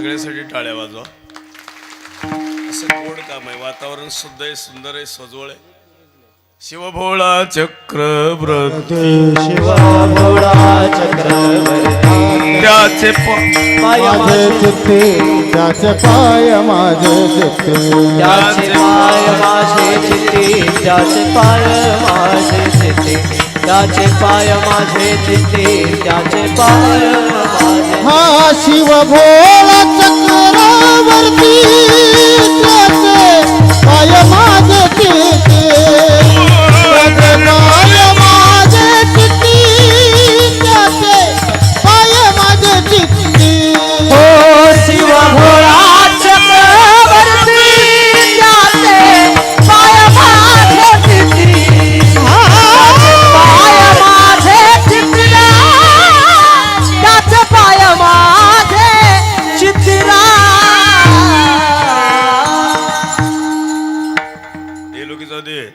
सगळ्यासाठी टाळ्या वाजवा. असं गोड काम आहे, वातावरण शुद्ध आहे, सुंदर आहे, सजवळ आहे. शिवभोळा चक्रवर्ती शिवा भोळा चक्रवर्ती त्याचे माझे चित्ते त्याचे पाय माझे चित्ते त्याचे पाय माझे चित्ते त्याचे पाय माझे चित्ते त्याचे पाय माझे चित्ते त्याचे पाय माझे हा शिव भोळा चक्रवर्ती त्याचे पाय माझे चित्ते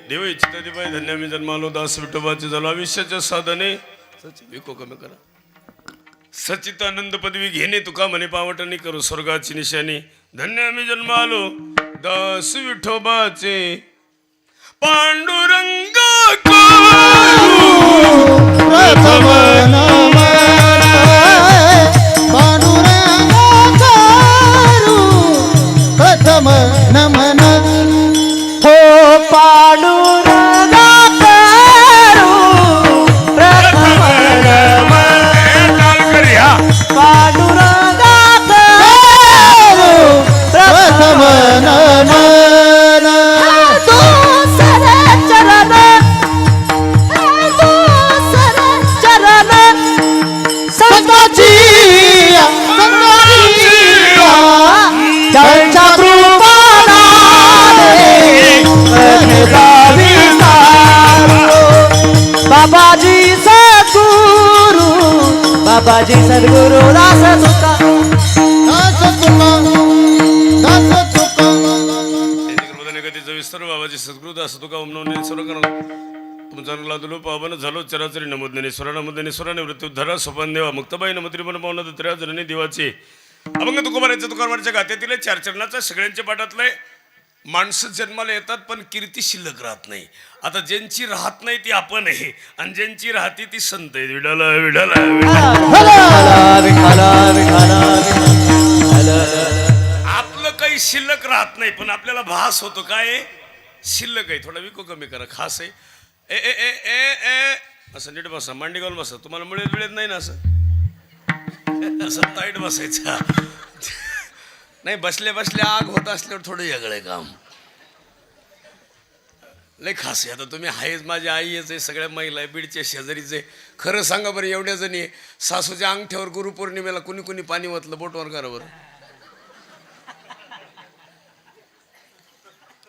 देव इच्छिता दिवाय धन्य मी जन्मालो दास विठोबाचे झालो आयुष्याच्या साधने विको कमी करा सच्चिदानंद पदवी घेणे तुका म्हणे पावटणी करू स्वर्गाची निशाणी धन्य मी जन्मालो दास विठोबाचे पांडुरंग प्रथम नमन हो पांडुरंगा करू प्रथम पांडुरंगा करू प्रथम नमन चरण संताची त्यांच्या बाबाजी सद्गुरु बाबाजी सद्गुरु दास तुका दास तुका दास तुका गतीचा विस्तार बाबाजी सद्गुरु दास तुका ओमनवने सर्व करा तुमचा लादलो पावन झालो चराचरी नमोदने स्वरानमोदने स्वराने मृत्युधरा सोपान देवा मुक्तबाई नमत्रिमन पावना दत्र्या जननी देवाचे अभंग तुकोबारायचं तुकोबाराच्या गात्यातील चार चरणाचा सगळ्यांच्या पाठातलं माणसं जन्माला येतात पण कीर्ती शिल्लक राहत नाही. आता ज्यांची राहत नाही ती आपण आहे आणि ज्यांची राहते ती संत आहे. विडाला विडाला आपलं काही शिल्लक राहत नाही पण आपल्याला भास होतो काय शिल्लक आहे. थोडा विको कमी करा खास आहे. ए ए ए ए ए असं नीट बसा मांडी घालून बसा. तुम्हाला मिळेल मिळत नाही ना असं असं ताईट बसायचं नाही. बसल्या बसल्या आग होत असल्यावर थोडं वेगळं आहे काम लय खास आहे. आता तुम्ही आहेच माझी आई आहे सगळ्या महिला आहे बीडच्या शेजारीचे. खरं सांगा बरं एवढ्या जणी सासूच्या अंगठ्यावर गुरुपौर्णिमेला कुणी कुणी पाणी ओतलं बोटवर करा बरं.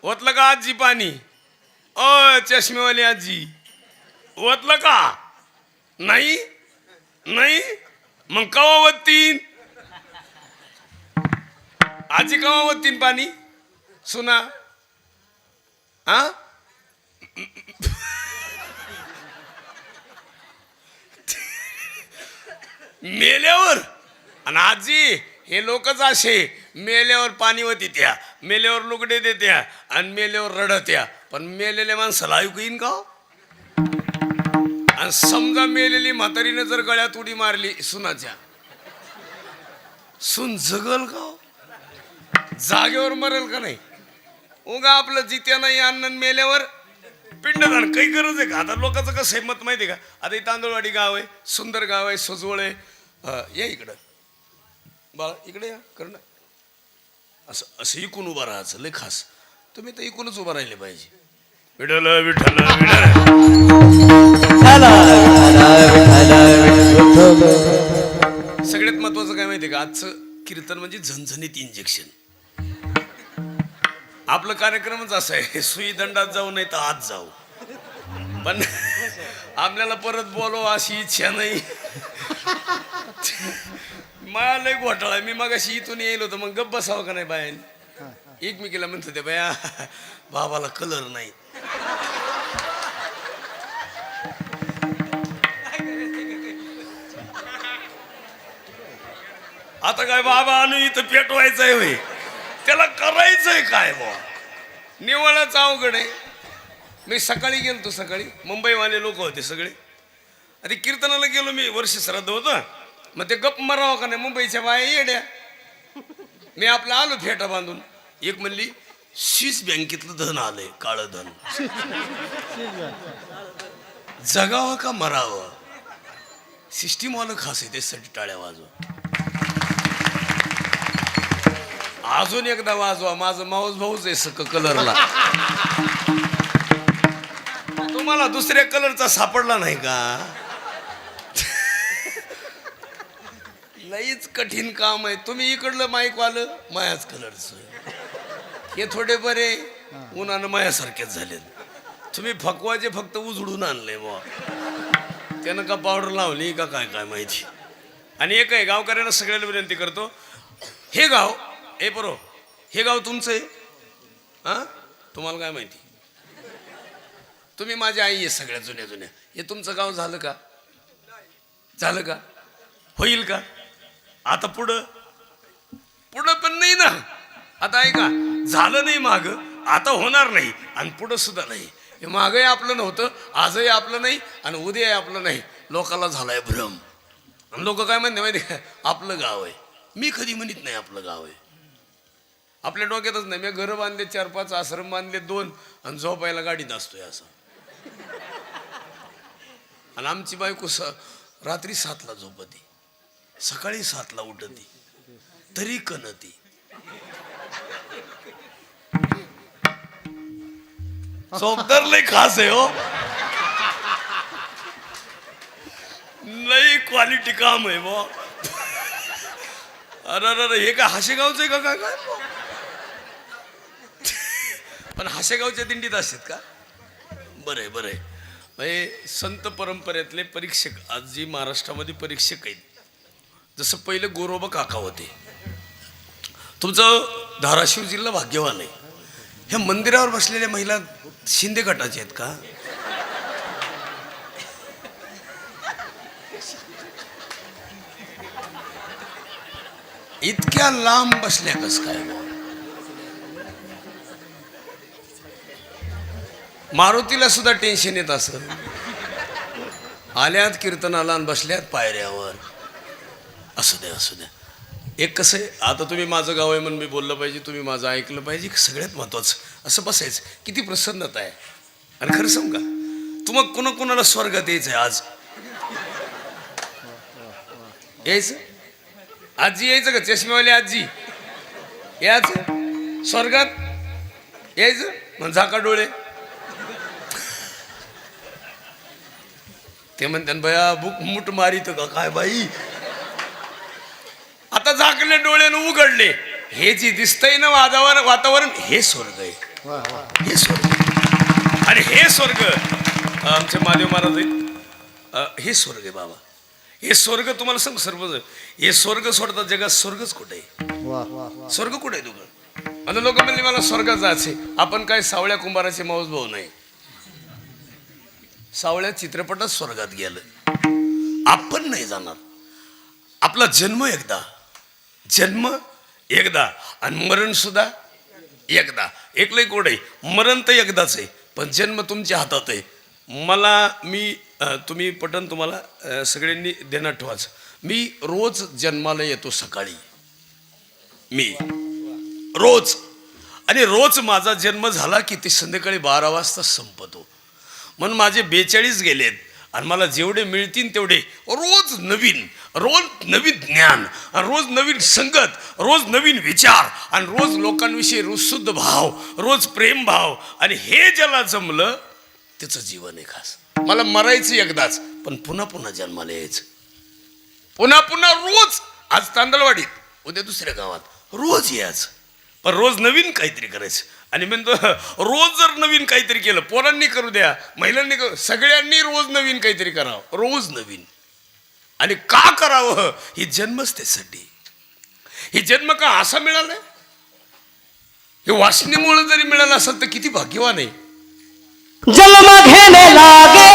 ओतलं का आजी पाणी? ओ चष्मेवाली आजी ओतलं का? नाही नाही मग कवा ओततीन आजी कवा ओततीन पाणी सुना? हा मेल्यावर आणि आजी हे लोकच असे मेल्यावर पाणी होती त्या मेल्यावर लुगडे देत्या आणि मेल्यावर रडत्या. पण मेलेल्या माणसाला ऐकू येईन का? आणि समजा मेलेली म्हातारीने जर गळ्यात उडी मारली सुनाच्या सुन जगल का? जागेवर मरेल का नाही? उगा आपलं जित्या नाही अन्न मेल्यावर पिंडदान काही गरज आहे का? आता लोकांचं कसं आहे मत माहिती आहे का? आता ही तांदूळवाडी गाव आहे सुंदर गाव आहे सजवळ आहे. या इकडं बाळा इकडे या करणं असं असं इकून उभं राहायचं लय खास. तुम्ही तर इकूनच उभं राहिले पाहिजे. विठ्ठल विठ्ठल सगळ्यात महत्वाचं काय माहिती आहे का? आजचं कीर्तन म्हणजे झणझणीत इंजेक्शन. आपलं कार्यक्रमच असं आहे सुई दंडात जाऊ नाही तर आत जाऊ. पण आपल्याला परत बोलव अशी इच्छा नाही. मला लय घोटाळा. मी मग अशी इथून येईल होतं मग गप्प बसावं का नाही बायान एकमेकीला म्हणत होते बाया बाबाला कलर नाही. आता काय बाबा आणू इथं पेटवायचंय होय, त्याला करायचंय काय बुवा? निवळच अवघड आहे. मी सकाळी गेलतो, सकाळी मुंबईवाले लोक होते सगळे. आधी कीर्तनाला गेलो मी, वर्ष श्राद्ध होतं. मग ते गप मरावं का नाही, मुंबईच्या बाया येड्या. मी आपला आलो फेटा बांधून. एक म्हणली स्विस बँकेतलं धन आलंय, काळं धन. जगावं का मरावं, सिस्टीम वालं खास आहे, त्यासाठी टाळ्या वाजवा. अजून एकदा वाजवा, माझं माऊस भाऊच आहे सक कलरला. तुम्हाला दुसऱ्या कलरचा सापडला नाही का? लईच कठीण काम आहे. तुम्ही इकडलं माईक वालं मायाच कलरचं, हे थोडे बरे उन्हानं मायासारखेच झाले. तुम्ही फकवाचे फक्त उजळून आणले बुवा, त्यानं का पावडर लावली का काय काय माहिती. आणि एक आहे, गावकऱ्यांना सगळ्याला विनंती करतो, हे गाव हे बरो, हे गाव तुमचं आहे हां? तुम्हाला काय माहिती, तुम्ही माझी आई आहे सगळ्या जुन्या जुन्या. हे तुमचं गाव झालं का? झालं का? होईल का? आता पुढं पुढं पण नाही ना. आता ऐका, झालं नाही माग, आता होणार नाही, आणि पुढं सुद्धा नाही. हे मागही आपलं नव्हतं, आजही आपलं नाही, आणि उद्याही आपलं नाही. लोकाला झालाय भ्रम. आणि लोक काय म्हणते माहिती का, आपलं गाव आहे. मी कधी म्हणत नाही आपलं गाव आहे. आपल्या डोक्यातच नाही. मी घरं बांधले 4-5, आश्रम बांधले 2, आणि झोपायला गाडीत असतोय असं. आणि आमची बायको रात्री 7ला झोपती, सकाळी 7ला उठती, तरी कणती. झोपदार लय खास आहे हो, लय क्वालिटी काम आहे बो. अरे हे काय हाशेगावचं आहे का काय काय? पण हाशेगावच्या दिंडीत असतात का? बरं आहे बरं आहे. म्हणजे संत परंपरेतले परीक्षक आज जी महाराष्ट्रामध्ये परीक्षक आहेत, जसं पहिले गोरोबा काका होते. तुमचं धाराशिव जिल्हा भाग्यवान आहे. ह्या मंदिरावर बसलेल्या महिला शिंदे गटाचे आहेत का? इतक्या लांब बसल्या कस काय? मारुतीला सुद्धा टेन्शन येत असं. आल्यात कीर्तनाला आणि बसल्यात पायऱ्यावर. असू द्या असू द्या. एक कसं आहे, आता तुम्ही माझं गाव आहे म्हणून मी बोललं पाहिजे, तुम्ही माझं ऐकलं पाहिजे. सगळ्यात महत्वाचं असं बसायचं, किती प्रसन्नता आहे. आणि खरं सांगू का, तुम्हाला कोणाकोणाला स्वर्गात यायचं आहे आज? यायचं? आजी यायचं का? चष्मेवाली आजी यायचं स्वर्गात यायचं? मग झाका डोळे. ते म्हणतात बया बुक मुठ मारित का काय बाई? आता झाकले डोळ्यानं उघडले, हे जे दिसतंय ना वातावरण, हे स्वर्ग आहे. हे स्वर्ग. आणि हे स्वर्ग आमचे महादेव महाराज आहेत. हे स्वर्ग आहे बाबा. हे स्वर्ग तुम्हाला सांग सर्व, हे स्वर्ग सोडतात जगात. स्वर्गच कुठे आहे? स्वर्ग कुठे आहे तुझं? आता लोक म्हणले मला स्वर्गात जायचे. आपण काय सावळ्या कुंभाराचे माऊस भाऊ नाही. सावळ्या चित्रपटात स्वर्गात गेलं, आपण नाही जाणार. आपला जन्म एकदा आणि मरण सुद्धा एकदा. एकलंय कोड आहे, मरण तर एकदाच आहे, पण जन्म तुमच्या हातात आहे. तुम्ही पटन तुम्हाला सगळ्यांनी ध्यानात ठेवायचं. मी रोज जन्माला येतो सकाळी, मी रोज. आणि रोज माझा जन्म झाला की ते संध्याकाळी 12 वाजता संपतो. म्हणून माझे 42 गेलेत, आणि मला जेवढे मिळतील तेवढे रोज नवीन ज्ञान, रोज नवीन संगत, रोज नवीन विचार, आणि रोज लोकांविषयी शुद्ध भाव, रोज प्रेम भाव. आणि हे ज्याला जमलं त्याचं जीवन आहे खास. मला मरायचं एकदाच, पण पुन्हा पुन्हा जन्माला यायचं, पुन्हा पुन्हा रोज. आज तांदळवाडीत, उद्या दुसऱ्या गावात, रोज यायचं, पण रोज नवीन काहीतरी करायचं. आणि म्हणतो रोज जर नवीन काहीतरी केलं, पोरांनी करू द्या, महिलांनी करू, सगळ्यांनी रोज नवीन काहीतरी करावं, रोज नवीन. आणि का करावं? ही जन्मच त्यासाठी. ही जन्म का असा मिळालाय? हे वासनेमुळे जरी मिळालं असेल तर किती भाग्यवान आहे. जन्म घेने लागे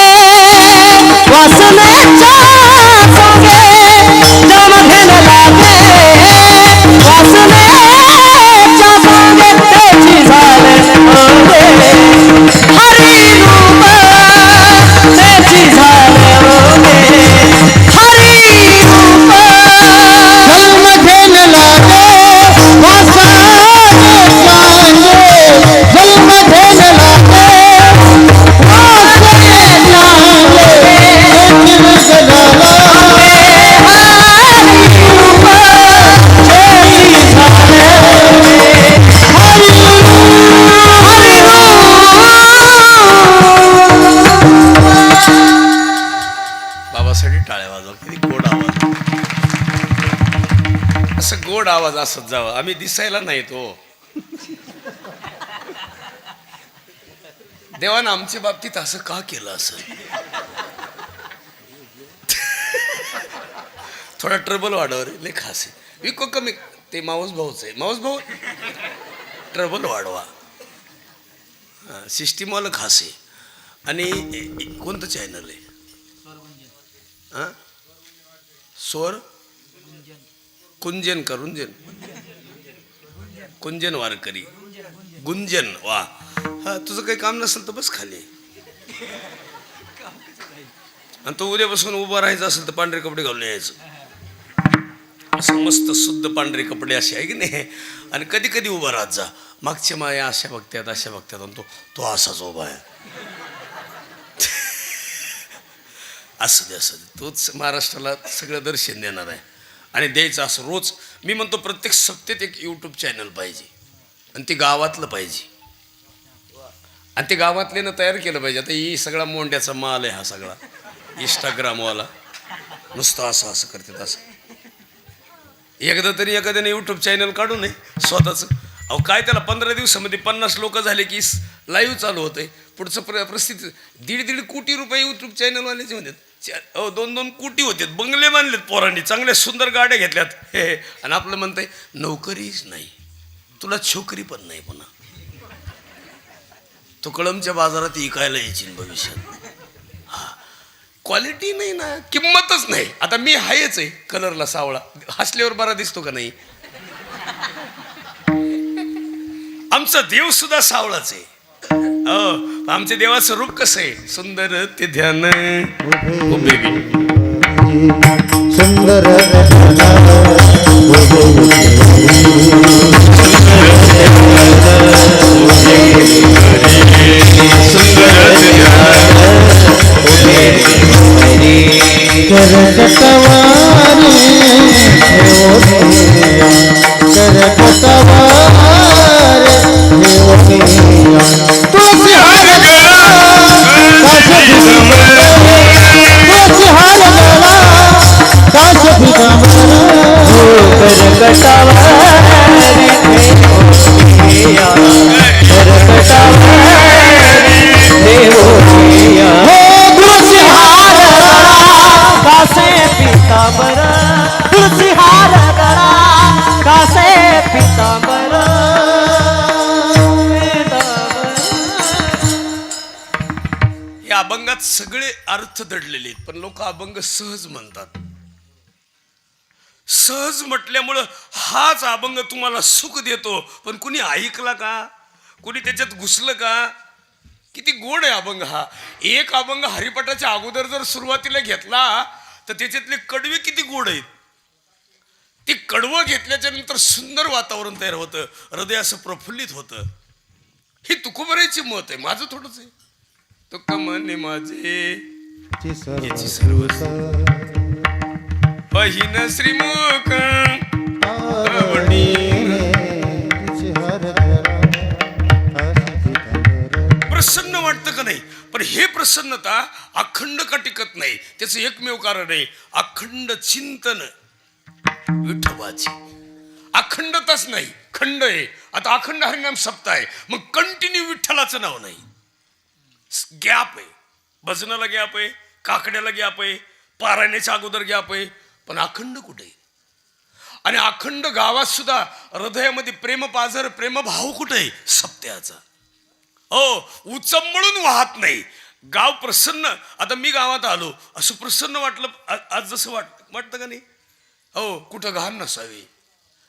वासनेच्या सोंगे, जन्म घेने लागे असं गोड आवाज असत जावं, आम्ही दिसायला नाही तो. देवानं आमच्या बाबतीत असं का केलं असं? थोडा ट्रबल वाढव रे, लय खास आहे. विको कमी, ते माऊस भाऊच आहे. माऊस भाऊ ट्रबल वाढवा. सिस्टीम वाला खास आहे. आणि कोणतं चॅनल आहे? हां, स्वर कुंजन का रुंजन? कुंजन वारकरी, गुंजन. वा, हा, तुझं काही काम नसेल तर बस खाली. आणि तो उद्यापासून उभा राहायचं असेल तर पांढरे कपडे घालून यायचं, असं मस्त शुद्ध पांढरे कपडे असे आहे की नाही. आणि कधी कधी उभा राहत जा. मागच्या माया अशा बघत्यात अशा बघत्यात, आणि तो असाच उभा आहे. असं दे असं दे, तोच महाराष्ट्राला सगळं दर्शन देणार आहे. आणि द्यायचं असं रोज. मी म्हणतो प्रत्येक सप्त्यात एक यूट्यूब चॅनल पाहिजे, आणि ते गावातलं पाहिजे, आणि ते गावातल्यानं तयार केलं पाहिजे. आता ही सगळा मोंड्याचा माल आहे हा सगळा इंस्टाग्रामवाला, नुसतं असं असं करतात. असं एकदा तरी एखाद्याने यूट्यूब चॅनल काढू नये स्वतःचं. अहो काय त्याला 15 दिवसामध्ये 50 लोक झाले की लाईव्ह चालू होते. पुढचं परिस्थिती 1.5 कोटी रुपये यूट्यूब चॅनलवाल्याचे म्हणतात. 2-2 कोटी होते. बंगले बांधलेत पोरांनी, चांगल्या सुंदर गाड्या घेतल्यात. हे आणि आपलं म्हणतंय नोकरीच नाही, तुला छोकरी पण नाही. पुन्हा तो कळमच्या बाजारात इकायला यायची भविष्यात. हा, क्वालिटी नाही ना, किंमतच नाही. आता मी हायच आहे कलरला सावळा, हसल्यावर बरा दिसतो का नाही? आमचा देव सुद्धा सावळाच आहे. आमच्या देवाचं रूप कसं आहे? सुंदर ते ध्यान उभे सुंदर अभंगात सगळे अर्थ दडलेले आहेत, पण लोक अभंग सहज म्हणतात. सहज म्हटल्यामुळं हाच अभंग तुम्हाला सुख देतो, पण कुणी ऐकला का? कुणी त्याच्यात घुसलं का? किती गोड आहे अभंग हा. एक अभंग हरिपाठाच्या अगोदर जर सुरुवातीला घेतला तर त्याच्यातले कडवे किती गोड आहेत. ती कडवं घेतल्याच्या नंतर सुंदर वातावरण तयार होतं, हृदय असं प्रफुल्लित होतं. ही तुकोबरायची मत आहे, माझं थोडंच आहे. तुक म्हणे माझे याची सर्व बहीण श्रीमुख प्रसन्न वाटतं का नाही? पण हे प्रसन्नता अखंड का टिकत नाही? त्याचं एकमेव कारण आहे अखंड चिंतन विठोबाची. अखंडताच नाही, खंड आहे. आता अखंड हरिनाम सप्ताह आहे, मग कंटिन्यू विठ्ठलाचं नाव नाही. गॅप आहे, भजनाला गॅप आहे, काकड्याला गॅप आहे, पारायणाच्या अगोदर गॅप आहे, पण अखंड कुठे? आणि अखंड गावात सुद्धा हृदयामध्ये प्रेम पाझर, प्रेमभाव कुठे? सप्त्याचा. हो, उचंबळून वाहत नाही. गाव प्रसन्न. आता मी गावात आलो, असं प्रसन्न वाटलं आज जसं वाटतं का नाही? हो, कुठं घाण नसावी,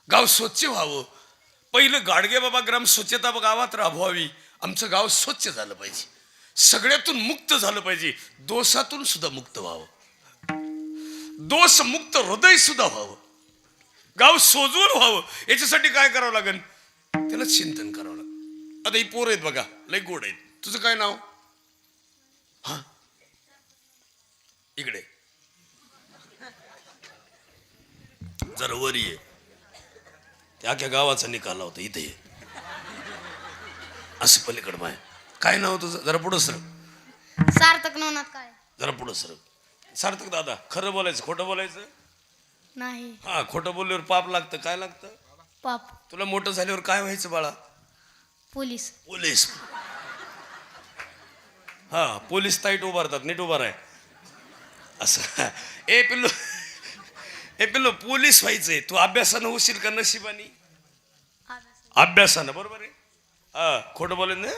गाव स्वच्छ व्हावं. पहिलं गाडगे बाबा ग्राम स्वच्छता गावात राबवावी. आमचं गाव स्वच्छ झालं पाहिजे, सगळ्यातून मुक्त झालं पाहिजे, दोषातून सुद्धा मुक्त व्हावं, दोष मुक्त हृदय सुद्धा व्हावं, गाव सोजवून व्हावं. याच्यासाठी काय करावं लागेल? त्याला चिंतन करावं लागेल. आता ही पोरं आहेत बघा, लय गोड आहेत. तुझं काय नाव? हा, इकडे जरा वरी आहे. त्या अख्या गावाचा निकाल होता इथे. असं पलीकडं माय. काय नाव तुझं? जरा पुढं सर. सार्थक नवनाथ काय? जरा पुढं सर. सार्थक दादा, खरं बोलायचं खोटं बोलायचं? नाही हा खोटं बोलल्यावर पाप लागतं. काय लागतं? पाप. तुला मोठं झाल्यावर काय व्हायचं बाळा? पोलीस. पोलीस. हा पोलीस ताईट उभारतात. नीट उभा आहे असं. ए पिल्लू पोलीस व्हायचंय. तू अभ्यासानं होशील का नशिबानी? अभ्यासानं. बरोबर आहे. हा खोटं बोलेन ना.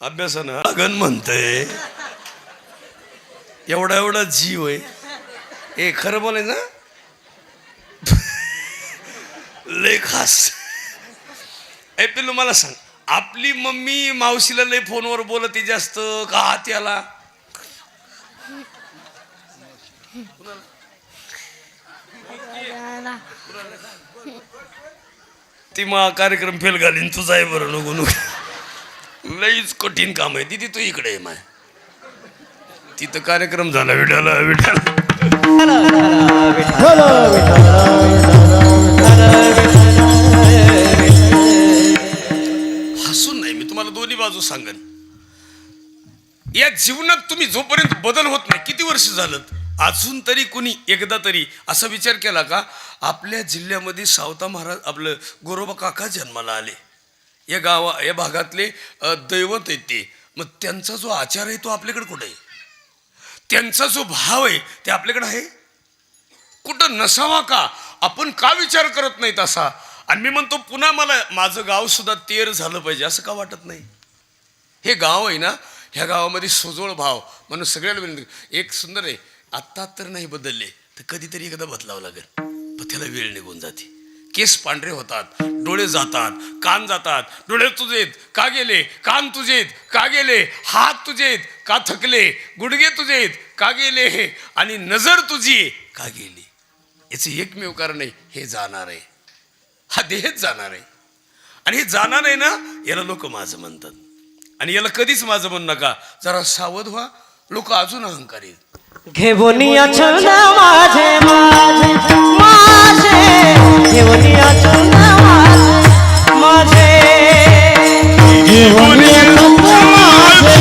अभ्यासानं अगन म्हणतंय. एवढा एवढा जीव आहे. ए खरं बोलाय ना. लय खास. ए पिल्लू मला सांग, आपली मम्मी मावशीला लय फोनवर बोलते जास्त का त्याला? ती मग कार्यक्रम फेल घालीन. तुझा आहे बरं. नको नको. लईच कठीण काम आहे. तिथे तू इकडे आहे माय. तिथं कार्यक्रम झाला. विठाला विठाला. हसून नाही, मी तुम्हाला दोन्ही बाजू सांगेन. या जीवनात तुम्ही जोपर्यंत बदल होत नाही, किती वर्ष झालं, अजून तरी कुणी एकदा तरी असा विचार केला का आपल्या जिल्ह्यामध्ये सावता महाराज आपलं गोरोबा काका जन्माला आले. या भागातले दैवत आहेत ते. मग त्यांचा जो आचार आहे तो आपल्याकडे कुठे आहे? त्यांचा जो भाव आहे ते आपल्याकडे आहे कुठं? नसावा का? आपण का विचार करत नाही तसा? आणि मी म्हणतो पुन्हा मला माझं गाव सुद्धा तेर झालं पाहिजे असं का वाटत नाही? हे गाव आहे ना, ह्या गावामध्ये सोजवळ भाव म्हणून सगळ्याला विनंती. एक सुंदर आहे. आत्ता तर नाही बदलले तर कधीतरी एकदा बदलावं लागेल. पण त्याला वेळ निघून जाते. केस पांढरे होतात, डोळे जातात, कान जातात. डोळे तुझेत का गेले? कान तुझेत का गेले? हात तुझेत का थकले? गुडघे तुझेत का गेले? आणि नजर तुझी का गेली? याचं एकमेव कारण आहे, हे जाणार आहे. हा देहच जाणार आहे. आणि हे जाणार आहे ना, याला लोक माझं म्हणतात. आणि याला कधीच माझं म्हण नका. जरा सावध व्हा. लोक अजून अहंकारी आहेत. घेवनिया छन माझे माझे माझे घेवनिया छन माझे माझे घेवनिया छंद माझे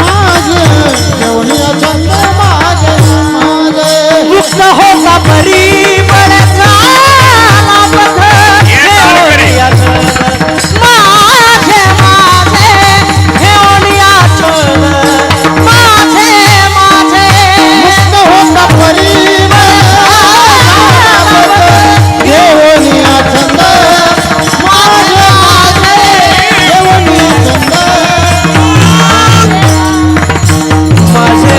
माझे घेवनिया छंद माझे माझे मुक्त होता परी बळचा बध घेवनिया छन माझे माझे घेवनिया छन मुक्त होता परिवार घेवनिया छंद माझे माझे घेवनिया छंद माझे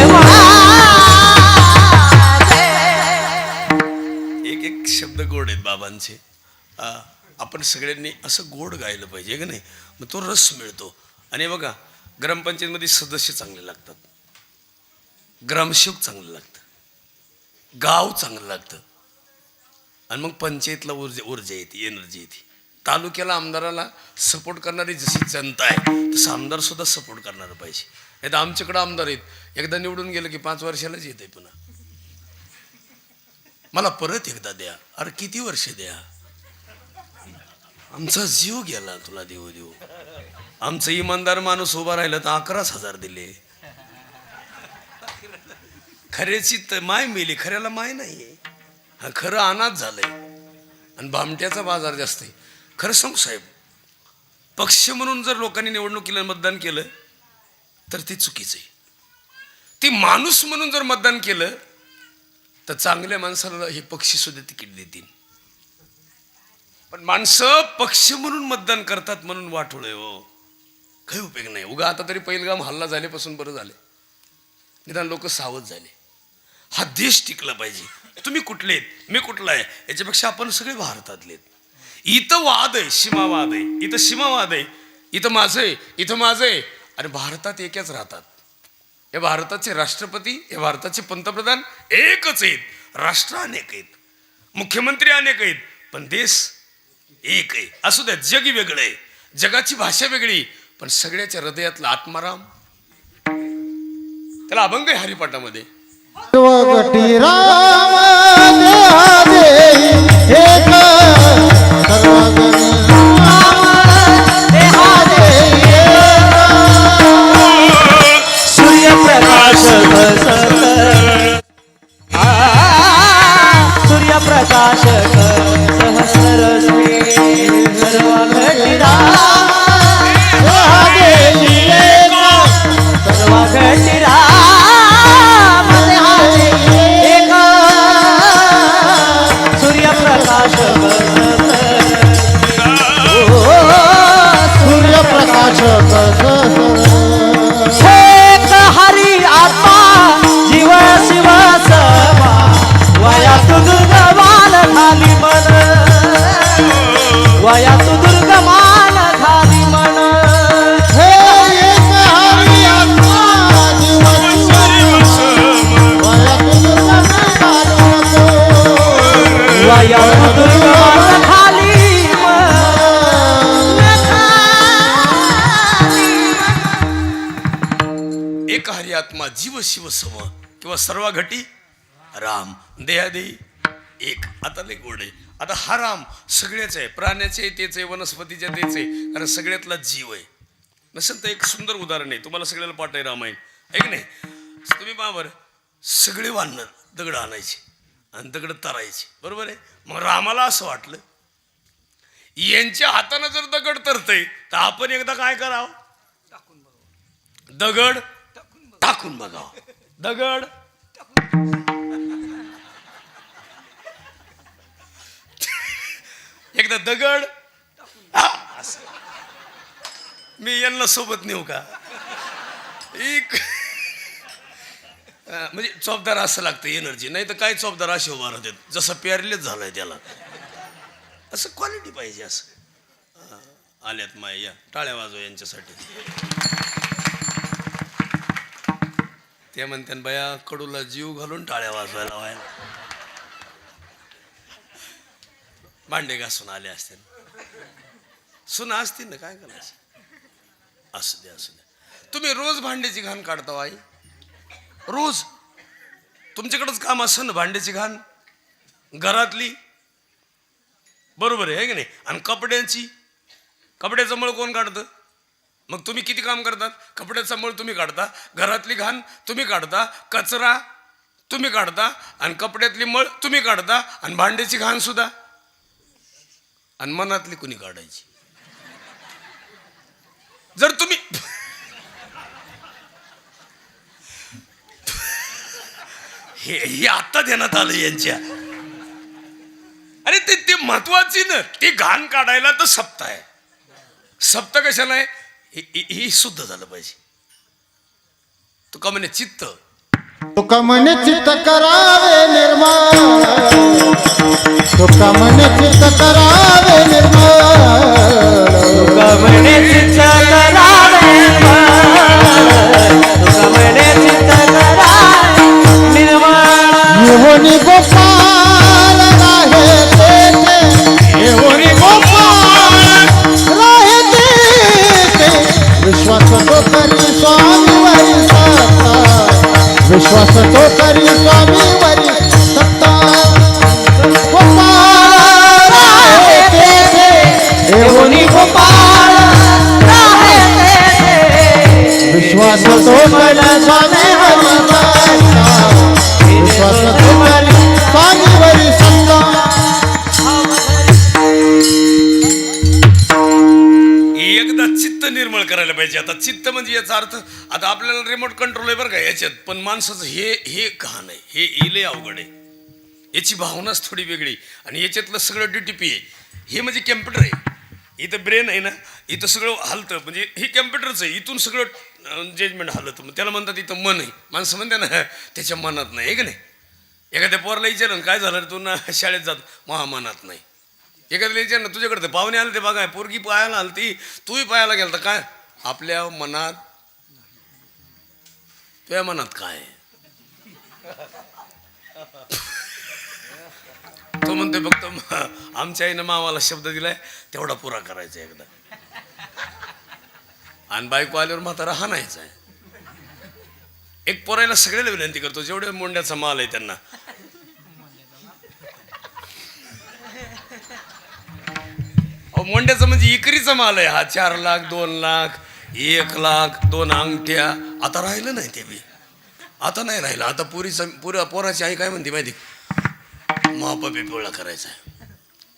एक एक शब्द गोड आहेत बाबांचे. आपण सगळ्यांनी असं गोड गायलं पाहिजे का नाही? मग तो रस मिळतो. आणि बघा, ग्रामपंचायतमध्ये सदस्य चांगले लागतात, ग्रामसेवक चांगलं लागतं, गाव चांगलं लागतं, आणि मग पंचायतला ऊर्जा येते, एनर्जी येते. तालुक्याला आमदाराला सपोर्ट करणारी जशी जनता आहे तसं आमदार सुद्धा सपोर्ट करणारं पाहिजे. नाही तर आमच्याकडं आमदार आहेत, एकदा निवडून गेलं की 5 वर्षालाच येत आहे पुन्हा. मला परत एकदा द्या. अरे किती वर्ष द्या? आमचा जीव गेला तुला देऊ देऊ. आमचं इमानदार माणूस उभा राहिला तर 11,000 दिले. खऱ्याची माय मेली, खऱ्याला माय नाहीये. हा खरं अनाथ झालंय आणि भामट्याचा बाजार जास्त आहे. खरं सांगू साहेब, पक्ष म्हणून जर लोकांनी निवडणुकीला मतदान केलं तर ते चुकीचं आहे. ती माणूस म्हणून जर मतदान केलं तर चांगल्या माणसाला हे पक्षी सुद्धा तिकीट देतील. पण माणसं पक्ष म्हणून मतदान करतात म्हणून वाटोळं हो, काही उपयोग नाही. उगा आता तरी पहिलगाम हल्ला झाल्यापासून बरं झाले, निदान लोक सावध झाले. हा देश टिकला पाहिजे. तुम्ही कुठलेत, मी कुठला आहे, याच्यापेक्षा आपण सगळे भारतातलेत. इथं वाद आहे, सीमावाद आहे, इथं सीमावाद आहे, इथं माझं आहे, इथं माझं आहे. आणि भारतात एकच राहतात. या भारताचे राष्ट्रपती, या भारताचे पंतप्रधान एकच आहेत. राष्ट्र अनेक आहेत, मुख्यमंत्री अनेक आहेत, पण देश एक आहे. असू द्या, जग वेगळं आहे, जगाची भाषा वेगळी, पण सगळ्याच्या हृदयातला आत्माराम. त्याला अभंग आहे हरिपाठामध्ये. सर्वगटी राम देहा देई एक सर्वगटी राम देहा देई सूर्यप्रकाश मन वयात दुर्गमान झाली मन हे एक हरी आत्मा जीवाची वयात दुर्गमान नको. वयात दुर्गमान झाली एक हरी आत्मा जीव शिव सम किंवा सर्व घटी राम देहादेही एक. आता लय गोड आहे. आता हा राम सगळ्याच आहे, प्राण्याचे तेच आहे, वनस्पतीच्या तेच आहे, कारण सगळ्यातला जीव आहे. नसेल तर एक सुंदर उदाहरण आहे, तुम्हाला सगळ्याला पाठ आहे रामायण आहे की नाही. तुम्ही बाबर सगळे वानर दगड आणायचे आणि दगड तरायचे, बरोबर आहे. मग रामाला असं वाटलं यांच्या हातानं जर दगड तरतय तर आपण एकदा काय करावं, दगड टाकून बघावं. दगड एकदा दगड असं. मी यांना सोबत नेऊ का? एक म्हणजे चौपदार असं लागतं एनर्जी, नाही तर काय चौपदार असे उभा राहतात जसं पेरलेच झालंय त्याला. असं क्वालिटी पाहिजे. असं आल्यात माय या टाळ्या वाजव यांच्यासाठी. ते म्हणतात बया कडूला जीव घालून टाळ्या वाजवायला व्हायला. भांडे घासून आले असते, सुना असतील ना, काय करायचं. असू द्या असू द्या. तुम्ही रोज भांड्याची घाण काढता आई, रोज तुमच्याकडंच काम असं ना भांड्याची घाण घरातली, बरोबर आहे की नाही. आणि कपड्याचं मळ कोण काढतं? मग तुम्ही किती काम करतात? कपड्याचा मळ तुम्ही काढता, घरातली घाण तुम्ही काढता, कचरा तुम्ही काढता, आणि कपड्यातली मळ तुम्ही काढता, आणि भांड्याची घाण सुद्धा. आणि मनातली कुणी काढायची? जर तुम्ही हे आता देण्यात आलं यांच्या. अरे ते महत्वाची ना, ती घाण काढायला तर सप्त आहे. सप्त कशाला आहे? ही शुद्ध झालं पाहिजे. तुका म्हणे चित्त, तुका म्हणे चित्त करावे निर्मळ, तुका म्हणे चित्त करावे निर्मळ, तुका म्हणे चित्त करावे तुका म्हणे चित्त करावे निर्मळ. येहोनी गोपाल राहे तेथे, येहोनी गोपाल राहे तेथे. विश्वास तो करी स्वामीवरी सत्ता, विश्वास तो करी स्वामीवरी सत्ता. गोपाल राहे तेथे, येहोनी गोपाल राहे तेथे. विश्वास तो करी स्वामीवरी सत्ता, विश्वास तो करी स्वामीवरी सत्ता. एकदा चित्त निर्मळ करायला पाहिजे. आता चित्त म्हणजे याचा अर्थ, आता आपल्याला रिमोट कंट्रोल आहे बरं का याच्यात, पण माणसाचं हे घाण आहे, हे इले अवघड आहे. याची भावनाच थोडी वेगळी, आणि याच्यातलं सगळं DTP आहे. हे म्हणजे कॅम्प्युटर आहे, इथं ब्रेन आहे ना, इथं सगळं हलतं, म्हणजे हे कॅम्प्युटरच आहे. इथून सगळं जजमेंट हलतं, मग त्याला म्हणतात इथं मन आहे. माणसं म्हणते ना त्याच्या मनात नाही, आहे का नाही. एखाद्या पोराला विचारलं काय झालं रे तू ना शाळेत जात, महामनात नाही. एखाद्याला विचार ना तुझ्याकडे ते पाहुणे आले ते बघा, पोरगी पाहायला आली ती, तूही पाहायला गेला तर काय आपल्या मनात, तुझ्या मनात काय. तो म्हणतोय फक्त आमच्या आईनं मामाला शब्द दिलाय तेवढा पुरा करायचा एकदा, आणि बायको आल्यावर म्हातारा हाणायचा आहे. एक पोरायला सगळ्याला विनंती करतो, जेवढे मोंड्याचा माल आहे त्यांना, मोंड्याचा म्हणजे इकरीचा माल आहे हा. 4 लाख 2 लाख 1 लाख 2 अंगठ्या. आता राहिलं नाही ते बी, आता नाही राहिलं. आता पोराची आई काय म्हणते माहिती, मा पप्या पिवळा करायचा आहे.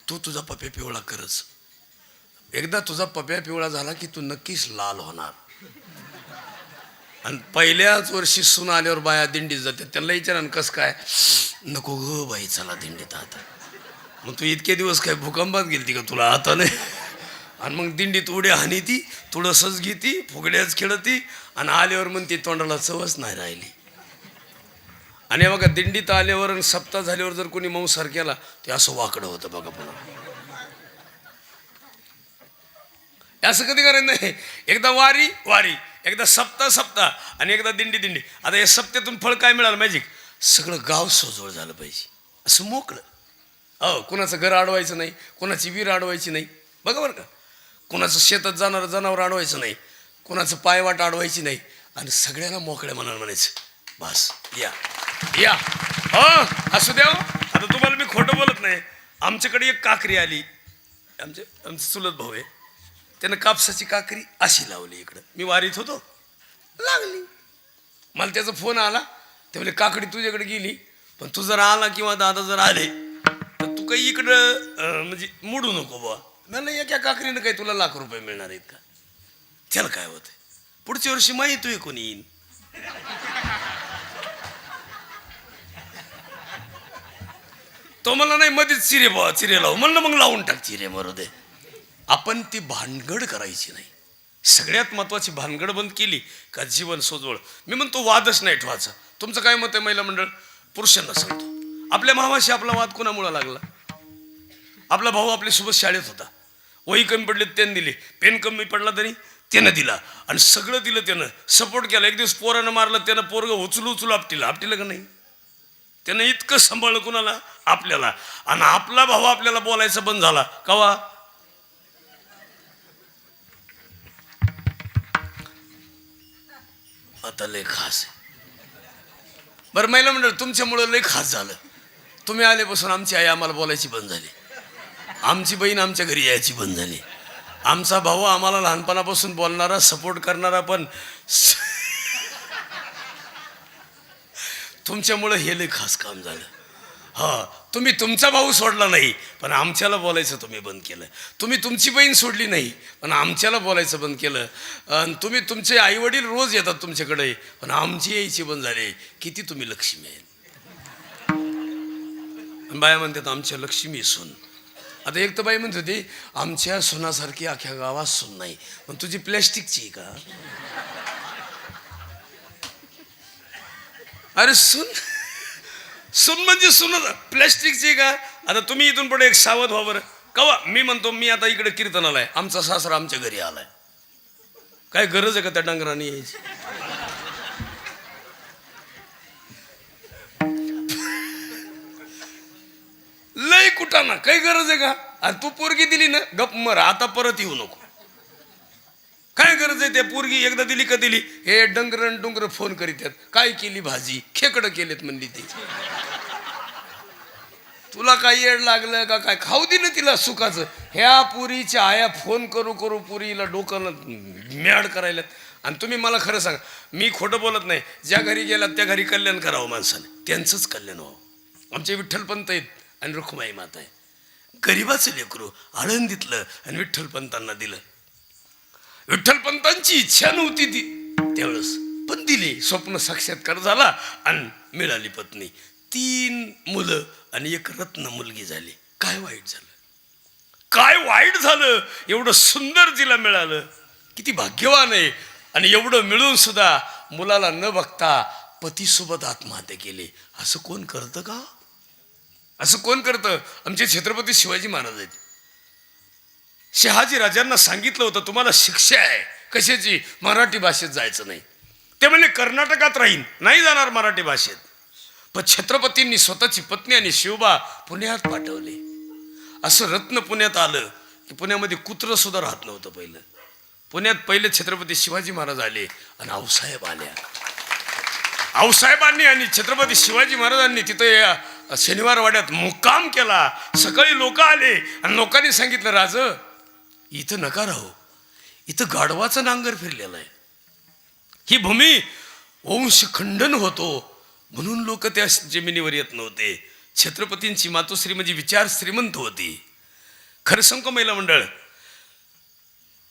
तू तुझा पप्या पिवळा करच. एकदा तुझा पप्या पिवळा झाला की तू नक्कीच लाल होणार. आणि पहिल्याच वर्षी सून आल्यावर बाया दिंडीत जाते, त्यांना विचारा कसं काय, नको ग बाई चला दिंडीत आता. मग तू इतके दिवस काय भूकंपात गेलती का, तुला आता नाही. आणि मग दिंडीत उड्या हानी ती, तुळसच घेती, फुगड्याच खेळती, आणि आल्यावर म्हणते तोंडाला चवच नाही राहिली. आणि बघा दिंडीत आल्यावर आणि सप्ताह झाल्यावर जर कोणी मांसाहार केला ते असं वाकडं होतं बघा पुन्हा. असं कधी करायचं नाही. एकदा वारी वारी, एकदा सप्ताह आणि एकदा दिंडी. आता या सप्त्यातून फळ काय मिळालं माहिती? सगळं गाव सोजवळ झालं पाहिजे, असं मोकळं. हो, कुणाचं घर अडवायचं नाही, कुणाची विहीर अडवायची नाही, बघा बरं का. कुणाचं शेतात जाणारं जनावर अडवायचं नाही, कुणाचं पायवाट अडवायची नाही, आणि सगळ्यांना मोकळ्या मनानं म्हणायचं बस या या. हो असू द्या. आता तुम्हाला मी खोटं बोलत नाही. आमच्याकडे एक काकरी आली, आमचे चुलत भाऊ आहे, त्यानं कापसाची काकरी अशी लावली इकडं. मी वारीत होतो, लागली. मला त्याचा फोन आला, ते म्हणजे काकडी तुझ्याकडे गेली, पण तू जर आला किंवा दादा जर आले तर तू काही इकडं म्हणजे मोडू नको बुवा. म्हणलं एका काकरीनं काही तुला ₹1,00,000 मिळणार आहेत का? त्याला काय होतंय, पुढच्या वर्षी माहिती आहे कोणी येईन. तो मला नाही मध्येच चिरे लावू म्हणलं, मग लावून टाक चिरे, मरू दे. आपण ती भानगड करायची नाही. सगळ्यात महत्वाची भानगड बंद केली का जीवन सोजवळ. मी म्हणतो वादच नाही ठेवायचा. तुमचं काय मत आहे महिला मंडळ? पुरुषांना सांगतो, आपल्या मामाशी आपला वाद कोणामुळे लागला? आपला भाऊ आपल्यासोबत शाळेत होता, वही कमी पडली त्यानं दिली, पेन कमी पडला तरी त्यानं दिला, आणि सगळं दिलं त्यानं, सपोर्ट केला. एक दिवस पोरानं मारलं, त्यानं पोरगं उचलू आपटीलं का नाही? त्यानं इतकं सांभाळलं कुणाला? आपल्याला. आणि आपला भाऊ आपल्याला बोलायचं बंद झाला कवा? आता लय खास आहे बरं महिला मंडळ, तुमच्यामुळं लय खास झालं. तुम्ही आल्यापासून आमची आई आम्हाला बोलायची बंद झाली, आमची बहीण आमच्या घरी यायची बंद झाली, आमचा भाऊ आम्हाला लहानपणापासून बोलणारा, सपोर्ट करणारा, पण तुमच्यामुळं हे लय खास काम झालं. हा, तुम्ही तुमचा भाऊ सोडला नाही, पण आमच्याला बोलायचं तुम्ही बंद केलं. तुम्ही तुमची बहीण सोडली नाही, पण आमच्याला बोलायचं बंद केलं. आणि तुम्ही तुमचे आईवडील रोज येतात तुमच्याकडे, पण आमची यायची बंद झाली. किती तुम्ही लक्ष्मी आहे. बाया म्हणतात आमच्या लक्ष्मी सून. आता एक तर बाई म्हणत होती आमच्या सुनासारखी अख्ख्या गावात सून नाही, पण तुझी प्लॅस्टिकची का? अरे सून म्हणजे सुनच प्लॅस्टिकची का? आता तुम्ही इथून पुढे एक सावध व्हा बरं. कवा मी म्हणतो मी आता इकडे कीर्तनाला आहे, आमचा सासरा आमच्या घरी आलाय, काय गरज आहे का त्या डांगराने यायची? लय कुटाना काही गरज आहे का? आणि तू पोरगी दिली ना, गप मर, आता परत येऊ नको. काय गरज आहे? त्या पोरगी एकदा दिली का दिली, हे डंगर फोन करीत आहेत, काय केली भाजी, खेकडं केलेत म्हणली ती. तुला काही येड लागलं का काय? खाऊ दे ना तिला सुखाचं. ह्या पुरीच्या आया फोन करू पुरीला डोकं मॅड करायला. आणि तुम्ही मला खरं सांगा, मी खोटं बोलत नाही. ज्या घरी गेलात त्या घरी कल्याण करावं माणसाने, त्यांचंच कल्याण व्हावं. आमचे विठ्ठलपंत आहेत आणि रुक्माई माता आहे. गरीबाचं लेकरू आळंदीतलं आणि विठ्ठलपंतांना दिलं. विठ्ठलपंतांची इच्छा नव्हती ती त्यावेळेस, पण दिली. स्वप्न साक्षात्कार झाला आणि मिळाली पत्नी. 3 मुलं आणि 1 रत्न मुलगी झाली. काय वाईट झालं? काय वाईट झालं? एवढं सुंदर तिला मिळालं, किती भाग्यवान आहे. आणि एवढं मिळून सुद्धा मुलाला न बघता पतीसोबत आत्महत्या केली. असं कोण करतं का? असं कोण करतं? आमचे छत्रपती शिवाजी महाराज आहेत. शहाजी राजांना सांगितलं होतं तुम्हाला शिक्षा आहे. कशाची? मराठी भाषेत जायचं नाही. ते म्हणले कर्नाटकात राहीन, नाही जाणार मराठी भाषेत. पण छत्रपतींनी स्वतःची पत्नी आणि शिवबा पुण्यात पाठवले. असं रत्न पुण्यात आलं की पुण्यामध्ये कुत्रं सुद्धा राहत नव्हतं पहिलं. पुण्यात पहिले छत्रपती शिवाजी महाराज आले आणि आऊसाहेब आल्या. आऊसाहेबांनी आणि छत्रपती शिवाजी महाराजांनी तिथं शनिवार वाड्यात मुक्काम केला. सकाळी लोक आले आणि लोकांनी सांगितलं राज इथं नका राहू, इथं गाढवाचं नांगर फिरलेलं आहे. ही भूमी वंश खंडन होतो म्हणून लोक त्या जमिनीवर येत नव्हते. छत्रपतींची मातोश्री म्हणजे विचार श्रीमंत होती. खरं सांगतो महिला मंडळ,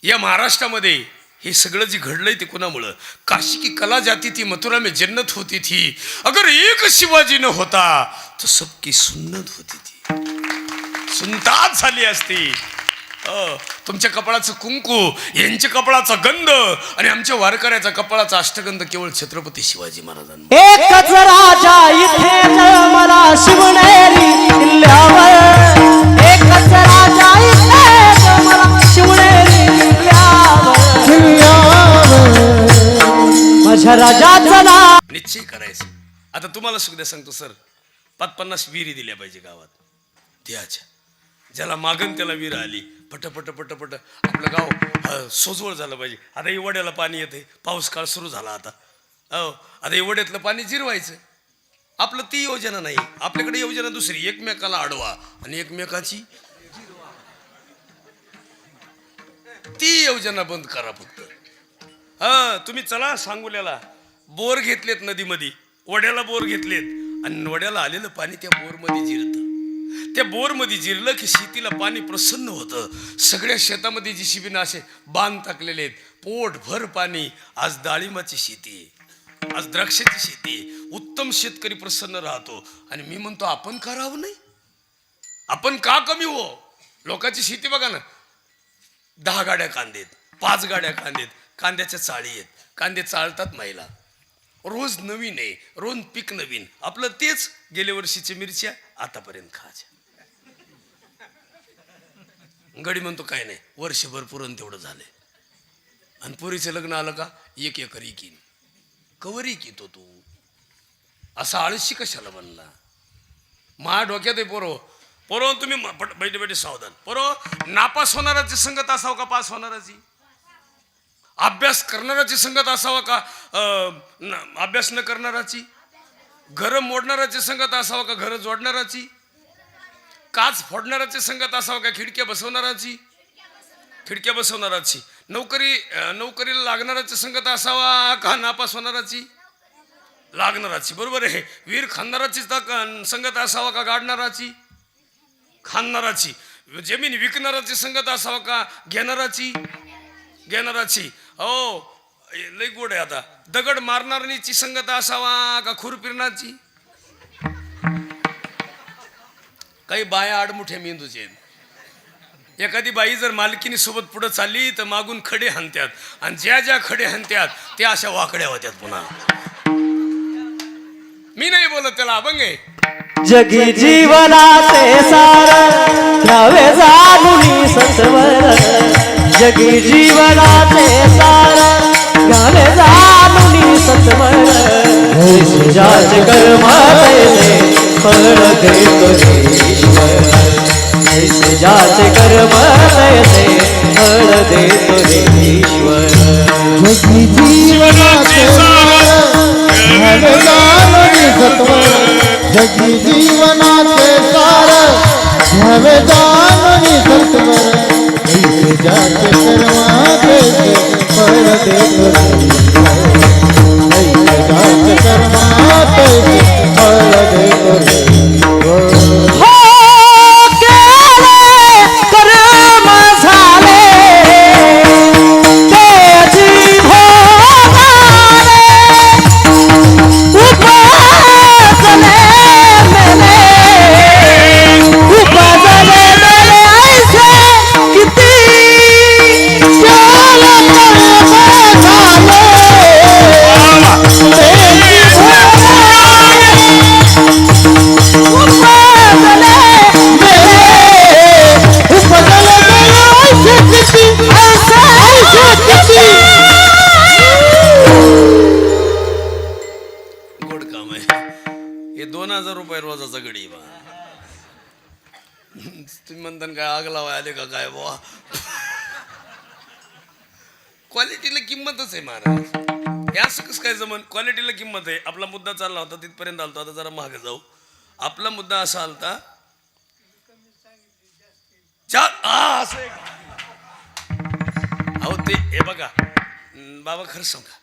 या महाराष्ट्रामध्ये हे सगळं जे घडलंय ते कुणामुळं? काशी की कला जाती थी, मथुरा में जन्नत होती थी, अगर एक शिवाजी न होता तो सबकी सुन्नत होती थी. सुनतात झाली असती. तुमच्या कपाळाचं कुंकू, यांच्या कपाळाचा गंध आणि आमच्या वारकऱ्याचा कपाळाचा अष्टगंध केवळ छत्रपती शिवाजी महाराजांना. एकच राजा इथे मला शिवनेरी किल्ल्यावर, एकच राजा इथे मला शिवनेरी किल्ल्यावर, माझ्या राजाचं नाव. निश्चय करायचं. आता तुम्हाला सुद्धा सांगतो सर, 50 विहिरी दिल्या पाहिजे गावात द्याच्या. ज्याला मागन त्याला विहीर आली, पटपट पटपट आपलं गाव सोजवळ झालं पाहिजे. आता वड्याला पाणी येते, पाऊस काळ सुरू झाला आता. आता वड्यातलं पाणी जिरवायचं. आपलं ती योजना नाही, आपल्याकडे योजना दुसरी, एकमेकाला अडवा आणि एकमेकाची ती योजना बंद करा फक्त. तुम्ही चला सांगोल्याला बोर घेतलेत नदीमध्ये, वड्याला बोर घेतलेत आणि वड्याला आलेलं पाणी त्या बोरमध्ये जिरतं. त्या बोरमध्ये जिरलं की शेतीला पाणी प्रसन्न होतं. सगळ्या शेतामध्ये जी शिबीनं असे बांध टाकलेले आहेत, पोटभर पाणी. आज डाळिंबाची शेती आहे, आज द्राक्षाची शेती आहे. उत्तम शेतकरी प्रसन्न राहतो. आणि मी म्हणतो आपण का राहू नाही? आपण का कमी हो? लोकांची शेती बघा ना, 10 गाड्या कांदेत, 5 गाड्या कांदेत, कांद्याच्या चाळी आहेत, कांदे चाळतात महिला. रोज नवीन आहे, रोज पीक नवीन. आपलं तेच गेल्या वर्षीच्या मिरच्या आतापर्यंत खायच्या. गडी म्हणतो काय नाही, वर्षभर पुरण तेवढं झालंय. आणि पुरीचं लग्न आलं का 1 एकर इकीन. कवर इकितो तू? असा आळशी कशाला बनला? माझ्या डोक्यात आहे पोरो तुम्ही बैठे बैठे सावधान. नापास होणाराची संगत असावं का पास होणाराची? अभ्यास करणाराची संगत असावा का अभ्यास न करणाराची? घर मोडणाराची संगत असावा का घर जोडणाराची? काच फोडणाराची संगत असावा का खिडक्या बसवणाराची? खिडक्या बसवणाराची. नोकरीला लागणाराची संगत असावा का नापास होणाराची? लागणाराची. बरोबर आहे. वीर खाणाराची संगत असावा का गाडणाराची? खाणाराची. जमीन विकणाराची संगत असावा का घेणाराची? घेणाराची. हो लय गोड आहे. आता दगड मारणारीची संगत असावा का खूर फिरणाची? काही बाया आडमुठ्या मेंदूचे आहेत. एखादी बाई जर मालकीनी सोबत पुढे चालली तर मागून खडे हाणत्यात, आणि ज्या ज्या खडे हाणत्यात त्या अशा वाकड्या होत्यात. पुन्हा मी नाही बोलत, त्याला अभंग आहे. जगी जीवनाचे सार घ्यावे जाणून सत्वर, जगी जीवनाचे सार घ्यावे जाणून सत्वर, ज्याचे कर्म तैसे फळ देतो ईश्वर, ज्याचे कर्म तैसे फळ देतो ईश्वर. जगी जीवनाचे सार घ्यावे जाणून सत्वर, जगी जीवनाचे सार घ्यावे जाणून सत्वर, ऐसे ज्याचे कर्म तैसे फळ देतो ईश्वर, ऐसे ज्याचे कर्म तैसे फळ देतो ईश्वर. हो केले कर्म झाले त्याची भोगावे, उपजले मेले ऐसे किती केलं कर्म गोड काम आहे हे. 2000 रुपये रोजाचा गडी बा. तुम्ही म्हणता काय आग लावाय आले का काय बा? क्वालिटीला किंमतच आहे महाराज. हे असं कसं काय जमन? क्वालिटीला किंमत आहे. आपला मुद्दा चालला होता तिथपर्यंत आलतो, आता जरा मागे जाऊ. आपला मुद्दा असा आलता अहो ते हे बघा बाबा, खरं सांगा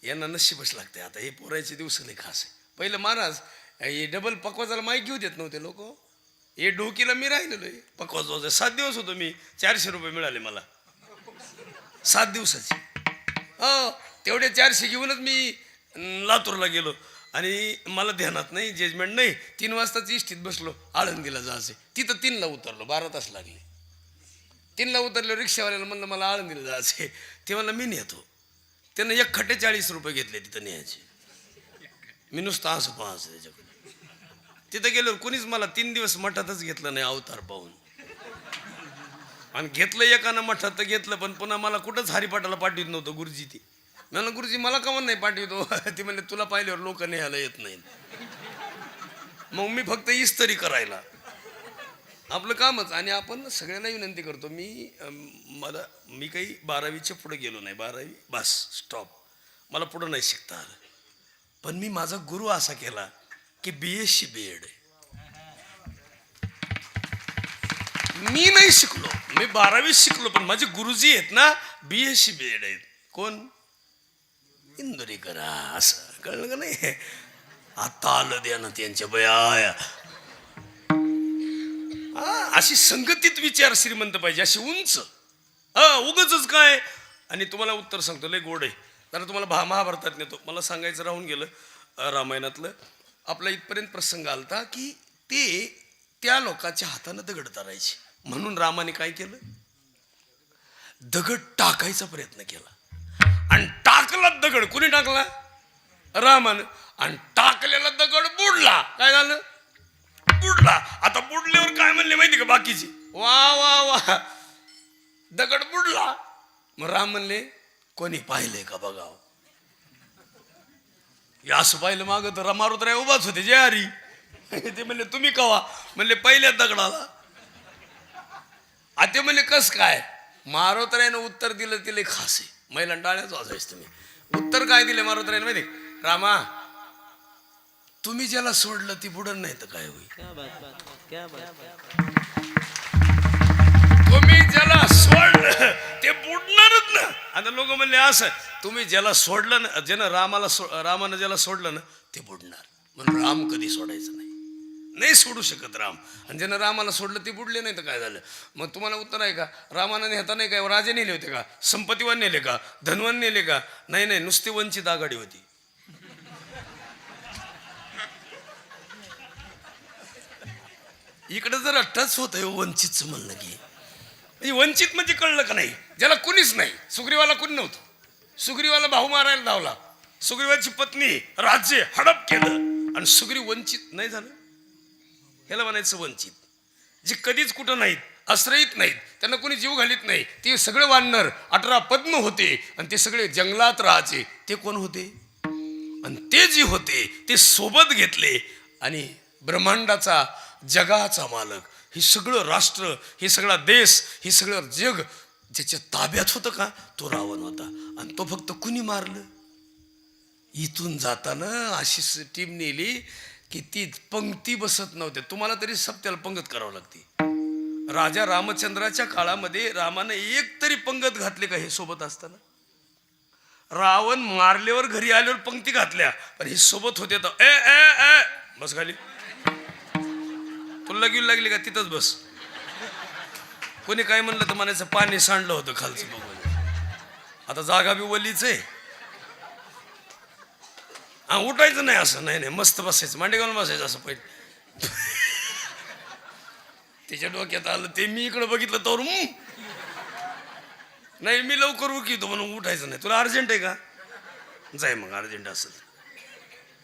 यांना नशीबच लागते. आता हे पोरायचे दिवस लय खास आहे. पहिलं महाराज हे डबल पकवाजाला माईक घेऊ देत नव्हते लोक. हे डोकीला मी राहिलेलो आहे पकवाज. 7 दिवस होतो मी, 400 रुपये मिळाले मला 7 दिवसाची. हो तेवढे 400 घेऊनच मी लातूरला गेलो. आणि मला ध्यानात नाही, जजमेंट नाही. 3 वाजताची इष्टीत बसलो, आळंदीला जायचे. तिथं 3ला उतरलो, 12 तास लागले. 3ला उतरल्यावर रिक्षावाल्याला म्हणलं मला आळंदीला जायचे. ते म्हणलं मी नेतो. त्यानं 1 रुपये घेतले तिथं न्यायचे. मी नुसतं असं पाहायचं त्याच्याकडे. तिथं गेल्यावर कोणीच मला 3 दिवस मठातच घेतलं नाही अवतार पाहून. आणि घेतलं एकानं मठात तर घेतलं, पण पुन्हा मला कुठंच हरिपाठाला पाठवित नव्हतं गुरुजी. ती म्हणलं गुरुजी मला का नाही पाठवितो. ती म्हणले तुला पाहिल्यावर लोक न्यायला येत नाहीत. मग मी फक्त इस्त्री करायला आपलं कामच. आणि आपण सगळ्यांना विनंती करतो, मी काही 12वीच्या पुढे गेलो नाही. 12वी बस स्टॉप. मला पुढं नाही शिकता आलं. पण मी माझा गुरु असा केला की BSc BEd आहे. मी नाही शिकलो, मी 12वी शिकलो, पण माझे गुरुजी आहेत ना BSc BEd आहेत. कोण? इंदुरीकर. असं कळलं का नाही? आता आलं द्या ना त्यांच्या बया. अशी संगतीत विचार श्रीमंत पाहिजे, अशी उंच. उगच काय. आणि तुम्हाला उत्तर सांगतो, लय गोड आहे. जरा तुम्हाला महाभारतात नेतो. मला सांगायचं राहून गेलं. रामायणातलं आपला इथपर्यंत प्रसंग आलता की त्या लोकांच्या हातानं दगड धरायचे. म्हणून रामाने काय केलं? दगड टाकायचा प्रयत्न केला. आणि टाकला दगड. कुणी टाकला? रामानं. आणि टाकलेला दगड बुडला. काय झालं? बुडला. आता बुडल्यावर काय म्हणले माहिती का बाकीचे? वा वा वा, दगड बुडला. मग राम म्हणले कोणी पाहिलंय का बघाव. असं पाहिलं माग तर मारुतराय उभाच होते. जय हरी. ते म्हणले तुम्ही कवा? म्हणले पहिल्या दगडाला. ते म्हणले कस काय? मारुतरायनं उत्तर दिलं. तिला खास आहे. महिला टाळ्याच वाजायच. तुम्ही उत्तर काय दिले मारुतरायनं माहिती? रामा तुम्ही ज्याला सोडलं ती बुडन नाही तर काय होईल? तुम्ही ज्याला सोडलं ते बुडणारच ना. आता लोक म्हणले असं, तुम्ही ज्याला सोडलं ना, ज्यानं रामानं ज्याला सोडलं ना ते बुडणार. म्हणून राम कधी सोडायचं नाही सोडू शकत राम. आणि ज्यानं रामाला सोडलं ते बुडले नाही तर काय झालं? मग तुम्हाला उत्तर आहे का? रामानं नेता नाही काय? राजे नेले होते का? संपत्तीवान नेले का? धनवान नेले का? नाही, नुसती वंचित आघाडी होती. इकडे जर टच होत वंचितचं म्हणलं की वंचित म्हणजे कळलं का नाही? ज्याला कुणीच नाही. सुग्रीवाला कुणी नव्हतं. सुग्रीवाला भाऊ मारायला धावला. सुग्रीवाची पत्नी राज्य हडप केलं आणि सुग्रीव वंचित नाही झालं. ह्याला म्हणायचं वंचित. जे कधीच कुठं नाहीत, आश्रयित नाहीत, त्यांना कोणी जीव घालीत नाही. ते सगळे वानर 18 पद्म होते आणि ते सगळे जंगलात राहायचे. ते कोण होते? आणि ते जे होते ते सोबत घेतले आणि ब्रह्मांडाचा, जगाचा मालक, हे सगळं राष्ट्र, हे सगळा देश, हे सगळं जग ज्याच्या ताब्यात होतं का तो रावण होता. आणि तो फक्त कुणी मारलं? इथून जाताना अशी टीम नेली की ती पंक्ती बसत नव्हत्या. तुम्हाला तरी सप्त्याला पंगत करावं लागते. राजा रामचंद्राच्या काळामध्ये रामानं एक तरी पंगत घातली का हे सोबत असताना? रावण मारल्यावर घरी आल्यावर पंक्ती घातल्या, पण हे सोबत होते तर ए बस खाली. तुला घेऊन लागली का? तिथंच बस. कोणी काय म्हणलं तर म्हणायचं पाणी सांडलं होतं खालचं बघून. आता जागा बी वलीच आहे. उठायचं नाही असं. नाही मस्त बसायचं. मांडी घालून बसायचं असं पहिले. त्याच्या डोक्यात आलं ते मी इकडं बघितलं तर नाही मी लवकर उठतो म्हणून उठायचं नाही. तुला अर्जंट आहे का? जाय मग. अर्जंट असेल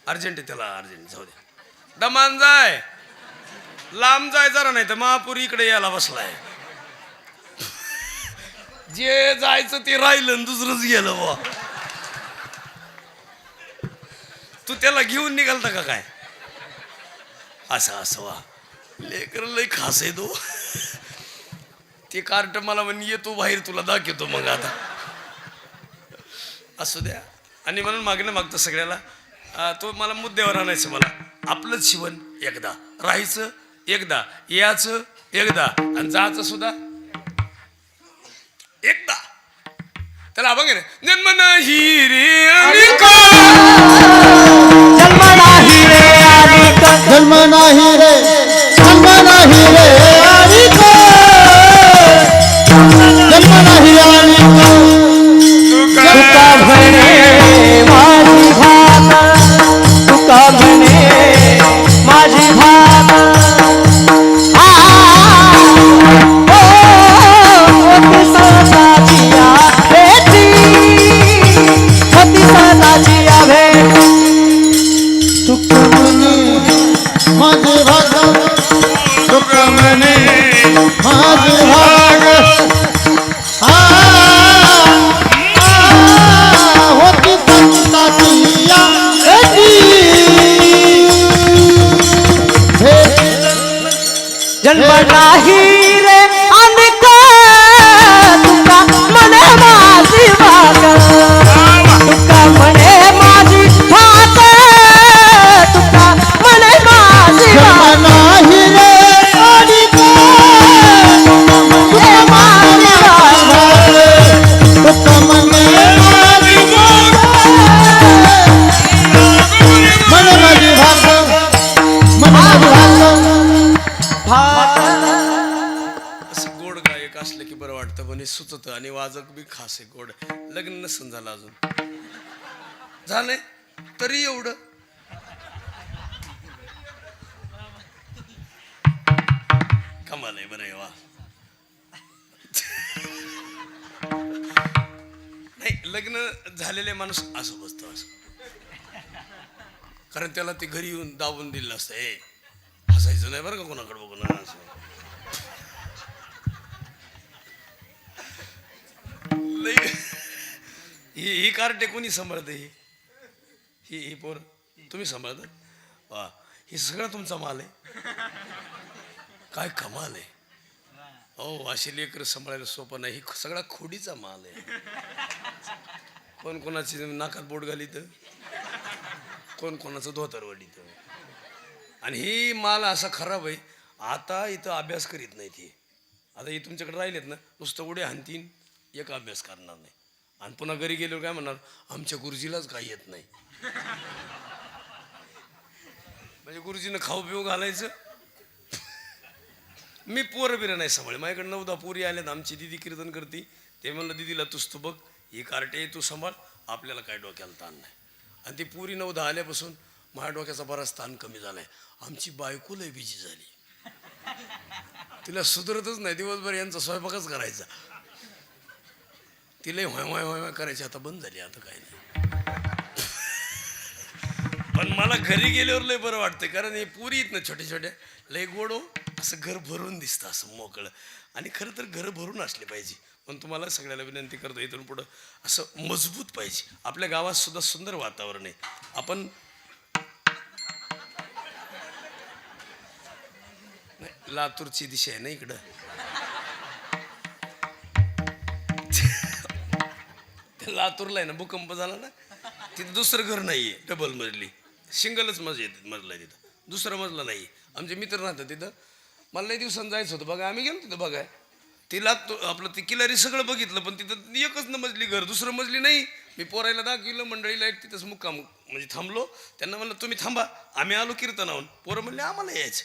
अर्जंट आहे त्याला. अर्जंट जाऊ दे. दमान जाय. लांब जाय जरा. नाही तर महापूर इकडे यायला बसलाय. जे जायचं ते राहिलं दुसरंच गेलं बा. तू त्याला घेऊन निघालता का काय? असं वा. लेकर लय खास आहे तो. ते कार्ट मला म्हणे येतो बाहेर तुला दाखवतो. मग आता असू द्या. आणि म्हणून मागतं सगळ्याला तो मला मुद्द्यावर आणायचं. मला आपलंच जीवन एकदा, राहायचं एकदा, याचं एकदा आणि जायचं सुद्धा एकदा. त्याला बघ ना. जन्म नाही रे जन्म नाही रे, जन्म नाही रे आनिको, जन्म नाही आनिको. तुका म्हणे माझी भात, तुका म्हणे माझी भात. असलं की बरं वाटतं पण हे सुचत आणि वाजक बी खास आहे गोड. लग्न नसन झालं अजून. झालंय तरी एवढं. कमाल आहे बरं आहे वा. नाही लग्न झालेले माणूस असं बसतो असं, कारण त्याला ते घरी येऊन दाबून दिलं असतं. ए हसायचं नाही बरं का कोणाकडे बघून असं. ही कार्टे कोणी सांभाळते? ही ही पोर तुम्ही सांभाळता? वा ही सगळं तुमचा माल आहे. काय कमाल आहे. हो अशी लेकरं सांभाळायला सोपं नाही. ही सगळा खोडीचा माल आहे. कोण कोणाची नाकात बोट घालीत, कोण कोणाचं धोतर वडीत. आणि ही माल असा खराब आहे. आता इथं अभ्यास करीत नाही ती. आता ही तुमच्याकडे राहिलेत ना नुसतं उड्या हाणतीन, एक अभ्यास करणार नाही. आणि पुन्हा घरी गेल्यावर काय म्हणणार, आमच्या गुरुजीलाच काही येत नाही. म्हणजे गुरुजीनं खाऊ पिऊ घालायचं. मी पोरं बिरं नाही सांभाळे. माझ्याकडे 9-10 पोरी आल्यात. आमची दिदी कीर्तन करते. ते म्हणलं दिदीला तूच तू बघ, ही कार्टे तू सांभाळ, आपल्याला काय डोक्याला ताण नाही. आणि ती पुरी 9-10 आल्यापासून माझ्या डोक्याचा बराच ताण कमी झालाय. आमची बायको लय बिजी झाली. तिला सुधरतच नाही. दिवसभर यांचा स्वयंपाकच करायचा. तिला होय होय होय करायची. आता बंद झाली. आता काय नाही. पण मला घरी गेल्यावर लय बरं वाटतं, कारण हे पुरी आहेत ना छोट्या छोट्या, लय गोडो असं घर भरून दिसतं असं मोकळं. आणि खरं तर घर भरून असले पाहिजे. पण तुम्हाला सगळ्याला विनंती करतो इथून पुढं असं मजबूत पाहिजे. आपल्या गावात सुद्धा सुंदर वातावरण आहे. आपण लातूरची दिशा आहे ना इकडं. लातूरला आहे ना भूकंप झाला ना, तिथं दुसरं घर नाहीये. डबल मजली सिंगलच मजला आहे तिथं. दुसरा मजला नाही. आमचे मित्र राहतात तिथं. मला लई दिवसांनी जायचं होतं बघा. आम्ही गेलो तिथं बघाय. तिला आपलं ती किल्लारी सगळं बघितलं, पण तिथं एकच न मजली घर, दुसरं मजली नाही. मी पोरायला दाखवलं, मंडळीला एक तिथंच मुक्काम म्हणजे थांबलो. त्यांना म्हणलं तुम्ही थांबा, आम्ही आलो कीर्तनाहून. पोरं म्हणले आम्हाला यायचं.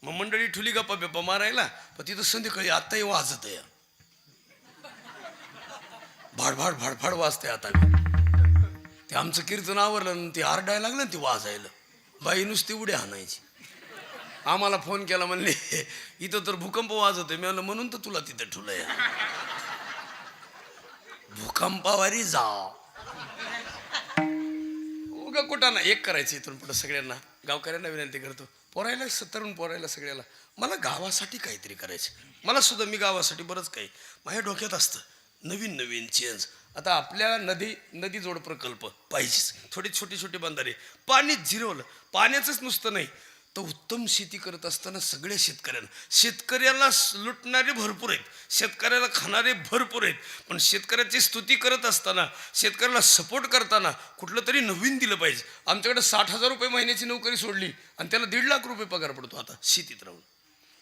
मग मंडळी ठुली गप्पा बिप्पा मारायला. पण तिथं संध्याकाळी आत्ताही वाजत आहे. भाडभाड भाडभाड वाजते आता. ते आमचं कीर्तन आवरलं, ते आरडायला लागलं, ते वाजायला. बाई नुसती उड्या हाणायची. आम्हाला फोन केला, म्हणले इथं तर भूकंप वाजत आहे. मी म्हणलं म्हणून तर तुला तिथं ठुलंय. भूकंपावारी जा उगा कुठं ना. एक करायचं इथून पुढं सगळ्यांना गावकऱ्यांना विनंती करतो, पोरायला तरुण पोरायला सगळ्याला, मला गावासाठी काहीतरी करायचं. मला सुद्धा मी गावासाठी बरंच काही माझ्या डोक्यात असतं. नवीन नवीन चेंज. आता आपल्या नदी जोड प्रकल्प पाहिजेच. थोडी छोटी छोटी बंधारे. पाणी जिरवलं. पाण्याचंच नुसतं नाही तर उत्तम शेती करत असताना सगळ्या शेतकऱ्याला लुटणारे भरपूर आहेत, शेतकऱ्याला खाणारे भरपूर आहेत. पण शेतकऱ्याची स्तुती करत असताना, शेतकऱ्याला सपोर्ट करताना कुठलं तरी नवीन दिलं पाहिजे. आमच्याकडे 60,000 रुपये महिन्याची नोकरी सोडली आणि त्याला 1.5 लाख रुपये पगार पडतो आता शेतीत राहून.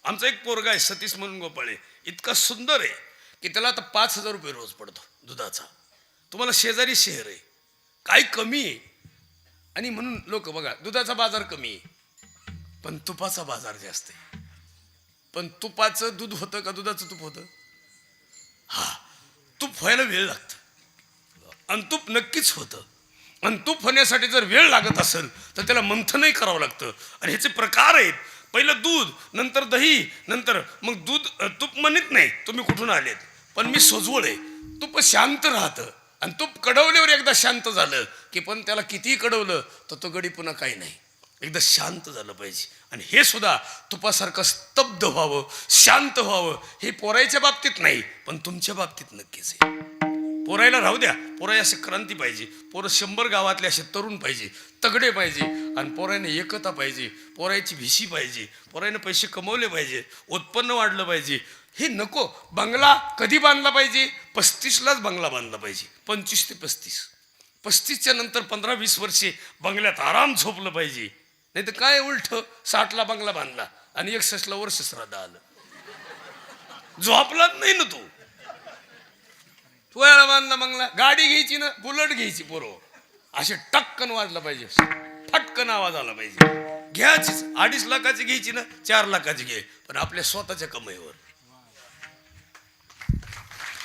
आमचा एक पोरगा आहे सतीश म्हणून गोपाळे, इतका सुंदर आहे की त्याला आता 5,000 रुपये रोज पडतो दुधाचा. तुम्हाला शेजारी शहर आहे, काय कमी आहे. आणि म्हणून लोक बघा, दुधाचा बाजार कमी आहे पण तुपाचा बाजार जास्त आहे. पण तुपाचं दूध होतं का दुधाचं तूप होतं? हा, तूप व्हायला वेळ लागतं आणि तूप नक्कीच होतं. आणि तूप होण्यासाठी जर वेळ लागत असेल तर त्याला मंथनही करावं लागतं. आणि ह्याचे प्रकार आहेत. पहिलं दूध, नंतर दही, नंतर मग तूप म्हणत नाही तुम्ही कुठून आलेत, पण मी सोजवळ आहे. तूप शांत राहतं आणि तूप कडवल्यावर एकदा शांत झालं की पण त्याला कितीही कडवलं तर तो गडी पुन्हा काही नाही. एकदा शांत झालं पाहिजे. आणि हे सुद्धा तुपासारखं स्तब्ध व्हावं, शांत व्हावं. हे पोरायच्या बाबतीत नाही पण तुमच्या बाबतीत नक्कीच आहे. पोरायला राहू द्या, पोराय असे क्रांती पाहिजे. पोरं 100 गावातले असे तरुण पाहिजे, तगडे पाहिजे. आणि पोरायने एकता पाहिजे, पोरायची भिशी पाहिजे, पोरायने पैसे कमवले पाहिजे, उत्पन्न वाढलं पाहिजे. हे नको. बंगला कधी बांधला पाहिजे? 35लाच बंगला बांधला पाहिजे. 25 ते 35. 35च्या नंतर 15-20 वर्षे बंगल्यात आराम झोपलं पाहिजे. नाही तर काय उलट 60ला बंगला बांधला आणि 61ला वर्ष श्राद्ध आलं. झोपलाच नाही ना तू. वेळा बांधला बंगला. गाडी घ्यायची ना, बुलेट घ्यायची पोरो, असे टक्कन वाजला पाहिजे, फटकन आवाज आला पाहिजे. घ्यायचीच 2.5 लाखाची घ्यायची ना, 4 लाखाची घे, पण आपल्या स्वतःच्या कमाईवर.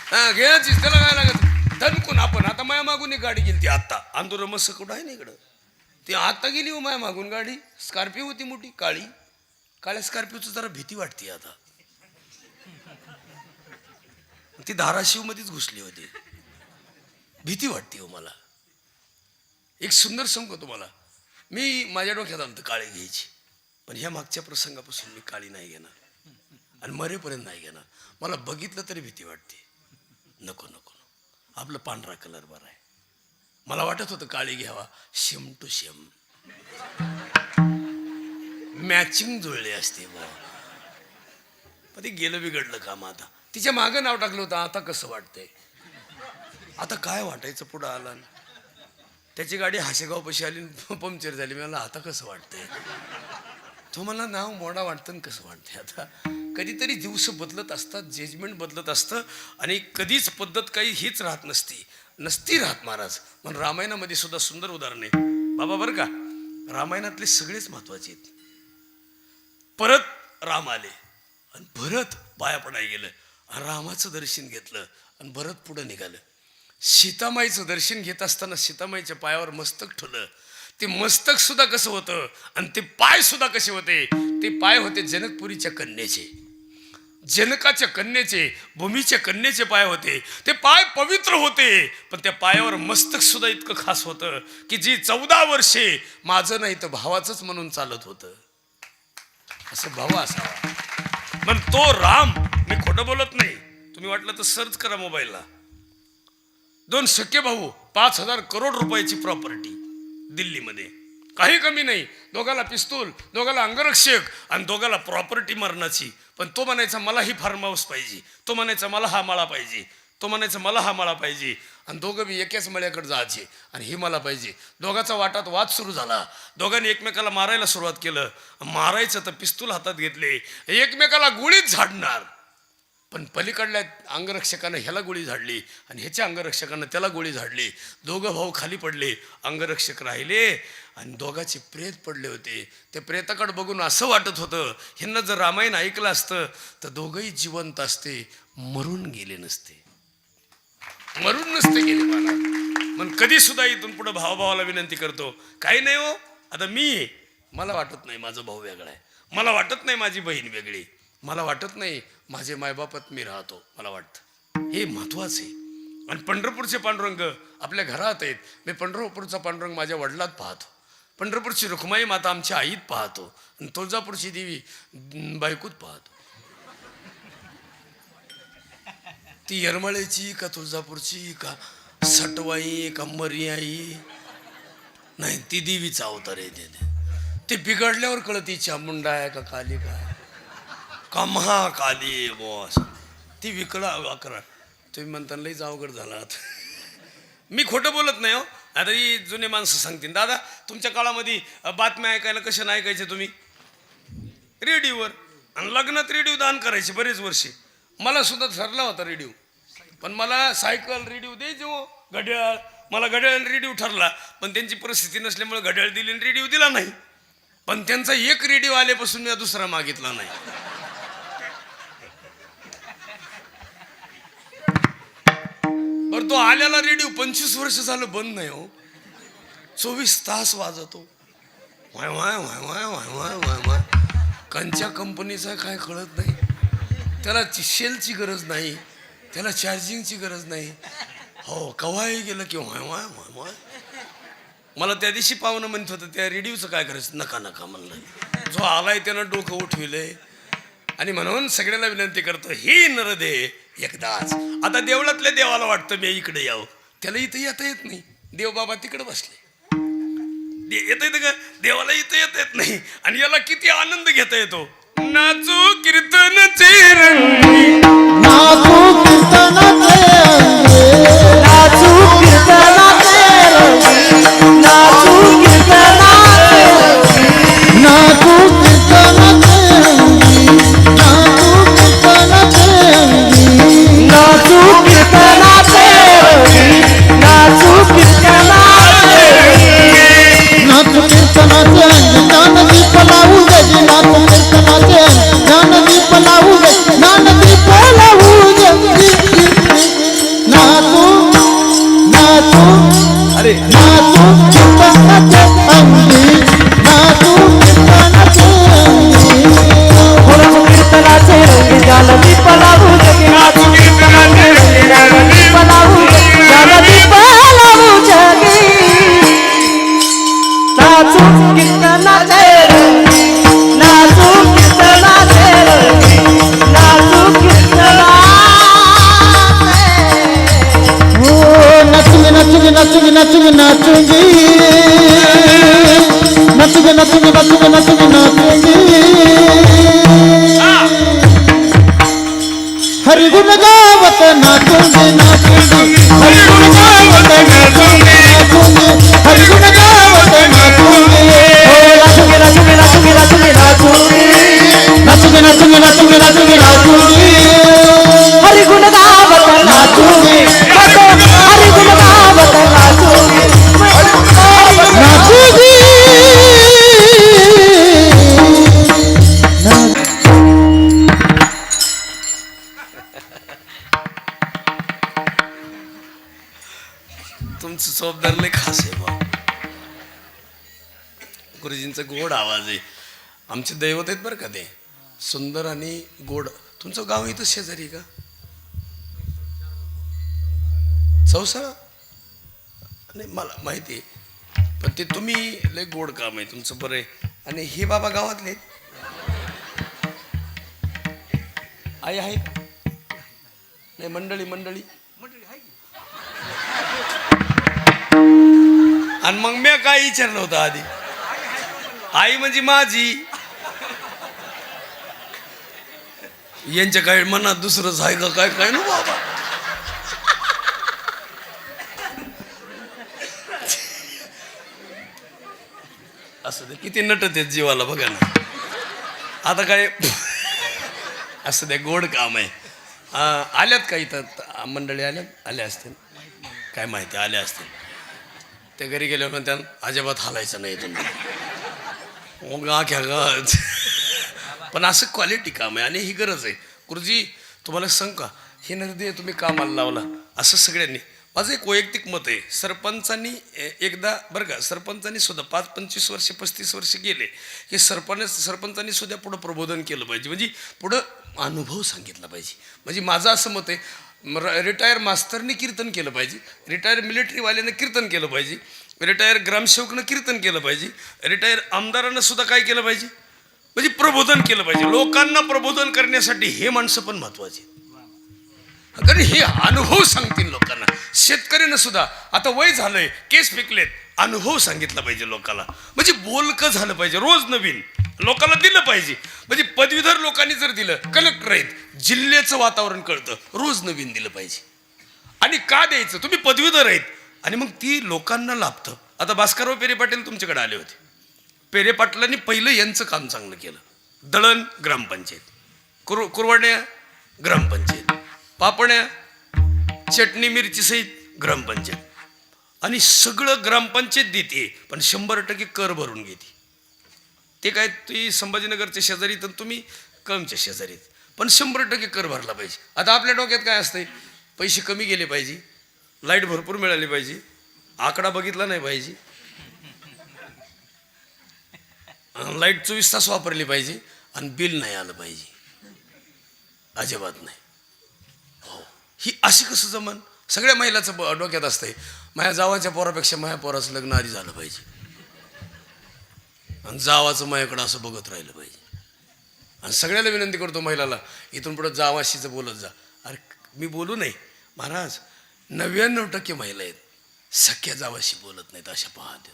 हा घ्यायचीच त्याला काय लागत धनकून आपण आता माया मागून एक गाडी गेली ती आत्ता आंदोरमस कुठं आहे ना इकडं ती आत्ता गेली हो माया मागून गाडी स्कॉर्पिओ होती मोठी काळी काळ्या स्कॉर्पिओची जरा भीती वाटते आता ती धाराशिव मध्येच घुसली होती भीती वाटते हो मला एक सुंदर सांगू तुम्हाला मी माझ्या डोक्यात आलं काळी घ्यायची पण ह्या मागच्या प्रसंगापासून मी काळी नाही घेणार आणि मरेपर्यंत नाही घेणार मला बघितलं तरी भीती वाटते नको नको आपलं पांढरा कलर बरा आहे मला वाटत होतं काळी घ्यावा शेम टू शेम मॅचिंग जुळले असते पण ते गेलं बिघडलं काम आता तिच्या मागं नाव टाकलं होतं आता कसं वाटतंय आता काय वाटायचं पुढं आला त्याची गाडी हाशेगाव पशी आली पंक्चर झाली मला आता कसं वाटतंय तो मला नाव मोडा वाटतं कसं वाटतंय आता कधीतरी दिवस बदलत असतात जजमेंट बदलत असतं आणि कधीच पद्धत काही हीच राहत नसती राहत महाराज म्हणून रामायणामध्ये सुद्धा सुंदर उदाहरण आहे बाबा बरं का रामायणातले सगळेच महत्वाचे आहेत परत राम आले आणि भरत पाया पडायला गेलं आणि रामाचं दर्शन घेतलं आणि भरत पुढं निघालं सीतामाईचं दर्शन घेत असताना सीतामाईच्या पायावर मस्तक ठेवलं ते मस्तक सुद्धा कसं होतं आणि ते पाय सुद्धा कसे होते ते पाय होते जनकपुरीच्या कन्येचे जनकाच्या कन्येचे भूमीच्या कन्येचे पाय होते ते पाय पवित्र होते पण त्या पायावर मस्तक सुद्धा इतकं खास होतं की जी 14 वर्षे माझं नाही तर भावाचंच म्हणून चालत होतं असं भाव असावा पण तो राम मी खोटं बोलत नाही तुम्ही वाटलं तर सर्च करा मोबाईलला 2 सख्खे भाऊ 5,000 करोड रुपयाची प्रॉपर्टी दिल्लीमध्ये काही कमी नाही दोघाला पिस्तूल दोघाला अंगरक्षक आणि दोघाला प्रॉपर्टी मरणाची पण तो म्हणायचा मला ही फार्म हाऊस पाहिजे तो म्हणायचा मला हा माळा पाहिजे तो म्हणायचा मला हा माळा पाहिजे आणि दोघं बी एकाच मळ्याकडे जायचे आणि हे मला पाहिजे दोघाचा वाटात वाद सुरू झाला दोघांनी एकमेकाला मारायला सुरुवात केलं मारायचं तर पिस्तूल हातात घेतले एकमेकाला गोळीच झाडणार पण पलीकडल्या अंगरक्षकानं ह्याला गोळी झाडली आणि ह्याच्या अंगरक्षकानं त्याला गोळी झाडली दोघं भाऊ खाली पडले अंगरक्षक राहिले आणि दोघाचे प्रेत पडले होते त्या प्रेताकडे बघून असं वाटत होतं ह्यांना जर रामायण ऐकलं असतं तर दोघंही जिवंत असते मरून गेले नसते मरून नसते गेले मला पण कधी सुद्धा इथून पुढे भावाभावाला विनंती करतो काही नाही हो आता मला वाटत नाही माझा भाऊ वेगळा आहे मला वाटत नाही माझी बहीण वेगळी मला वाटत नाही माझे मायबापात मी राहतो मला वाटतं हे महत्वाचं आहे आणि पंढरपूरचे पांडुरंग आपल्या घरात आहेत मी पंढरपूरचा पांडुरंग माझ्या वडिलात पाहतो पंढरपूरची रुक्माई माता आमच्या आईत पाहतो आणि तुळजापूरची देवी बायकोत पाहतो ती येरमाळ्याची का तुळजापूरची का सटवाई का मरियाई नाही ती देवीचा अवतार आहे ते बिघडल्यावर कळती चामुंडा आहे का काली का का महाकाली बॉस ती विकला अकरा तुम्ही म्हणताना लईच अवघड झाला मी खोटं बोलत नाही हो आता ही जुने माणसं सांगतील दादा तुमच्या काळामध्ये बातम्या ऐकायला कशा नाही ऐकायचे तुम्ही रेडिओवर आणि लग्नात रेडिओ दान करायचे बरेच वर्षे मला सुद्धा ठरला होता रेडिओ पण मला सायकल रेडिओ द्यायचे हो घड्याळ मला घड्याळ रेडिओ ठरला पण त्यांची परिस्थिती नसल्यामुळे घड्याळ दिली आणि रेडिओ दिला नाही पण त्यांचा एक रेडिओ आल्यापासून मी दुसरा मागितला नाही बरं तो आल्याला रेडिओ 25 वर्ष झालं बंद नाही हो 24 तास वाजतो वाय वाय वाय वाय वाय वाय वाय वाय कंच्या कंपनीचा काय कळत नाही त्याला शेलची गरज नाही त्याला चार्जिंगची गरज नाही हो कवाही गेलं की वाय वाय वाय वाय मला त्या दिवशी पाहुणं म्हणत होतं त्या रेडिओचं काय करायचं नका नका म्हणलं जो आलाय त्यानं डोकं उठविलंय आणि म्हणून सगळ्याला विनंती करतो हे नरदे एकदाच आता देवळातल्या देवाला वाटतं मी इकडे यावं त्याला इथं येता येत नाही देव बाबा तिकडे बसले येता येतं का देवाला इथं येता येत नाही आणि याला किती आनंद घेता येतो नाचू कीर्तनचे रंगी नाचू कीर्तनाचे नाचू कीर्तनाचे रंगी नाचू कीर्तनाचे रंगी नाचू कीर्तनाचे नाचू कीर्तनाचे रंगी नाचू कीर्तनाचे रंगी नाचू कीर्तनाचे ज्ञानदीप लावू दे नाचू कीर्तनाचे ज्ञानदीप लावू दे ज्ञानदीप लावू दे अरे नाचू कीर्तनाचे अंगी नाचू कीर्तनाचे अंगी नाचू कीर्तनाचे रंग जाल दीप लावू जगी नाचू कीर्तनाचे रंग जाल दीप लावू जाल दीप लावू जगी नाचू कीर्तनाचे रंग नाचू कीर्तनाचे रंग नाचू कीर्तनाचे हो नचूंगी नचूंगी नचूंगी नचूंगी नाचूंगी नचूंगी नचूंगी नचूंगी नचूंगी नाचूंगी हरि गुण गावत नाचूंगी नाचूंगी हरि गुण गावत नाचूंगी नाचूंगी हरि गुण गावत नाचूंगी नाचूंगी नाचूंगी नाचूंगी नाचूंगी नाचूंगी नाचूंगी नाचूंगी नाचूंगी नाचूंगी नाचूंगी हरि गुण गावत नाचूंगी हरि गुण गावत नाचूंगी नाचूंगी तुमचं चोपदार लय खास आहे बा. गुरुजींचा गोड आवाज आहे. आमचे दैवत आहेत बरं का ते, सुंदर आणि गोड. तुमचं गाव इथं शेजारी का? चौसाळा? नाही मला माहिती आहे, पण ते तुम्ही लय गोड काम आहे तुमचं, बरं आहे. आणि हे बाबा गावातले आहेत? आई आहे का? नाही मंडळी मंडळी आणि मग मी काय विचारलं होतं आधी? आई म्हणजे माझी. यांच्या काय मनात दुसरंच आहे का काय काय ना बाबा. असं ते किती नटत आहेत जीवाला बघा ना. आता काय असं ते गोड काम आहे. आल्यात का इथं मंडळी? आल्या असतील, काय माहिती, आल्या असतील. ते घरी गेल्यावर पण त्यांना अजिबात हालायचं नाही तुम्ही, मग आख्या गात. पण असं क्वालिटी काम आहे आणि ही गरज आहे. गुरुजी तुम्हाला सांग का, हे नदी तुम्ही कामाला लावला असं सगळ्यांनी. माझं एक वैयक्तिक मत आहे, सरपंचांनी एकदा बरं का, सरपंचांनी सुद्धा 5-25 वर्ष 35 वर्ष गेले की सरपंचांनी सुद्धा पुढं प्रबोधन केलं पाहिजे, म्हणजे पुढं अनुभव सांगितला पाहिजे. म्हणजे माझं असं मत आहे, रिटायर मास्तरनी कीर्तन केलं पाहिजे, रिटायर मिलिटरीवाल्यानं कीर्तन केलं पाहिजे, रिटायर ग्रामसेवकनं कीर्तन केलं पाहिजे, रिटायर आमदारानं सुद्धा काय केलं पाहिजे, म्हणजे प्रबोधन केलं पाहिजे. लोकांना प्रबोधन करण्यासाठी हे माणसं पण महत्वाची, कारण हे अनुभव सांगतील लोकांना. शेतकऱ्यानं सुद्धा आता वय झालंय, केस पिकलेत, अनुभव सांगितला पाहिजे लोकांना. म्हणजे बोलकं झालं पाहिजे, रोज नवीन लोकांना दिलं पाहिजे. म्हणजे पदवीधर लोकांनी जर दिलं, कलेक्टर आहेत, जिल्ह्याचं वातावरण कळतं, रोज नवीन दिलं पाहिजे. आणि का द्यायचं, तुम्ही पदवीधर आहेत आणि मग ती लोकांना लाभतं. आता भास्करराव पेरे पाटील तुमच्याकडे आले होते. पेरे पाटलांनी पहिलं यांचं काम चांगलं केलं. दळण ग्रामपंचायत, कुरवाड्या ग्रामपंचायत, पापण्या चटणी मिरची सहित ग्रामपंचायत, आणि सगळं ग्रामपंचायत देते, पण 100% कर भरून घेते. ते काय, तुम्ही संभाजीनगरच्या शेजारी तर तुम्ही कमच्या शेजारीत, पण 100% कर भरला पाहिजे. आता आपल्या डोक्यात काय असतंय, पैसे कमी गेले पाहिजे, लाईट भरपूर मिळाली पाहिजे, आकडा बघितला नाही पाहिजे, लाईट 24 तास वापरली पाहिजे आणि बिल नाही आलं पाहिजे. अजिबात नाही. हो, ही अशी कसं जमन? सगळ्या महिलाचं डोक्यात असतंय, माझ्या जावाच्या पोरापेक्षा माझ्या पोराचं लग्न आधी झालं पाहिजे आणि जावाचं माझ्याकडं असं बघत राहिलं पाहिजे. आणि सगळ्याला विनंती करतो महिलाला, इथून पुढं जावाशीचं बोलत जा. अरे मी बोलू नाही महाराज, 99% महिला आहेत सख्या जावाशी बोलत नाहीत, अशा पाहत.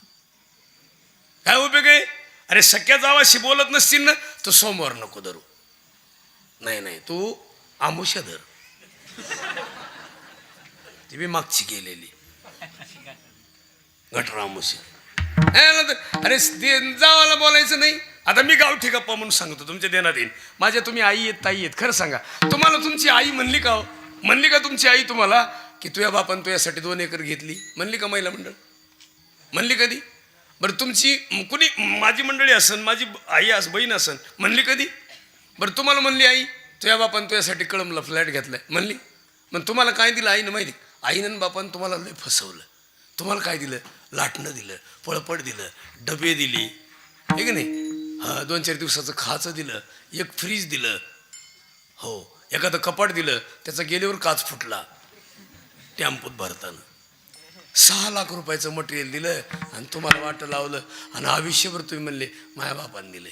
काय उपयोग आहे? अरे सख्या जावाशी बोलत नसतील ना, तर सोमवार नको धरू. नाही तू आमुष्या धर, ती बी मागची गेलेली गटर आमुष्या. अरे जावाला बोलायचं नाही. आता मी गावठी गप्पा म्हणून सांगतो, तुमच्या देण्यात येईल. माझ्या तुम्ही आई आहेत, ताई आहेत, खरं सांगा, तुम्हाला तुमची आई म्हणली का? म्हणली का तुमची आई तुम्हाला की तुझ्या बापान तुझ्यासाठी 2 एकर घेतली? म्हणली का महिला मंडळ? म्हणली कधी? बरं तुमची कुणी, माझी मंडळी असन, माझी आई अस, बहीण असन, म्हणली कधी? बरं तुम्हाला म्हणली आई तुझ्या बापान तुझ्यासाठी कळमला फ्लॅट घेतलाय, म्हणली? मग तुम्हाला काय दिलं आईनं माहिती? आईनं बापानं तुम्हाला लय फसवलं. तुम्हाला काय दिलं? लाटणं दिलं, पळपट दिलं, डबे दिली, हे की नाही? हा, 2-4 दिवसाचं खायचं दिलं, एक फ्रीज दिलं, हो, एखादं कपाट दिलं, त्याचा गेल्यावर काच फुटला टॅम्पूत भरताना. 6 लाख रुपयाचं मटेरियल दिलं आणि तुम्हाला वाटं लावलं आणि आयुष्यभर तुम्ही म्हणले माया बापाने दिले,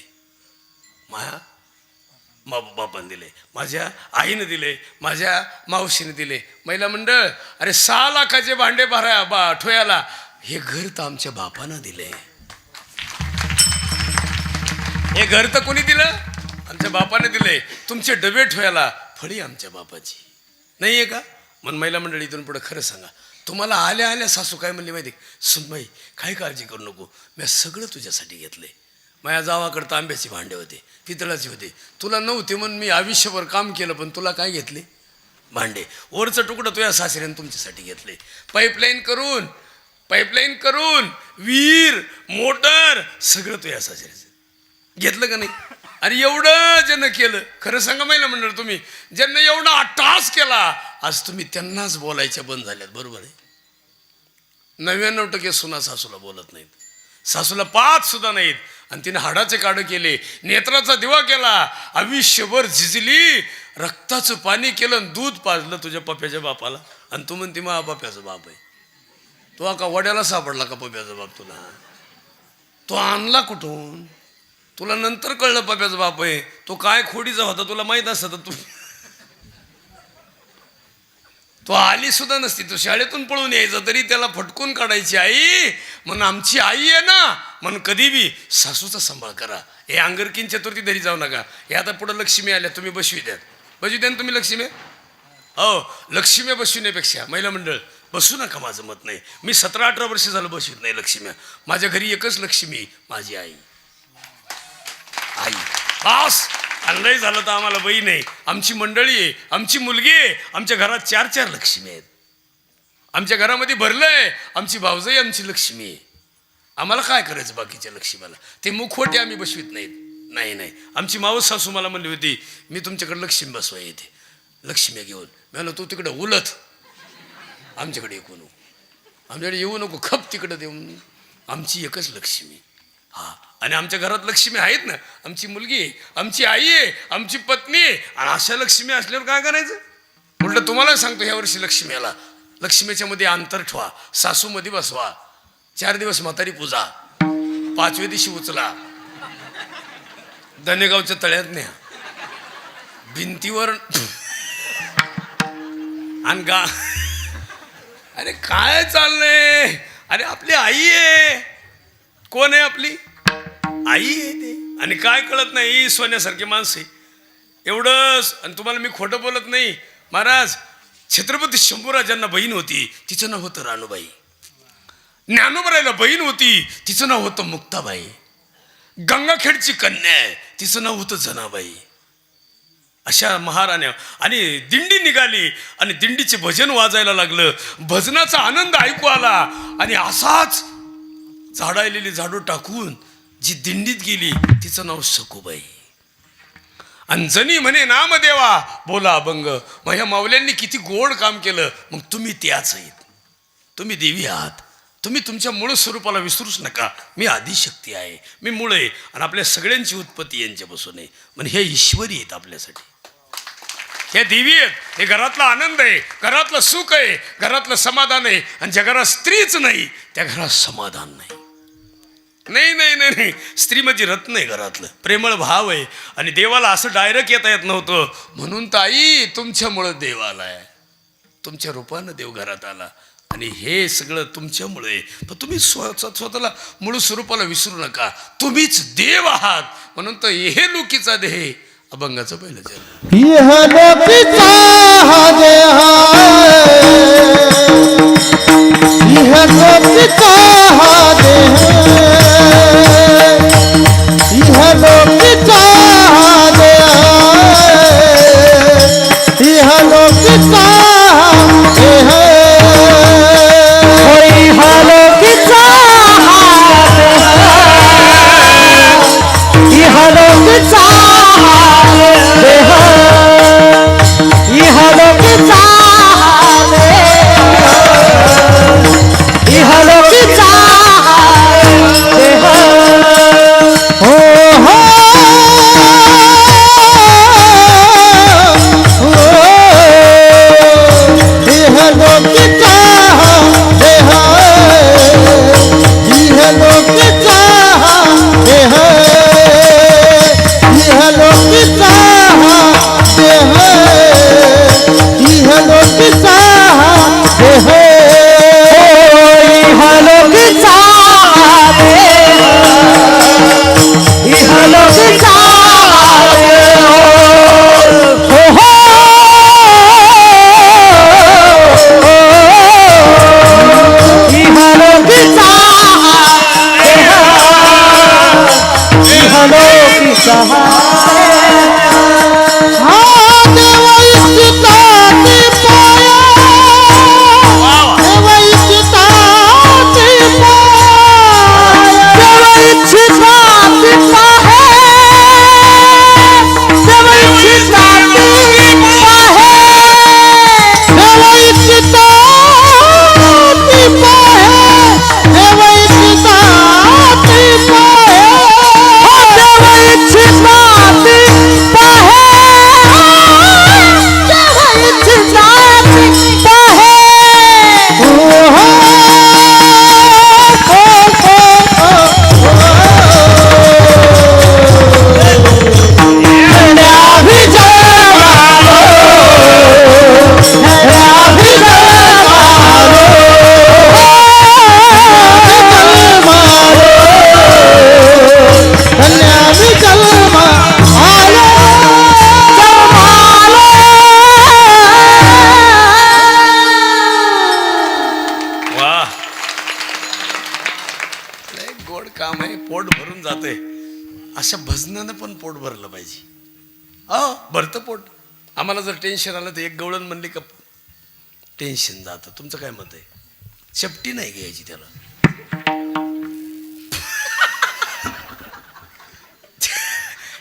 माया बापाने दिले, माझ्या आईनं दिले, माझ्या मावशीने दिले. महिला मंडळ, अरे 6 लाखाचे भांडे ठोयाला हे घर तर आमच्या बापानं दिले. हे घर तर कोणी दिलं? आमच्या बापाने दिले. तुमचे डबे ठोयाला फळी आमच्या बापाची नाही आहे का? मन महिला मंडळी, इथून पुढे खरं सांगा, तुम्हाला आल्या आल्या सासू काय म्हणली माहिती? सुनबाई, काही काळजी करू नको, मी सगळं तुझ्यासाठी घेतलंय. माझ्या जावाकडं आंब्याचे भांडे होते, पितळाचे होते, तुला नव्हते म्हणून मी आयुष्यभर काम केलं, पण तुला काय घेतले? भांडे. वरचं तुकडं तुझ्या सासऱ्याने तुमच्यासाठी घेतले. पाईपलाईन करून विहीर, मोटर सगळं तुझ्या सासऱ्याचं घेतलं का नाही? आणि एवढं ज्यानं केलं, खरं सांगा महिला मंडळ, तुम्ही ज्यांना एवढा अट्टास केला, आज तुम्ही त्यांनाच बोलायच्या बंद झाल्यात. बरोबर आहे? 99% सुना सासूला बोलत नाहीत, सासूला 5 सुद्धा नाहीत. आणि तिने हाडाचे काढं केले, नेत्राचा दिवा केला, आयुष्यभर झिजली, रक्ताचं पाणी केलं, दूध पाजलं तुझ्या पप्याच्या बापाला, आणि तू म्हणते मा पप्याचा बाप आहे. तो का वड्याला सापडला का पप्याचा बाप तुला? तो आणला कुठून? तुला नंतर कळलं पप्याचा बाप आहे. तो काय खोडीचा होता तुला माहित असतं तर तो आली सुद्धा नसती. तो शाळेतून पळून यायचा तरी त्याला फटकून काढायची. आई म्हणून आमची आई आहे ना, म्हणून कधी बी सासूचा सांभाळ करा. हे अंगरकीन चतुर्थी धरी जाऊ नका. हे आता पुढं लक्ष्मी आल्या, तुम्ही बसवी द्या ना तुम्ही लक्ष्मी. हो, लक्ष्मी बसविण्यापेक्षा महिला मंडळ बसू नका, माझं मत नाही. मी 17-18 वर्ष झालं बसवीत नाही लक्ष्म्या. माझ्या घरी एकच लक्ष्मी, माझी आई. आई बास. आणलंय झालं तर आम्हाला बहीण आहे, आमची मंडळी आहे, आमची मुलगी आहे, आमच्या घरात 4-4 लक्ष्मी आहेत. आमच्या घरामध्ये भरलंय, आमची भावजाई आमची लक्ष्मी आहे. आम्हाला काय करायचं बाकीच्या लक्ष्मीला? ते मुखवटे आम्ही बसवीत नाहीत. नाही, आमची मावस सासू मला म्हणली होती, मी तुमच्याकडे लक्ष्मी बसवा येते, लक्ष्मी घेऊन. मी म्हणलं तू तिकडं उलत, आमच्याकडे येऊ नको, आमच्याकडे येऊ नको, खप तिकडं देऊन. आमची एकच लक्ष्मी. हा, आणि आमच्या घरात लक्ष्मी आहेत ना, आमची मुलगी आहे, आमची आई आहे, आमची पत्नी आहे. आणि अशा लक्ष्मी असल्यावर काय करायचं? उलट तुम्हाला सांगतो, ह्या वर्षी लक्ष्मी आला, लक्ष्मीच्या मध्ये अंतर ठेवा, सासू मध्ये बसवा, 4 दिवस म्हातारी पूजा, 5व्या दिवशी उचला, धनेगावच्या तळ्यात न्या, भिंतीवर आणि अरे काय चाललंय? अरे आपली आई आहे. कोण आहे आपली आई आहे ते? आणि काय कळत नाही, सोन्यासारखे माणसे एवढंच. आणि तुम्हाला मी खोटं बोलत नाही महाराज. छत्रपती शंभूराजांना बहीण होती, तिचं नाव होतं रानूबाई. ज्ञानोबरायला बहीण होती, तिचं नाव होतं मुक्ताबाई. गंगाखेडची कन्या आहे, तिचं नाव होतं जनाबाई. अशा महाराण्या. आणि दिंडी निघाली आणि दिंडीचे भजन वाजायला लागलं, भजनाचा आनंद ऐकू आला. आणि असाच झाडायलेली झाडू टाकून जी दिंडीत गेली, तिचं नाव सखूबाई. आणि जनी म्हणे नामदेवा बोला अभंग. मग ह्या माऊल्यांनी किती गोड काम केलं. मग तुम्ही त्याच आहेत, तुम्ही देवी आहात. तुम्ही तुमच्या मूळ स्वरूपाला विसरूच नका. मी आदिशक्ती आहे, मी मूळ आहे, आणि आपल्या सगळ्यांची उत्पत्ती यांच्यापासून आहे. म्हणजे हे ईश्वरी आहेत आपल्यासाठी, हे देवी आहेत. हे घरातला आनंद आहे, घरातलं सुख आहे, घरातलं समाधान आहे. आणि ज्या घरात स्त्रीच नाही त्या घरात समाधान नाही. नाही, स्त्री म्हणजे रत्न आहे घरातलं, प्रेमळ भाव आहे. आणि देवाला असं डायरेक्ट येता येत नव्हतं, म्हणून ताई तुमच्यामुळं देव आलाय, तुमच्या रूपानं देव घरात आला. आणि हे सगळं तुमच्यामुळे. पण तुम्ही स्वतःला मूळ स्वरूपाला विसरू नका, तुम्हीच देव आहात. म्हणून तर हे लोकीचा देह अभंगाचं पहिलं चरण. यह लोकीचा हा देह, यह लोकीचा हा देह, यह लोकीचा हा देह, यह लोकीचा देह, इह लोकीचा इह लोकीचा देह, इह लोकीचा सहारे हा देव इच्छिताती पाया, देव इच्छिताती पाया, देव इच्छिताती पाहे, देव इच्छिताती पाहे, देव इच्छिताती पाया, देव इच्छिताती पाया, हो देव इच्छिताती पाहे, देव इच्छिताती पाहे. वा लय गोड काम आहे, पोट भरून जाते. अशा भजनानं पण पोट भरलं पाहिजे. भरतं पोट. आम्हाला जर टेन्शन आलं तर एक गवळण म्हणली का टेन्शन जातं. तुमचं काय मत आहे? शेपटी नाही घ्यायची त्याला.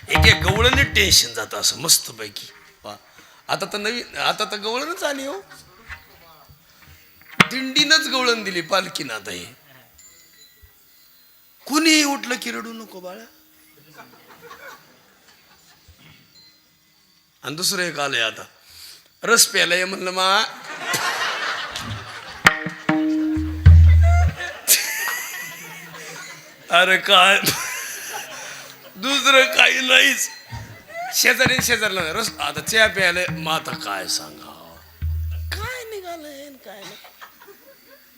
एक एक गवळणी टेन्शन जातं असं मस्त पैकी. आता तर नवीन, आता तर गवळणच आली हो. दिंडीनच गवळण दिली पालखीनं. आता हे कुणी उठलं की रडू नको बाळा. आणि दुसरं एक आलंय आता, रस प्यायलाय म्हणलं मा. अरे काय दुसरं काही नाहीच. शेजारी शेजारला नाही रस. आता चहा प्यायलाय मग आता काय सांगा काय निघालंय काय नाही.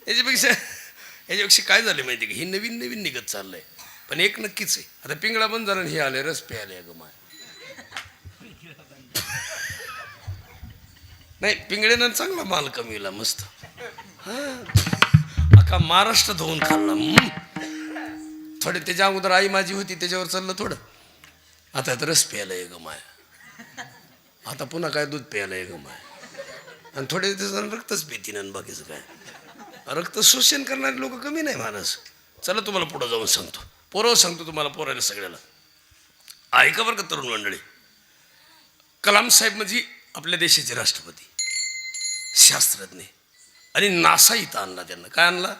याच्यापेक्षा काय झालं माहिती का, हे नवीन नवीन निघत चाललंय. पण एक नक्कीच आहे, आता पिंगळा बंद झाला हे आलंय रस प्यायलाय ग माय. नाही पिंगळ्यानं चांगला माल कमीला मस्त. अख्खा महाराष्ट्र धुवून खाल्ला. थोडे त्याच्या अगोदर आई माझी होती त्याच्यावर चाललं थोडं. आता रस प्यायलाय ग माय. आता पुन्हा काय दूध प्यायलाय ग माय. आणि थोडे दिवसानं रक्तच पितीन. बाकीचं काय रक्त शोषण करणारे लोक कमी नाही माणूस. चला तुम्हाला पुढं जाऊन सांगतो. पोरावर सांगतो तुम्हाला, पोरायला सगळ्याला ऐका बरं का तरुण मंडळी. कलाम साहेब म्हणजे आपल्या देशाचे राष्ट्रपती, शास्त्रज्ञ. आणि नासा इथं आणला त्यांना. काय आणला?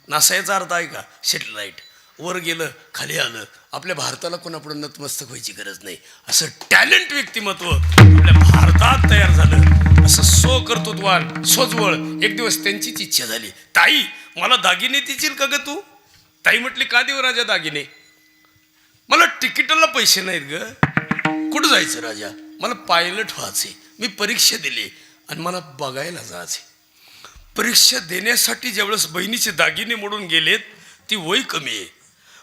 नासा याचा अर्थ आहे का सॅटेलाईट. वर गेलं खाली आलं. आपल्या भारताला कोणापुढे नतमस्तक व्हायची गरज नाही असं टॅलेंट व्यक्तिमत्व आपल्या भारतात तयार झालं. असं सो कर्तृत्वान सोजवळ. एक दिवस त्यांचीच इच्छा झाली, ताई मला दागिने देशील का ग तू? ताई म्हटली का देऊ राजा दागिने? मला तिकिटाला पैसे नाहीत ग. कुठं जायचं राजा? मला पायलट व्हायचे. मी परीक्षा दिली आणि मला बघायला जायचे. परीक्षा देण्यासाठी ज्यावेळेस बहिणीचे दागिने मोडून गेलेत ती वय कमी आहे.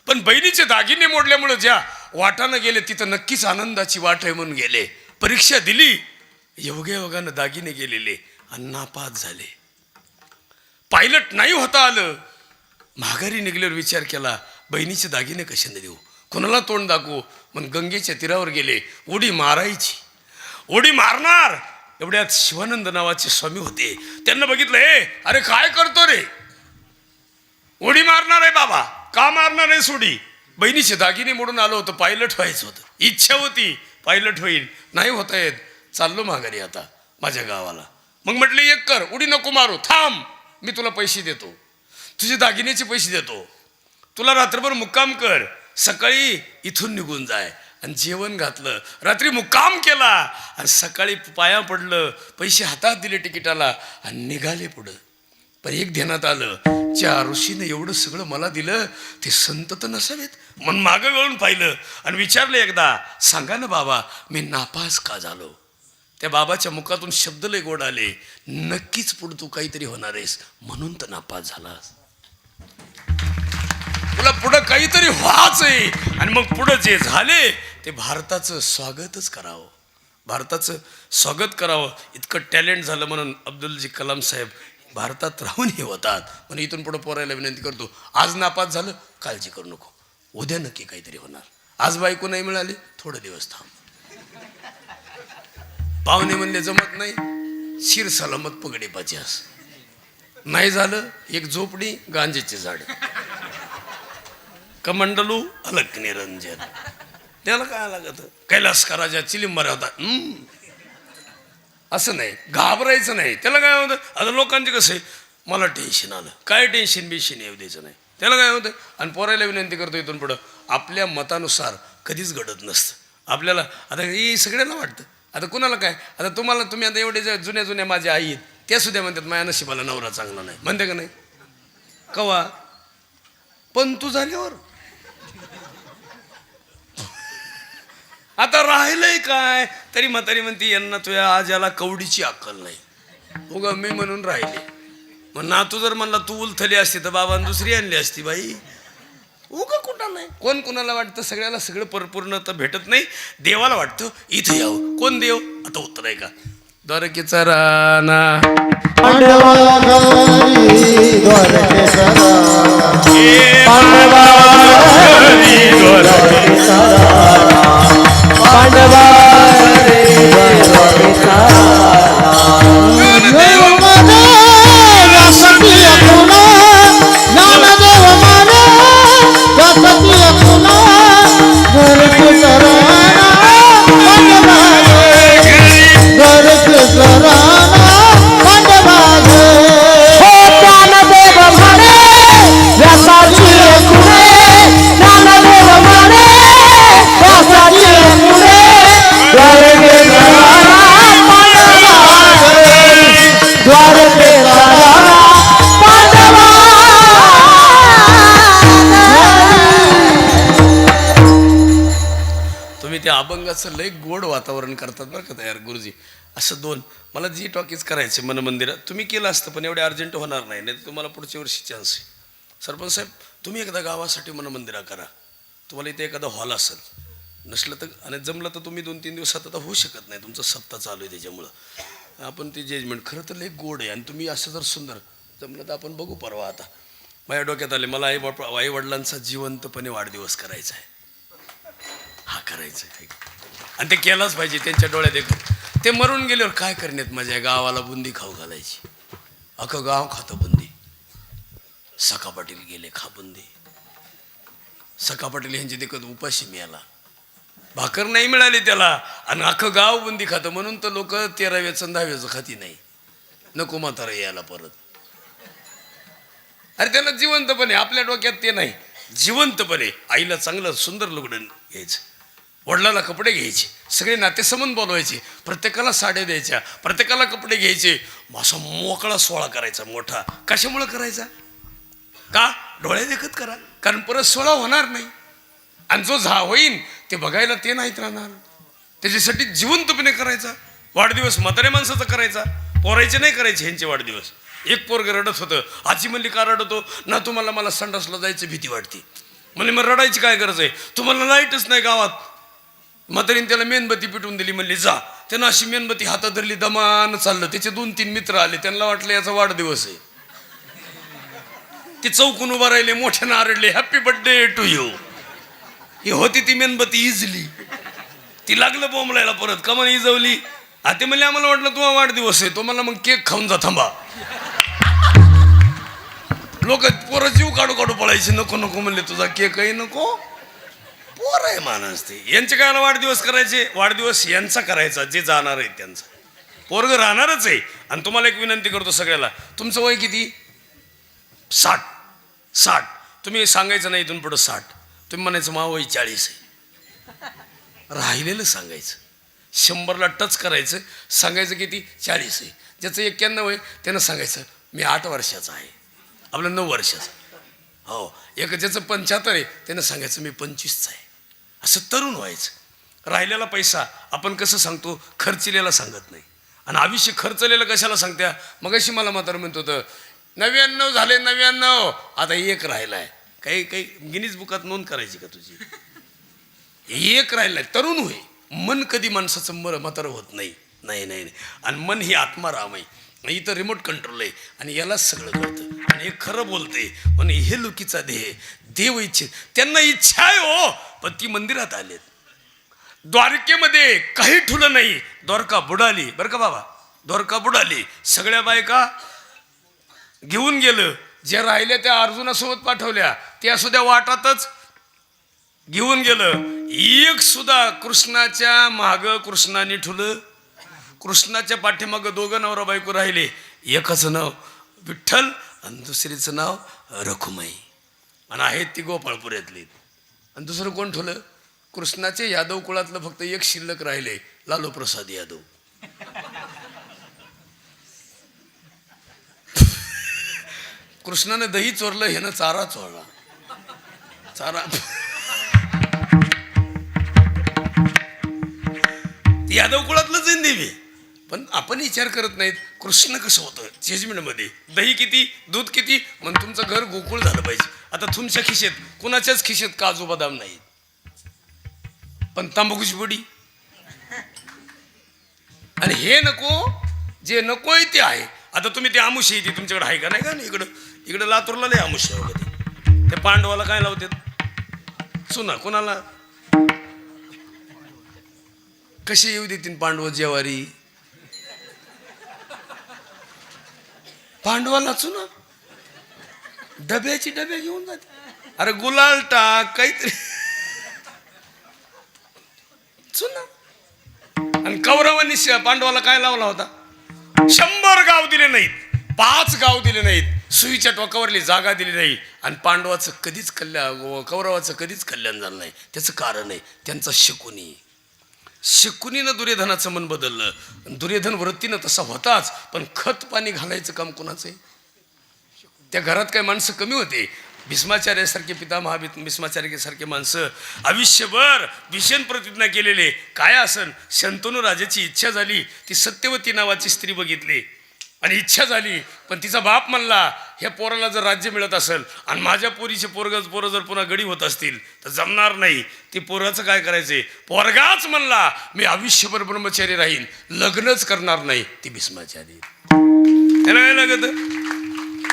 पण बहिणीचे दागिने मोडल्यामुळे ज्या वाटानं गेले तिथं नक्कीच आनंदाची वाट आहे म्हणून गेले. परीक्षा दिली, योगायोगानं दागिने गेलेले आणि नापास झाले. पायलट नाही होता आलं. माघारी निघल्यावर विचार केला बहिणीचे दागिने कशाने देऊ, कोणाला तोंड दाखवू. मग गंगेच्या तीरावर गेले. उडी मारायची. उडी मारणार एवढ्यात शिवानंद नावाचे स्वामी होते. त्यांना बघितलं, अरे काय करतो रे? उडी मारणार आहे बाबा. का मारणार आहे उडी? बहिणीचे दागिने मोडून आलो होतं, पायलट व्हायचं होतं. इच्छा होती पायलट होईल, नाही होता येत. चाललो माघारी आता माझ्या गावाला. मग म्हटलं एक कर, उडी नको मारू, थांब मी तुला पैसे देतो, तुझे दागिन्याचे पैसे देतो. तुला रात्रभर मुक्काम कर, सकाळी इथून निघून जाय. आणि जेवण घातलं, रात्री मुक्काम केला आणि सकाळी पाया पडलं, पैसे हातात दिले तिकिटाला आणि निघाले पुढं. पण एक ध्यानात आलं, ज्या ऋषीने एवढं सगळं मला दिलं ते संत तर नसावेत. मन मागं वळून पाहिलं आणि विचारलं एकदा, सांगा ना बाबा मी नापास का झालो? त्या बाबाच्या मुखातून शब्द लय गोड आले, नक्कीच पुढं तू काहीतरी होणार आहेस म्हणून तर नापास झालास. तुला पुढं काहीतरी व्हायचंय आणि मग पुढं जे झाले ते भारताचं स्वागतच करावं, भारताचं स्वागत करावं. इतकं टॅलेंट झालं म्हणून अब्दुलजी कलाम साहेब भारतात राहूनही होतात. म्हणून इथून पुढं पोरायला विनंती करतो, आज नापास झालं काळजी करू नको, उद्या नक्की काहीतरी होणार. आज बायको नाही मिळाली, थोडे दिवस थांब. पाहुणे म्हणले जमत नाही, शिर सलामत पगडी पाच्यास. नाही झालं, एक झोपडी गांजेचे झाड, कमंडलू अलग निरंजन. त्याला काय लागत, कैलासकराच्या चिलिंबऱ्या होता. असं नाही, घाबरायचं नाही. त्याला काय होतं, आता लोकांचे कसं आहे, मला टेन्शन आलं, काय टेन्शन बिन्शन येऊ द्यायचं नाही. त्याला काय होतं, आणि पोरायला विनंती करतो इथून पुढं, आपल्या मतानुसार कधीच घडत नसतं. आपल्याला आता हे सगळ्यांना वाटतं. आता कुणाला काय, आता तुम्ही आता एवढे जुन्या जुन्या माझ्या आई आहेत, त्या सुद्धा म्हणतात माझ्या नशिबाला नवरा चांगला नाही, म्हणते का नाही कवा, पण तू झाल्यावर आता राहिलंय काय. तरी म्हातारी म्हणते यांना तुझ्या आज याला कवडीची अक्कल नाही, उगा मी म्हणून राहिले. मग नातू जर म्हणला तू उलथली असती तर बाबांनी दुसरी आणली असती बाई. उगा कुठं नाही, कोण कुणाला वाटतं, सगळ्याला सगळं परिपूर्ण तर भेटत नाही. देवाला वाटतं इथं यावं. कोण देव, आता उत्तर आहे का, द्वारकेचा राणा पांडवाघरी द्वारकेचा राणा. ज्ञानदेव माने व्यासपीठ खुला, ज्ञानदेव माने व्यासपीठ खुला, द्वारकेचा राणा पांडवाघरी, द्वारकेचा राणा पांडवाघरी. ज्ञानदेव म्हणे व्यासाची खुणे, ज्ञानदेव म्हणे व्यासाची खुणे, द्वारकेचा राणा पांडवाघरी, द्वारकेचा राणा पांडवाघरी. तुम्ही त्या अभंगाचं लय गोड वातावरण करतात बरं का तयार गुरुजी. असं दोन मला जी टॉकीज करायचे मन मंदिरात, तुम्ही केलं असतं पण एवढे अर्जंट होणार नाही, नाही तुम्हाला पुढच्या वर्षी चान्स आहे. सरपंच साहेब तुम्ही एकदा गावासाठी मन मंदिरा करा. तुम्हाला इथे एखादा हॉल असेल, नसलं तर आणि जमलं तर तुम्ही 2-3 दिवसात आता होऊ शकत नाही, तुमचं सप्ताह चालू आहे त्याच्यामुळं. आपण ती जजमेंट खरं तर लय गोड आहे, आणि तुम्ही असं जर सुंदर जमलं तर आपण बघू परवा. आता माझ्या डोक्यात आले, मला आईवडिलांचा जिवंतपणे वाढदिवस करायचा आहे. हा करायचं आहे, आणि ते केलाच पाहिजे त्यांच्या डोळ्यात देखून. ते मरून गेल्यावर काय करण्यात माझ्या गावाला बुंदी खाऊ घालायची. अख्खं गाव खातं बुंदी. सखा पाटील गेले खा बुंदी. सखा पाटील यांची देखत उपाशी मिळाला, भाकर नाही मिळाली त्याला, आणि अख्खं गाव बुंदी खातं. म्हणून तर लोक 13व्याचं 10व्याचं खाती नाही, नको म्हातारा यायला परत. अरे त्याला जिवंतपणे, आपल्या डोक्यात ते नाही, जिवंतपणे आईला चांगलं सुंदर लुगडं घ्यायचं, वडिलाला कपडे घ्यायचे, सगळे नातेसंबंध बोलवायचे, प्रत्येकाला साड्या द्यायच्या, प्रत्येकाला कपडे घ्यायचे. असा मोकळा सोहळा करायचा मोठा. कशामुळं करायचा, का डोळ्या देखत करा, कारण परत सोहळा होणार नाही, आणि जो होईन ते बघायला ते नाहीत राहणार. त्याच्यासाठी जिवंतपणे करायचा वाढदिवस. म्हाताऱ्या माणसाचा करायचा, पोरायचे नाही करायचे ह्यांचे वाढदिवस. एक पोरग रडत होतं, आजी म्हणली का रडतो ना, तुम्हाला मला संडासला जायचं भीती वाटते. म्हणजे मग रडायची काय गरज आहे, तुम्हाला लाईटच नाही गावात. म्हातारीने त्याला मेणबत्ती पिटून दिली, म्हणली जा. त्यानं अशी मेणबत्ती हातात धरली, दमान चाललं. त्याचे 2-3 मित्र आले, त्यांना वाटलं याचा वाढदिवस आहे. ते चौकून उभा राहिले, मोठ्यानं आरडले हॅपी बर्थडे टू यू. ही होती ती मेणबत्ती इजली, ती लागलं बोंबलायला परत. का म्हणे इजवली, ते म्हणले आम्हाला वाटलं तुम्हाला वाढदिवस आहे, तो मला मग केक खाऊन जा थांबा. लोक पोरं जीव काढू काढू पळायचे, नको नको म्हणले, तुझा केकही नको. पोर आहे माणूस ते, यांचे काय वाढदिवस करायचे, वाढदिवस यांचा करायचा, जे जाणार आहे त्यांचा. पोरग राहणारच आहे. आणि तुम्हाला एक विनंती करतो सगळ्याला, तुमचं वय किती, 60. तुम्ही सांगायचं नाही इथून पुढं 60, तुम्ही म्हणायचं मा वय 40 आहे. राहिलेलं सांगायचं, 100ला टच करायचं, सांगायचं किती 40 आहे. ज्याचं 91 आहे त्यानं सांगायचं मी 8 वर्षाचा आहे, आपलं 9 वर्षाचं. हो, एक ज्याचं 75 आहे त्यानं सांगायचं मी 25चा आहे. असं तरुण व्हायचं. राहिलेला पैसा आपण कसं सांगतो, खर्चलेला सांगत नाही. आणि आयुष्य खर्चलेलं कशाला सांगत्या. मग अशी मला म्हातारं म्हणत होतं 99 झाले, 99, आता 1 राहिला आहे. काही गिनीज बुकात नोंद करायची का तुझी, 1 राहिला आहे. तरुण होय, मन कधी माणसाचं म्हातारं होत नाही. नाही. आणि मन ही आत्माराम आहे. इथं रिमोट कंट्रोल आहे आणि यालाच सगळं कळतं आणि हे खरं बोलते म्हणून हे लुकीचा देव इच्छित त्यांना इच्छा आहे हो, पण ती मंदिरात आलेत. द्वारकेमध्ये काही ठुलं नाही, द्वारका बुडाली बरं का बाबा, द्वारका बुडाली. सगळ्या बायका घेऊन गेलं, ज्या राहिल्या त्या अर्जुनासोबत पाठवल्या, त्या सुद्धा वाटातच घेऊन गेलं. एक सुद्धा कृष्णाच्या माग कृष्णाने ठुलं, कृष्णाच्या पाठीमागं दोघं नवरा बायको राहिले. एकाचं नाव विठ्ठल आणि दुसरीचं नाव रखुमाई आणि आहेत ती गोपाळपुऱ्यातली. आणि दुसरं कोण ठुलं? कृष्णाचे यादव कुळातलं फक्त एक शिल्लक राहिले, लालू प्रसाद यादव. कृष्णाने दही चोरलं, ह्यानं चारा चोरला. चारा यादव कुळातलंच आहे देवी. पण आपण विचार करत नाहीत कृष्ण कसं होतं जजमेंटमध्ये. दही किती, दूध किती, मग तुमचं घर गोकुळ झालं पाहिजे. आता तुमच्या खिशेत, कुणाच्याच खिशेत काजू बदाम नाहीत, पण तांबाखूची बडी. आणि हे नको, जे नको आहे ते आहे. आता तुम्ही ते आमुषी येते तुमच्याकडे आहे का नाही का? इकडं लातूरला लय आमुष्य वगैरे. ते पांडवाला काय लावतात सुना, कोणाला कशी येऊ देतील पांडव जेवारी? पांडवाला चुना डब्याची डब्या घेऊन जाते. अरे गुलाल टाक काहीतरी चुना. आणि कौरवांनी पांडवाला काय लावला होता? 100 गाव दिले नाहीत, 5 गाव दिले नाहीत, सुईच्या टोकावरली जागा दिली नाही. आणि पांडवाचं कधीच कौरवाचं कधीच कल्याण झालं नाही. त्याचं कारण आहे त्यांचा शकुनीनं दुर्योधनाचं मन बदललं. दुर्योधन वृत्तीनं तसा होताच, पण खत पाणी घालायचं काम कोणाचं आहे? त्या घरात काही माणसं कमी होते. भीष्माचार्यासारखे पितामहा भीष्माचार्यासारखे माणसं आयुष्यभर भीषण प्रतिज्ञा केलेले. काय असन, शंतनू राजाची इच्छा झाली, ती सत्यवती नावाची स्त्री बघितली आणि इच्छा झाली, पण तिचा बाप म्हणला ह्या पोराला जर राज्य मिळत असेल आणि माझ्या पोरीचे पोरं जर पुन्हा गडी होत असतील तर जमणार नाही. ती पोराचं काय करायचंय? पोरगाच म्हणला मी आयुष्यभर ब्रह्मचारी राहीन, लग्नच करणार नाही. ती भीष्माचारी. त्याला काय लागत?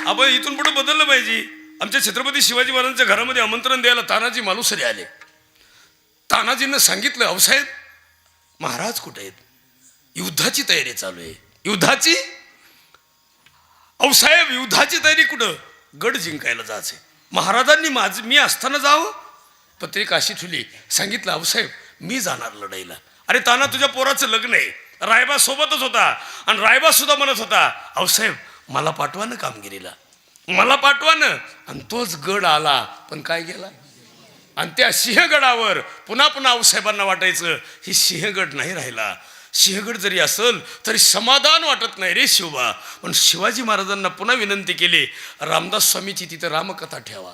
आपण इथून पुढे बदललं पाहिजे. आमच्या छत्रपती शिवाजी महाराजांच्या घरामध्ये आमंत्रण द्यायला तानाजी मालुसरे आले. तानाजींना सांगितलं, अवसाहेब महाराज कुठे आहेत? युद्धाची तयारी चालू आहे. युद्धाची? अवसाहेब युद्धाची तयारी कुठं? गड जिंकायला जायचे. महाराजांनी मी असताना जावं? पत्रिका अशी ठुली. सांगितलं, अवसाहेब मी जाणार लढाईला. अरे ताना, तुझ्या पोराचं लग्न आहे. रायबा सोबतच होता आणि रायबा सुद्धा म्हणत होता, अवसाहेब मला पाठवा ना कामगिरीला, मला पाठवा ना. आणि तोच गड आला, पण काय गेला? आणि त्या सिंहगडावर पुन्हा पुन्हा आऊसाहेबांना वाटायचं ही सिंहगड नाही राहिला. सिंहगड जरी असेल तरी समाधान वाटत नाही रे शिवबा. पण शिवाजी महाराजांना पुन्हा विनंती केली, रामदास स्वामीची तिथं रामकथा ठेवा.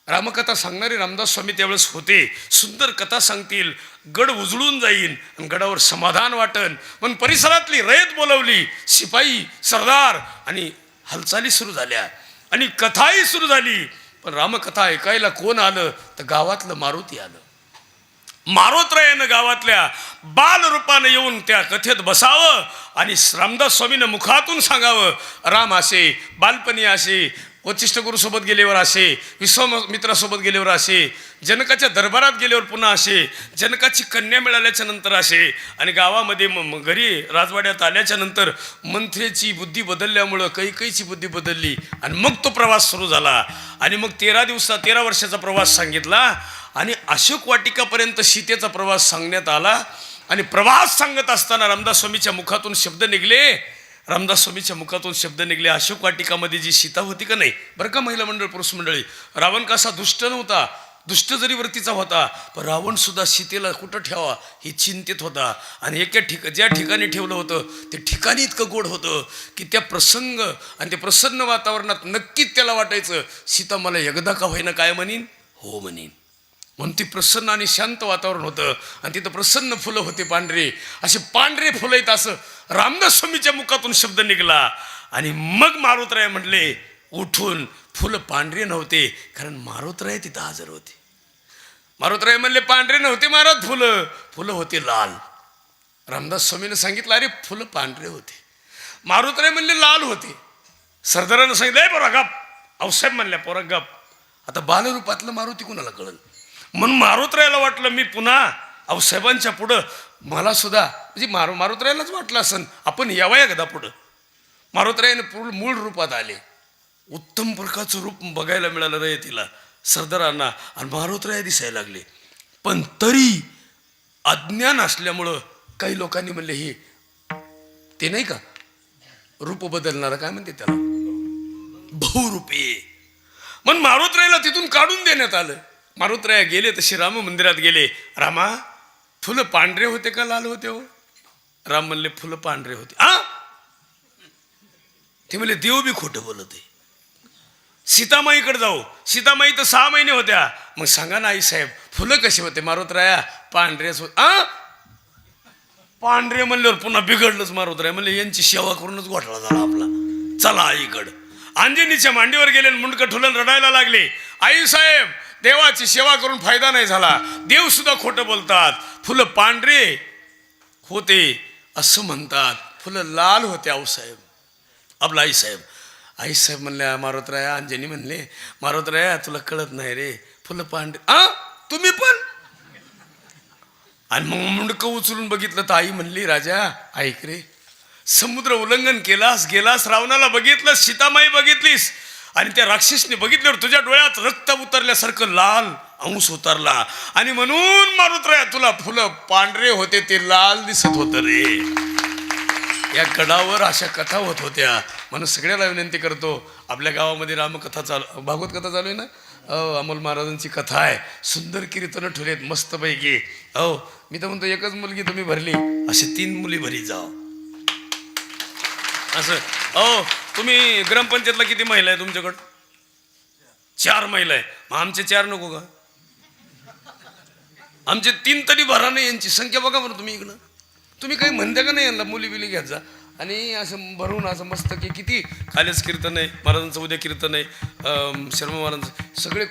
रामकथा सांगणारे रामदास स्वामी त्यावेळेस होते. सुंदर कथा सांगतील, गड उजळून जाईल आणि गडावर समाधान वाटन. पण परिसरातली रयत बोलवली, शिपाई सरदार आणि हालचाली सुरू झाल्या आणि कथाही सुरू झाली. पण रामकथा ऐकायला कोण आलं तर गावातलं मारुती आलं. मारोतरायानं गावातल्या बाल रूपानं येऊन त्या कथेत बसावं आणि रामदास स्वामीनं मुखातून सांगावं, राम असे बालपणी असे, वचिष्ठ गुरुसोबत गेल्यावर असे, विश्वामित्रासोबत गेल्यावर असे, जनकाच्या दरबारात गेल्यावर पुन्हा असे, जनकाची कन्या मिळाल्याच्या नंतर असे. आणि गावामध्ये घरी राजवाड्यात आल्याच्या नंतर मंत्र्याची बुद्धी बदलल्यामुळं कैकेयीची बुद्धी बदलली आणि मग तो प्रवास सुरू झाला. आणि मग 13 वर्षाचा प्रवास सांगितला आणि अशोक वाटिकापर्यंत सीतेचा प्रवास सांगण्यात आला. आणि प्रवास सांगत असताना रामदास स्वामीच्या मुखातून शब्द निघले, अशोक वाटिकामध्ये जी सीता होती का नाही, बरं का महिला मंडळ पुरुष मंडळी, रावण कसा दुष्ट नव्हता, दुष्ट जरी वृत्तीचा होता, पण रावण सुद्धा सीतेला कुठं ठेवा ही चिंतित होता. आणि ज्या ठिकाणी ठेवलं होतं ते ठिकाणी इतकं गोड होतं की त्या प्रसंग आणि ते प्रसन्न वातावरणात नक्कीच त्याला वाटायचं, सीता मला एकदा का होईना काय म्हणीन, हो म्हणीन. म्हणून ती प्रसन्न आणि शांत वातावरण होतं आणि तिथं प्रसन्न फुलं होते पांढरे, असे पांढरे फुलं आहेत. असं रामदास स्वामीच्या मुखातून शब्द निघाला. आणि मग मारुतराय म्हटले उठून, फुलं पांढरे नव्हते कारण मारुतराय तिथं हजर होते. मारुतराय म्हणले पांढरे नव्हते महाराज फुलं होते लाल. रामदास स्वामीनं सांगितलं, अरे फुलं पांढरे होते. मारुतराय म्हणले लाल होते. सरदारानं सांगितलं पोरा गप. आऊसाहेब म्हणल्या पोरा गप. आता बालरूपातलं मारुती कुणाला कळलं. म्हणून मारुतरायाला वाटलं मी पुन्हा आऊसाहेबांच्या पुढं मला सुद्धा म्हणजे मारुतरायालाच वाटलं असं आपण यावं एकदा पुढं. मारुतरायाने मूळ रूपात आले. उत्तम प्रकारचं रूप बघायला मिळालं रे तिला सरदारांना. आणि मारुतराया दिसायला लागले. पण तरी अज्ञान असल्यामुळं काही लोकांनी म्हणले हे ते नाही का रूप बदलणारा काय म्हणते त्याला बहुरूपी. मग मारुतरायाला तिथून काढून देण्यात आलं. मारुतराया गेले तसे राम मंदिरात गेले. रामा फुलं पांढरे होते का लाल होते हो. राम म्हणले फुलं पांढरे होते. ते म्हणले देव बी खोटं बोलत आहे. सीतामाईकडे जाऊ. सीतामाई तर 6 महिने होत्या. मग सांगा ना आई साहेब फुलं कसे होते. मारुतराया पांढरेच होते. पांढरे म्हणल्यावर पुन्हा बिघडलंच. मारुतराया म्हणले यांची सेवा करूनच घोटाळा झाला आपला. चला आईकडं. अंजनीच्या मांडीवर गेले मुंडकं ठुलन रडायला लागले. आई साहेब देवाची सेवा करून फायदा नाही झाला. देव सुद्धा खोटं बोलतात. फुलं पांढरे होते असं म्हणतात. फुलं लाल होते आऊसाहेब आपला आई साहेब. आई साहेब म्हणल्या मारुतराया. अंजनी म्हणले मारुतराया तुला कळत नाही रे फुलं पांढरे तुम्ही पण. आणि मग मुंडकं उचलून बघितलं तर आई म्हणली राजा ऐक रे समुद्र उल्लंघन केलास गेलास रावणाला बघितलं सीतामाई बघितलीस आणि त्या राक्षसने बघितल्यावर तुझ्या डोळ्यात रक्त उतरल्यासारखं लाल अंश उतरला. आणि म्हणून मारुतराया तुला फुलं पांढरे होते ते लाल दिसत होतं रे. या गडावर अशा कथा होत होत्या. म्हणून सगळ्याला विनंती करतो आपल्या गावामध्ये रामकथा चालू भागवत कथा चालू आहे ना. अमोल महाराजांची कथा आहे. सुंदर कीर्तनं ठेवलेत मस्तपैकी. मी तर म्हणतो एकच मुलगी तुम्ही भरली असे 3 मुली भरी जाओ असं. तुम्ही ग्रामपंचायतला किती महिला आहे तुमच्याकडं. 4 महिला आहे. मग आमचे 4 नको का. आमचे 3 तरी भरा नाही. यांची संख्या बघा बरं तुम्ही इकडं. तुम्ही काही म्हणता का नाही यांना मुली बिली घ्यायचा जा. आणि असं भरून असं मस्त की किती खालीच कीर्तन आहे महाराजांचं उद्या कीर्तन आहे. शर्मा महाराजांचं सगळे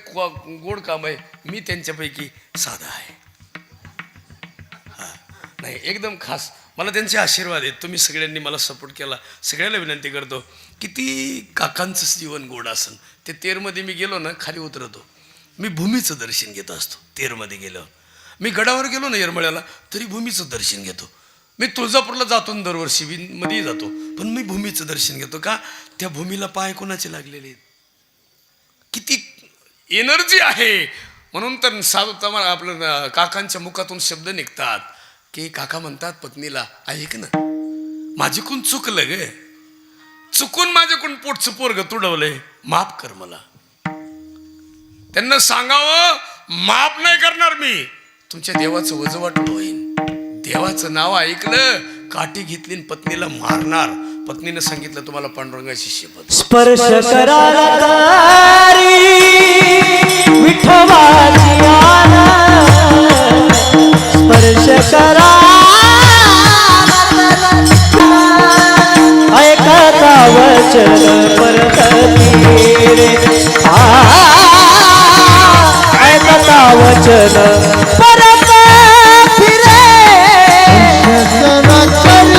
गोड काम आहे. मी त्यांच्यापैकी साधा आहे. नाही एकदम खास मला त्यांचे आशीर्वाद आहेत. तुम्ही सगळ्यांनी मला सपोर्ट केला. सगळ्याला विनंती करतो किती काकांचं जीवन गोड असन. ते तेरमध्ये मी गेलो ना खाली उतरतो. मी भूमीचं दर्शन घेत असतो. तेरमध्ये गेलो मी गडावर गेलो ना येरमळ्याला तरी भूमीचं दर्शन घेतो. मी तुळजापूरला जातो ना दरवर्षी मध्ये जातो पण मी भूमीचं दर्शन घेतो का त्या भूमीला पाय कोणाचे लागलेले किती एनर्जी आहे. म्हणून तर साधू आपलं काकांच्या मुखातून शब्द निघतात की काका म्हणतात पत्नीला ऐक ना माझ्याकडून चुकलं ग चुकून माझ्याकडून पोटचं पोरग तुडवलंय माफ कर मला. त्यांना सांगावं माफ नाही करणार मी. तुमच्या देवाचं वजं वाटलं होईल. देवाचं नाव ऐकलं काठी घेतली पत्नीला मारणार. पत्नीनं सांगितलं तुम्हाला पांडुरंगाची शपथ. स्पर्श कराला तारी विठवाची आना स्पर्श करा ऐकता वचन परतती रे ऐकता वचन परत फिरे वचन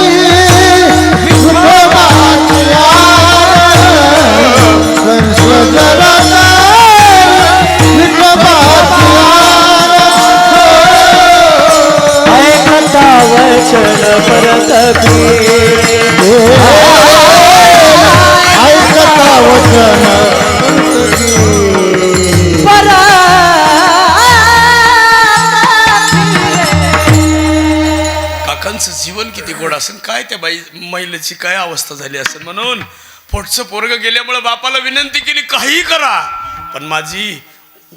परत ऐकता वचन काकांचं जीवन किती गोड असेल. काय त्या महिलेची काय अवस्था झाली असेल. म्हणून पोटचं पोरग गेल्यामुळे बापाला विनंती केली काही करा पण माझी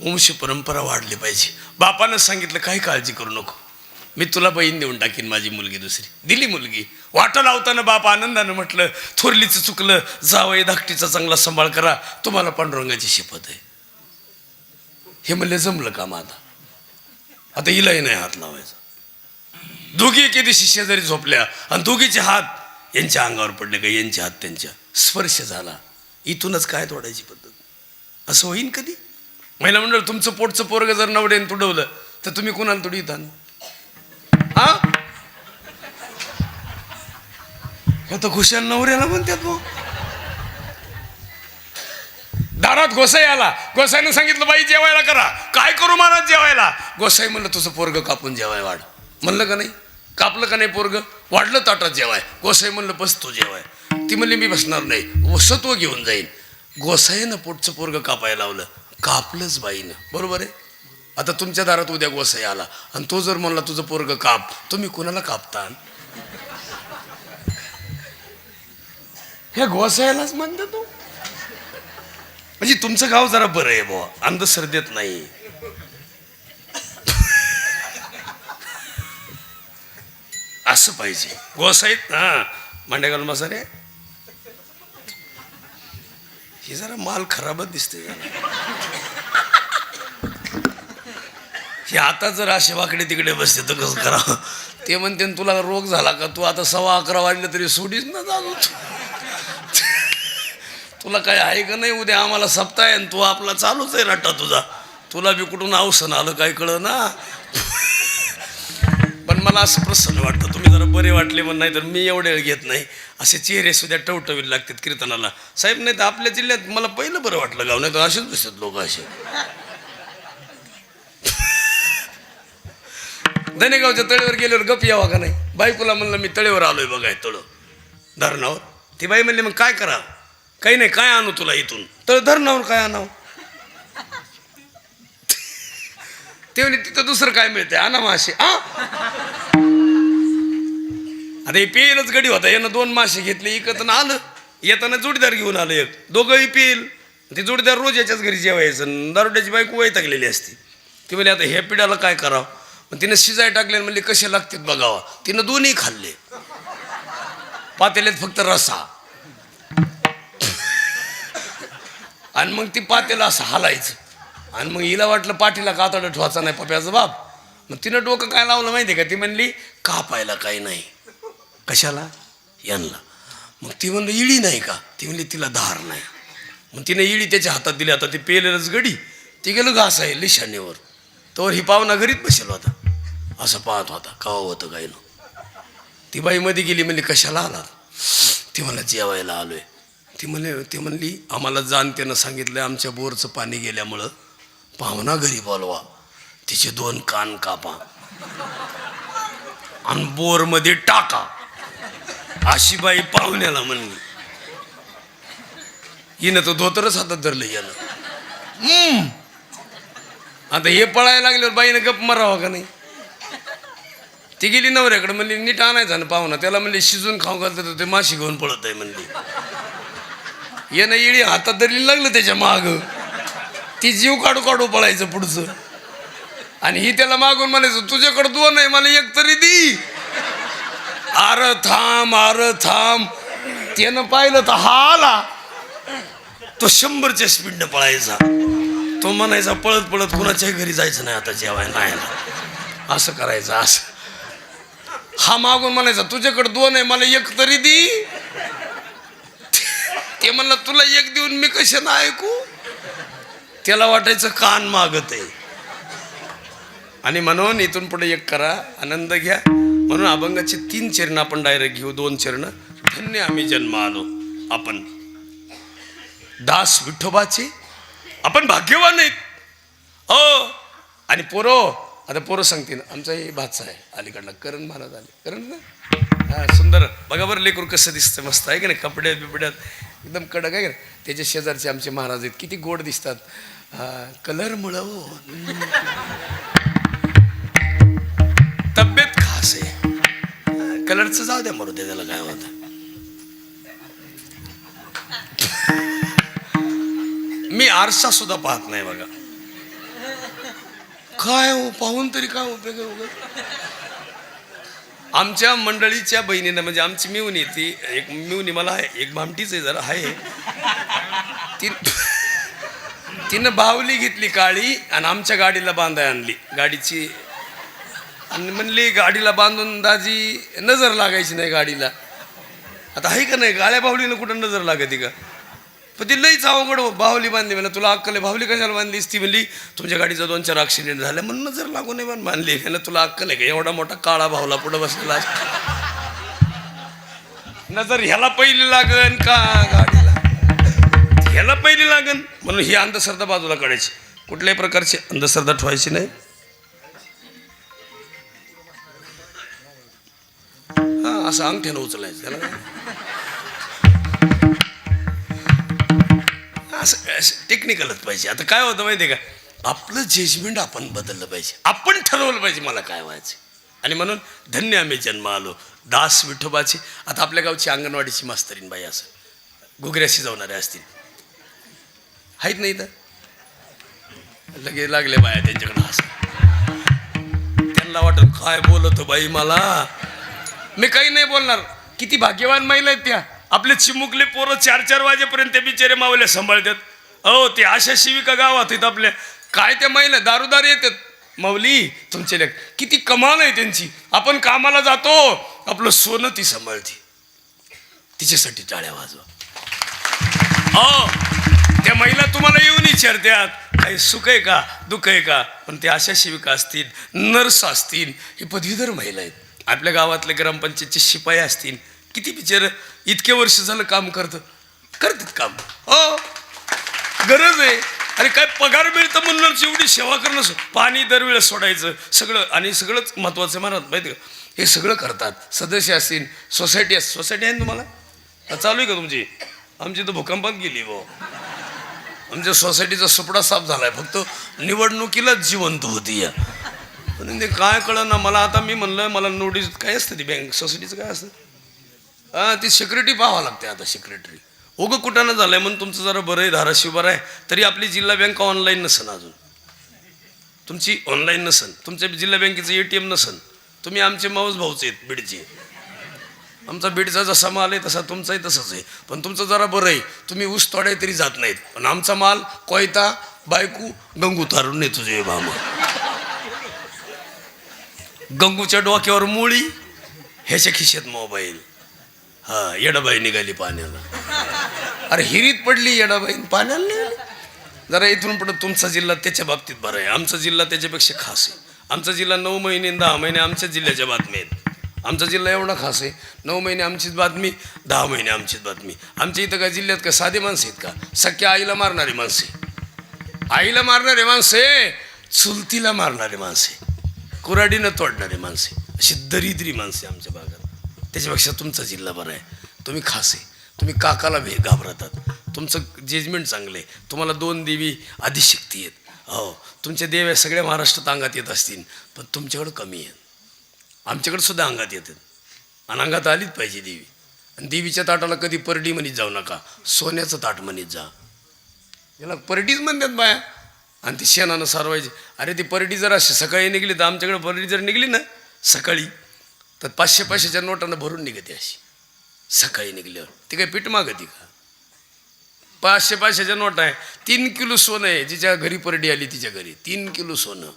वंश परंपरा वाढली पाहिजे. बापानं सांगितलं काही काळजी करू नको मी तुला बहीण देऊन टाकीन माझी मुलगी दुसरी. दिली मुलगी. वाटा लावताना बाप आनंदानं म्हटलं थोरलीचं चुकलं जावई धाकटीचा चांगला सांभाळ करा तुम्हाला पांडुरंगाची शपथ आहे. हे म्हणले जमलं का माझा आता हिलाही नाही हात लावायचा. दोघी एके दिवशी शेजारी झोपल्या आणि दोघीचे हात यांच्या अंगावर पडले का यांचे हात त्यांच्या स्पर्श झाला. इथूनच काय तोडायची पद्धत असं होईन कधी. महिला मंडळ तुमचं पोटचं पोरग जर नवड्याने तुडवलं तर तुम्ही कोणाला तुडीता. हे तर खुशाल नवऱ्याला म्हणतात मग. दारात गोसाई आला, गोसाईनं सांगितलं बाई जेवायला करा. काय करू महाराज जेवायला? गोसाई म्हणलं तुझं पोरग कापून जेवाय वाढ. म्हणलं का नाही? कापलं का नाही पोरग? वाढलं ताटात जेवाय. गोसाई म्हणलं बस तू जेवाय. ती म्हणली मी बसणार नाही, सत्व घेऊन जाईन. गोसाईनं पोटचं पोरग कापायला लावलं, कापलंच बाईनं. बरोबर आहे. आता तुमच्या दारात उद्या गोसाई आला आणि तो जर म्हणला तुझं पोरग काप, तुम्ही कोणाला कापता? हे गोसाईलाच म्हणतो तू. म्हणजे तुमचं गाव जरा बरं आहे बुवा, अंधश्रद्धेत नाही. असं पाहिजे. गोसाईत हा मांड्या घालून बसा रे. हे जरा माल खराबच दिसते. हे आता जर असे वाकडे तिकडे बसते तर कसं करावं? ते म्हणते तुला रोग झाला का? तू आता 11:15 वाजले तरी सोडीच ना चालू. तुला काय आहे का नाही? उद्या आम्हाला सप्ताह आहे आणि तू आपला चालूच आहे रट्टा तुझा. तुला बी कुठून अवसन आलं काय कळ ना. पण मला असं प्रसन्न वाटतं तुम्ही जरा बरे वाटले पण. नाही तर मी एवढे वेळ घेत नाही. असे चेहरे सुद्धा टवटवीत लागतात कीर्तनाला साहेब. नाही तर आपल्या जिल्ह्यात मला पहिलं बरं वाटलं गाव. नाही तर असेच दिसतात लोक असे. धनेगावच्या तळेवर गेल्यावर गप यावा का नाही? बायकोला म्हणलं मी तळेवर आलोय बघाय तळ धरणावर. ती बाई म्हणली मग काय करा? काही नाही, काय आणू तुला इथून? तळ धरणावर काय आणावं? ते म्हणे तिथं दुसरं काय मिळतंय, आणा मासे. आता हे पेलच गडी होता. यानं 2 मासे घेतले इकत आलं. येताना जोडीदार घेऊन आलं एक. दोघंही पेल. ते जोडीदार रोज याच्याच घरी जेवायचं. दारुड्याची बायको वैतागलेली असते. ती म्हणे आता ह्या पिढ्याला काय करावं? मग तिनं शिजाय टाकले. म्हणले कसे लागतात बघावा. तिनं दोन्ही खाल्ले. पातेल्यात फक्त रसा. आणि मग ती पातेला असं हालायचं. आणि मग हिला वाटलं पाठीला कातडं ठेवायचा नाही पप्याचं बाप. मग तिनं डोकं काय लावलं माहिती आहे का? ती म्हणली कापायला काही नाही. कशाला? यांना. मग ती म्हणलं इळी नाही का? ती म्हणली तिला धार नाही. मग तिने इळी त्याच्या हातात दिली. आता ती पेलेलंच गडी. ती गेलं घास आहे लिशाणीवर. तोवर ही पाहुणा घरीच बसेल होता. असं पाहत होता कवा होतं काही न. ती बाई मध्ये गेली. म्हणली कशाला आला? ती मला जेवायला आलोय. ती म्हणली आम्हाला जाणतेनं सांगितलं आमच्या बोरचं पाणी गेल्यामुळं पाहुणा घरी बोलवा. तिचे 2 कान कापा आणि बोरमध्ये टाका. अशी बाई पाहुण्याला म्हणली. हिनं तर धोतरच हातात धरलं यानं. आता हे पळायला लागल्यावर बाईनं गप मरावा का नाही? ती गेली नवऱ्याकडे. म्हणली नीट आणायचा ना पाहुणा. त्याला म्हणली शिजून खाऊ घालतं तर ते माशी घेऊन पळत आहे म्हणली. येणं इळी हातात धरली लागलं त्याच्या माग. ती जीव काढू काढू पळायचं पुढचं. आणि ही त्याला मागून म्हणायचं तुझ्याकडे 2 आहे मला 1 तरी दी. आर थांब. त्यानं पाहिलं तर हा आला. तो 100च्या स्पीडनं पळायचा. तो म्हणायचा पळत पळत कुणाच्याही घरी जायचं नाही आता जेवायला नाही. असं करायचं असं. हा मागून म्हणायचा तुझ्याकडे 2 आहे मला 1 तरी दी. ते म्हणलं तुला 1 देऊन मी कशानं ऐकू? त्याला वाटायचं कान मागत आहे. आणि म्हणून इथून पुढे 1 करा, आनंद घ्या. म्हणून अभंगाचे 3 चरण आपण डायरेक्ट घेऊ. 2 चरण. धन्य आम्ही जन्म आलो. आपण दास विठोबाचे. आपण भाग्यवान आहेत. हो. आणि आता पोरं सांगतील आमचा हे भाचा आहे अलीकडला करण महाराज आले. करण ना हा सुंदर. बघा बरं लेकरू कसं दिसतं मस्त आहे की नाही? कपड्यात बिपड्यात एकदम कडक आहे का? त्याच्या शेजारचे आमचे महाराज आहेत. किती गोड दिसतात. कलरमुळं हो. तब्येत खास आहे. कलरचं जाऊ द्या मरू दे त्याला काय होतं. मी आरसा सुद्धा पाहत नाही बघा. काय हो पाहून तरी काय उपयोग आहे? आमच्या मंडळीच्या बहिणीनं म्हणजे आमची मिवणी. ती एक मिवणी मला आहे. एक भामटीच आहे जरा आहे. तिनं बाहुली घेतली काळी आणि आमच्या गाडीला बांधाय आणली गाडीची. आणि म्हणली गाडीला बांधून दाजी नजर लागायची नाही गाडीला. आता आहे का नाही? गाळ्या बाहुलीनं कुठं नजर लागते का? पण ती लईच अवघड बाहुली बांधली. म्हणलं तुला अक्कल आहे बाहुली कशाला बांधलीस? ती म्हणली तुमच्या गाडीचा 2-4 ॲक्सिडेंट झाला म्हणून नजर लागू नये म्हणून बांधली. म्हणलं तुला अक्कल आहे का? एवढा मोठा काळा भावला पुढं बसलेला. नजर ह्याला पहिली लागन का गाडीला, ह्याला पहिली लागन. म्हणून ही अंधश्रद्धा बाजूला काढायची, कुठल्याही प्रकारची अंधश्रद्धा ठेवायची नाही. हा असं अंगठ्यानं उचलायचं त्याला काय? असं टेक्निकलच पाहिजे. आता काय होतं माहिती आहे का, आपलं जजमेंट आपण बदललं पाहिजे, आपण ठरवलं पाहिजे मला काय व्हायचं. आणि म्हणून धन्य आम्ही जन्म आलो दास विठोबाची. आता आपल्या गावची अंगणवाडीची मास्तरीन बाई असं घुगऱ्याशी जाणारे असतील, आहेत नाही तर लगे लागले बाया त्यांच्याकडे असं. त्यांना वाटत काय बोलतो बाई मला, मी काही नाही बोलणार. किती भाग्यवान महिला आहेत त्या, आपले चिमुकले पोरं 4-4 वाजेपर्यंत ते बिचारे मावल्या सांभाळतात. अहो ते अशा शिविका गावात आहेत आपल्या, काय त्या महिला दारूदार येतात. माऊली तुमचे लेख किती कमाल आहे त्यांची. आपण कामाला जातो, आपलं सोनं ती सांभाळते, तिच्यासाठी टाळ्या वाजवा. अहो त्या महिला तुम्हाला येऊन विचारतात काही सुख आहे का दुःख आहे का, पण ते अशा शिविका असतील, नर्स असतील, हे पदवीधर महिला आहेत. आपल्या गावातले ग्रामपंचायतचे शिपाई असतील, किती बिचार इतके वर्ष झालं काम करतात काम. हो गरज आहे. आणि काय पगार मिळतं म्हणूनच एवढी सेवा करणं, पाणी दरवेळेस सोडायचं सगळं, आणि सगळंच महत्वाचं म्हणत माहिती का, हे सगळं करतात. सदस्य असतील, सोसायटी आहे ना तुम्हाला, चालू आहे का तुमची? आमची तर भूकंपात गेली भाऊ, आमच्या सोसायटीचा सुपडा साफ झालाय, फक्त निवडणुकीलाच जिवंत होती या. म्हणून ते काय कळलं ना मला. आता मी म्हणलं मला नोटीस काय असतं ती बँक सोसायटीचं काय असतं, हां ती सिक्युरिटी पाहावं लागते. आता सिक्युरिटी उगं कुठानं झालंय म्हणून तुमचं जरा बरं आहे, धाराशिव बरं आहे, तरी आपली जिल्हा बँक ऑनलाईन नसन, अजून तुमची ऑनलाईन नसन, तुमच्या जिल्हा बँकेचं ATM नसन. तुम्ही आमचे माऊस भाऊचे आहेत बीडचे, आमचा बीडचा जसा माल आहे तसा तुमचाही तसाच आहे. पण तुमचं जरा बरं आहे, तुम्ही ऊस तोडाय तरी जात नाहीत, पण आमचा माल कोयता बायकू गंगू तारून नेतो जे बामा. गंगूच्या डोक्यावर मुळी, ह्याच्या खिशात मोबाईल. हा येडाबाई निघाली पाण्याला, अरे हिरीत पडली येडाबाई पाण्याला निघाली. जरा इथून पुढे तुमचा जिल्हा त्याच्या बाबतीत बरा आहे, आमचा जिल्हा त्याच्यापेक्षा खास आहे. आमचा जिल्हा 9 महिने 10 महिने आमच्या जिल्ह्याच्या बातम्या आहेत. आमचा जिल्हा एवढा खास आहे, 9 महिने आमचीच बातमी, 10 महिने आमचीच बातमी. आमच्या इथं काय जिल्ह्यात का साधे माणसं आहेत का, सख्या आईला मारणारी माणसे, आईला मारणारे माणसे, चुलतीला मारणारे माणसे, कुऱ्हाडीनं तोडणारे माणसे, अशी दरिद्री माणसे आमच्या भागात. त्याच्यापेक्षा तुमचा जिल्हा बरा आहे, तुम्ही खास आहे, तुम्ही काकाला घाबरतात, तुमचं जजमेंट चांगलं आहे, तुम्हाला 2 देवी आदिशक्ती आहेत. हो तुमच्या देव्या सगळ्या महाराष्ट्रात अंगात येत असतील, पण तुमच्याकडं कमी आहेत. आमच्याकडे सुद्धा अंगात येतात, आणि अंगात आलीच पाहिजे देवी. आणि देवीच्या ताटाला कधी परडी म्हणीत जाऊ नका, सोन्याचं ताट म्हणीत जा. याला परडीच म्हणतात बाया, आणि ती शेणानं सारवायची. अरे ती परडी जर अशी सकाळी निघली तर, आमच्याकडे परडी जर निघली ना सकाळी, तर 500-500च्या नोटानं भरून निघते अशी सकाळी निघल्यावर. ती काही पीठ मागती का, 500-500च्या नोट आहे. 3 किलो सोनं आहे, जिच्या घरी परडी आली तिच्या घरी 3 किलो सोनं.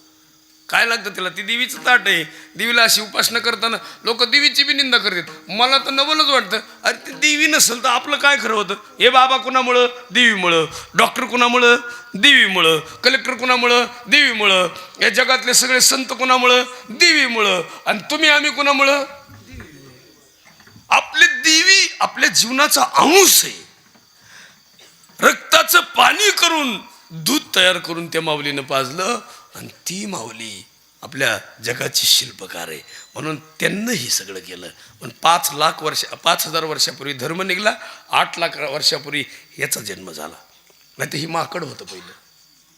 काय लागतं त्याला, ती देवीचं ताट आहे. देवीला अशी उपासना करताना लोक देवीची बी निंदा करतात. मला तर नवलच वाटतं, अरे ती देवी नसेल तर आपलं काय खरं होतं. हे बाबा कुणामुळं, देवीमुळं, डॉक्टर कुणामुळं, देवीमुळं, कलेक्टर कुणामुळं, देवीमुळं, या जगातले सगळे संत कुणामुळं, देवीमुळं, आणि तुम्ही आम्ही कुणामुळं. आपली देवी आपल्या जीवनाचा अंश आहे. रक्ताचं पाणी करून दूध तयार करून त्या माऊलीनं पाजलं, आणि ती माऊली आपल्या जगाची शिल्पकार आहे. म्हणून त्यांनी हे सगळं केलं. पण 5,00,000 वर्षापूर्वी धर्म निघाला, 8,00,000 वर्षापूर्वी याचा जन्म झाला. नाही तर ही माकड होतं पहिलं,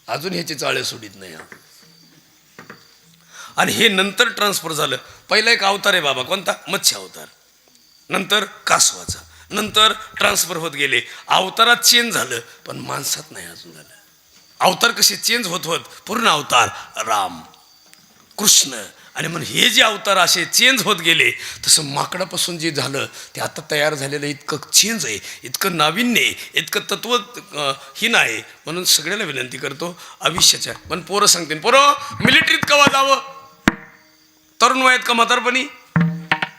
अजून ह्याचे चाळे सोडित नाही. आणि हे नंतर ट्रान्सफर झालं. पहिला एक अवतार आहे बाबा, कोणता, मत्स्य अवतार, नंतर कासवाचा, नंतर ट्रान्सफर होत गेले. अवतारात चेंज झालं, पण माणसात नाही अजून झालं. अवतार कसे चेंज होत होत पूर्ण अवतार राम, कृष्ण, आणि म्हणून हे जे अवतार असे चेंज होत गेले, तसं माकडापासून जे झालं ते आता तयार झालेलं इतकं चेंज आहे, इतकं नाविन्य आहे, इतकं तत्वहीन आहे. म्हणून सगळ्याला विनंती करतो आयुष्याच्या, पण पोरं सांगते, पोरं मिलिटरीत कवा जावं, तरुण वयात का म्हातारपणी,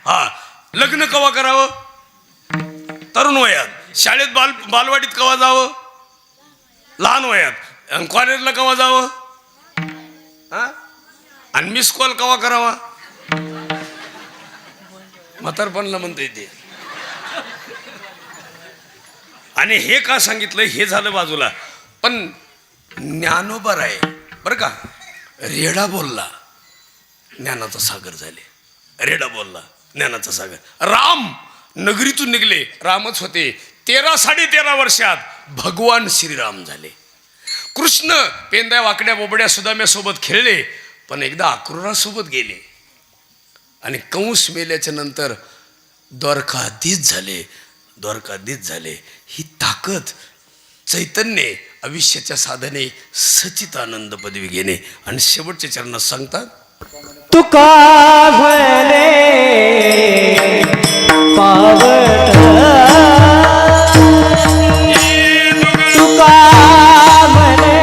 हा लग्न कवा करावं, तरुण वयात, शाळेत बालवाडीत कवा जावं, लहान वयात, कॉलेजला कवा जावं, हा, आणि मिस कॉल कवा करावा, म्हातारपणला म्हणता येते. आणि हे का सांगितलं हे झालं बाजूला, पण ज्ञानोबा आहे बरं का, रेडा बोलला ज्ञानाचा सागर झाले, रेडा बोलला ज्ञानाचा सागर. राम नगरीतून निघले, रामच होते, 13-13.5 वर्षात भगवान श्रीराम झाले. कृष्ण पेंद्या वाकड्या बोबड्या सुदाम्यासोबत खेळले, पण एकदा अक्रूरासोबत गेले आणि कंस मेल्याच्या नंतर द्वारकाधीश झाले. ही ताकद, चैतन्य, आयुष्याच्या साधने, सच्चिदानंद पदवी घेणे. आणि शेवटच्या चरणात सांगतात, तुका म्हणे पावट, तुका म्हणे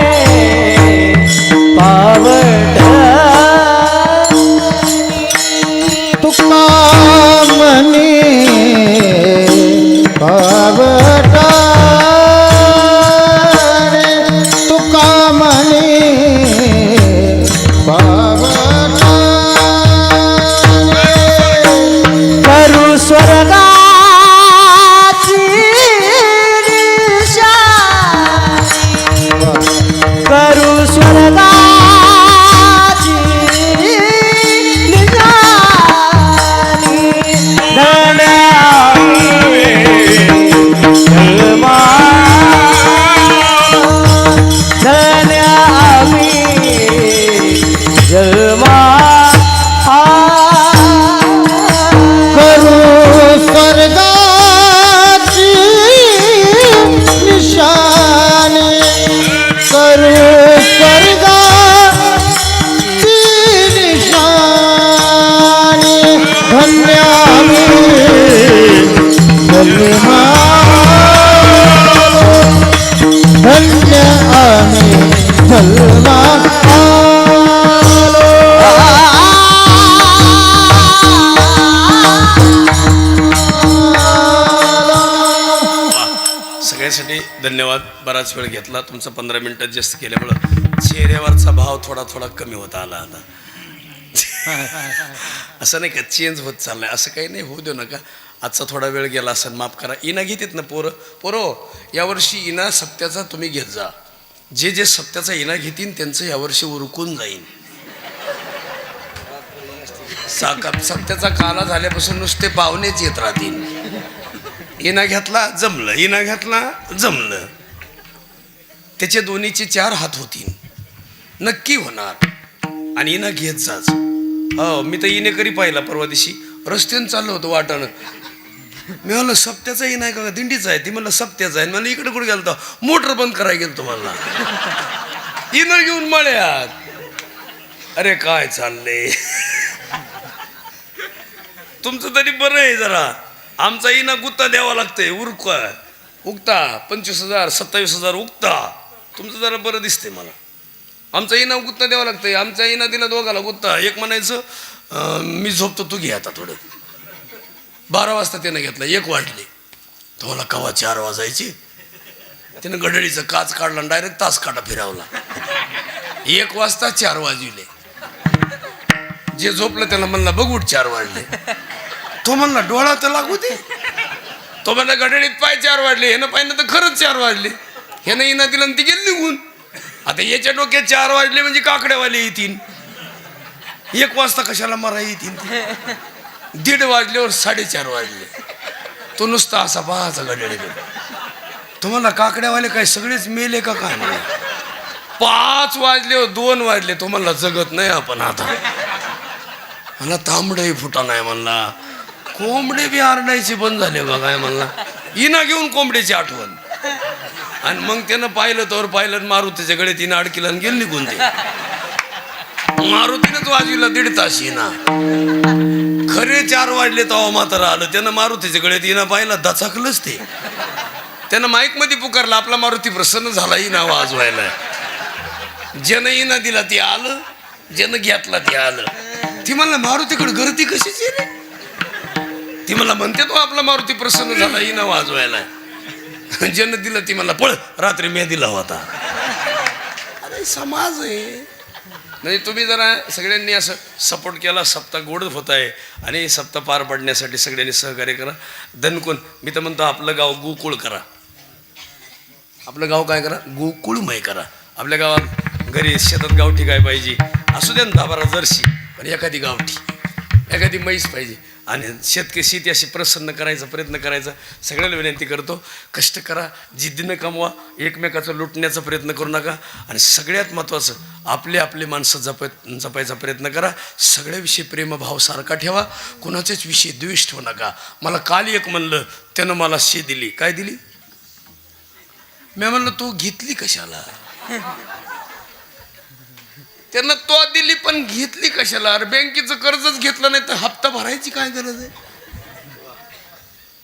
पावट, तुका म्हणे पावटा रे, तुका म्हणे पावटा करू स्वर्गाची दिशा, करू स्वर्गाची निशाणी, धन्यावी जन्मा, धन्यावी जन्मा. करू स्वर्गाची निशाने, करू स्वर्गाची निशाने, धन्य आम्ही जन्मा, धन्य आम्ही जन्मा आलो. सगळ्यासाठी धन्यवाद. बराच वेळ घेतला तुमचा, 15 मिनिटात जास्त केल्यामुळं चेहऱ्यावरचा भाव थोडा कमी होता आला आता. असं नाही का चेंज होत चाललाय, असं काही नाही, होऊ देऊ नका. आजचा थोडा वेळ गेला असं माफ करा. इना घेतात ना पोरं यावर्षी इना सप्त्याचा तुम्ही घेत जा. जे सप्त्याचा इना घेतील त्यांचं यावर्षी उरकून जाईल. सप्त्याचा काला झाल्यापासून नुसते पाहुणेच येत राहतील. इना घेतला जमलं, इना घेतला जमलं, त्याचे दोन्हीचे 4 हात होतील, नक्की होणार. आणि इना घेत जाच. हो, मी तर इनेकरी पाहिला परवा दिवशी, रस्त्यानं चाललं होतं वाटानं. मी म्हणलं सप्त्याचा इना आहे का, दिंडीचा आहे. ती म्हणलं सप्त्याचा आहे. मला इकडे कुठे गेलतो, मोटर बंद करायला गेलो तुम्हाला, इना घेऊन मळ्यात. अरे काय चाललंय तुमचं तरी बरं आहे जरा. आमचा इना गुत्ता द्यावा लागतंय, उगता 25,000 27,000 उगता. तुमचं जरा बरं दिसते मला. आमचा इना गुत्ता द्यावा लागतंय. आमचा इना दिला दोघाला गुत्ता. एक म्हणायचं मी झोपतो तू घे आता थोडं. 12 वाजता त्यानं घेतला, 1 वाजले. तुम्हाला कवा 4 वाजायचे. त्यानं घड्याळीचं काच काढला आणि डायरेक्ट तास काटा फिरावला. 1 वाजता 4 वाजविले. जे झोपलं त्याला म्हणला बघ उठ 4 वाजले. तो म्हणला डोळा तर लागू दे. तो म्हणला घड्याळीत पाय 4 वाजले. ह्यानं पाहिलं तर खरंच 4 वाजले. ह्यानं इना दिलं आणि ती गेली निघून. आता याच्या डोक्यात 4 वाजले म्हणजे काकड्यावाले येतील. 1 वाजता कशाला मरा येतील. 1:30 वाजल्यावर 4:30 वाजले. तो नुसता असा पाहाचा घड्याळीकडे. तो म्हणला काकड्यावाले काय सगळेच मेले का काय. 5 वाजल्यावर 2 वाजले. तो म्हणला जगत नाही आपण आता. मला तांबडे फुटा नाही म्हणला. कोंबडे बी आरडायचे बंद झाले बा काय म्हणला. इना घेऊन कोंबड्याची आठवण. आणि मग त्यानं पाहिलं तर पाहिलं, मारुतीच्या गळ्यात इना अडकिला आणि गेलं निघून. ते मारुतीनंच वाजविला 1.5 तास इना. खरे 4 वाजले तेव्हा मात्र आलं. त्यानं मारुतीच्या गळ्यात इना पाहिला, दचाकलंच ते. त्यानं माईक मध्ये पुकारला, आपला मारुती प्रसन्न झाला इना वाजवायला. ज्यानं इना दिला ते आलं, ज्यानं घेतला ते आलं. ती म्हणला मारुतीकडे गर्दी कशीच रे. ती मला म्हणते तो आपला मारुती प्रसन्न झाला इना वाजवायला. ज्यानं दिलं ती मला पळ रात्री मी दिला होता. अरे समाज आहे. म्हणजे तुम्ही जरा सगळ्यांनी असं सपोर्ट केला. सप्ताह गोड होत आहे आणि सप्ताह पार पडण्यासाठी सगळ्यांनी सहकार्य करा. दणकून मी तर म्हणतो आपलं गाव गोकुळ करा. आपलं गाव काय करा, गोकुळमय करा. आपल्या गावात घरी शेतात गावठी गाय पाहिजे, असू द्या ना 10-12 जर्सी, पण एखादी गावठी, एखादी म्हैस पाहिजे. आणि शेती अशी प्रसन्न करायचा प्रयत्न करायचा. सगळ्याला विनंती करतो, कष्ट करा, जिद्दीनं कमवा, एकमेकाचं लुटण्याचा प्रयत्न करू नका. आणि सगळ्यात महत्त्वाचं, आपले माणसं जपायचा प्रयत्न करा. सगळ्याविषयी प्रेमभाव सारखा ठेवा, कुणाच्याच विषयी द्वेष ठेवू नका. मला काल एक म्हणलं, त्यानं मला शी दिली. काय दिली? मी म्हणलं तू घेतली कशाला? त्यांना तो दिली पण घेतली कशाला? अरे बँकेचं कर्जच घेतलं नाही तर हप्ता भरायची काय गरज आहे?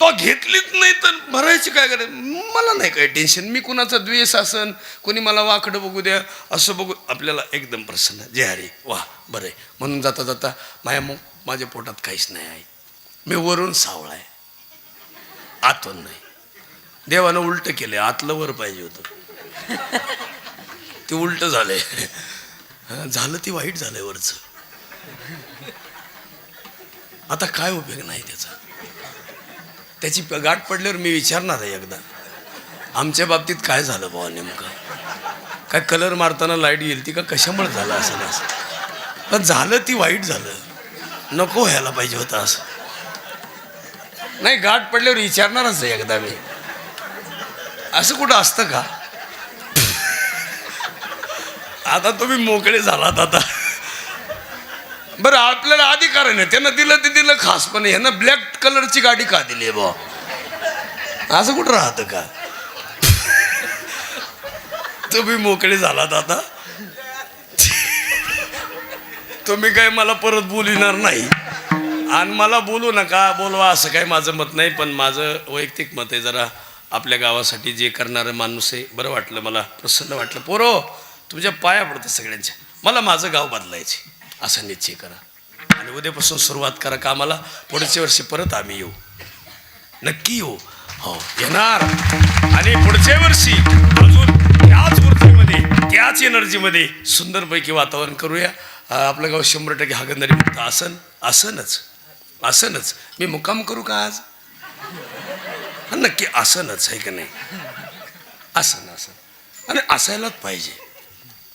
तो घेतलीच नाही तर भरायची काय गरज? मला नाही काय टेन्शन. मी कुणाचा द्वेष असन, कोणी मला वाकडं बघू द्या, असं बघू, आपल्याला एकदम प्रसन्न, जय हरी, वा बरं आहे. म्हणून जाता जाता माझ्या पोटात काहीच नाही आहे. मी वरून सावळा आहे, आतून नाही. देवानं उलट केलं, आतलं वर पाहिजे होतं, ते उलट झालंय. झालं ते वाईट झालंय वरचं. आता काय उपयोग नाही त्याचा. त्याची गाठ पडल्यावर मी विचारणार आहे एकदा, आमच्या बाबतीत काय झालं बाबा नेमकं? काय कलर मारताना लाईट गेली का? कशामुळे झालं असं? पण झालं ती वाईट झालं, नको व्हायला पाहिजे होतं असं. नाही, गाठ पडल्यावर विचारणारच आहे एकदा मी. असं कुठं असतं का? आता तुम्ही मोकळे झालात आता. बरं, आपल्याला अधिकार आहे ना, त्यानं दिलं ते दिलं खास, पण ह्यानं ब्लॅक कलरची गाडी का दिली बा? असं कुठं राहतं का? तुम्ही मोकळे झालात आता. तुम्ही काय मला परत बोलणार नाही, आणि मला बोलू नका, बोलवा असं काय माझं मत नाही. पण माझं वैयक्तिक मत आहे, जरा आपल्या गावासाठी जे करणारं माणूस आहे, बरं वाटलं, मला प्रसन्न वाटलं. पोरो, तुमच्या पाया पडतं सगळ्यांच्या. मला माझं गाव बदलायचे असा निश्चय करा, आणि उद्यापासून सुरुवात करा कामाला. पुढच्या वर्षी परत आम्ही येऊ, नक्की येऊ. हो, येणार. आणि पुढच्या वर्षी अजून त्याच ऊर्जेमध्ये, त्याच एनर्जीमध्ये सुंदरपैकी वातावरण करूया. आपलं गाव 100% हागणदारी मुक्त आसनच. मी मुक्काम करू का आज? नक्की आसनच आहे का नाही? आसन आणि असायलाच पाहिजे,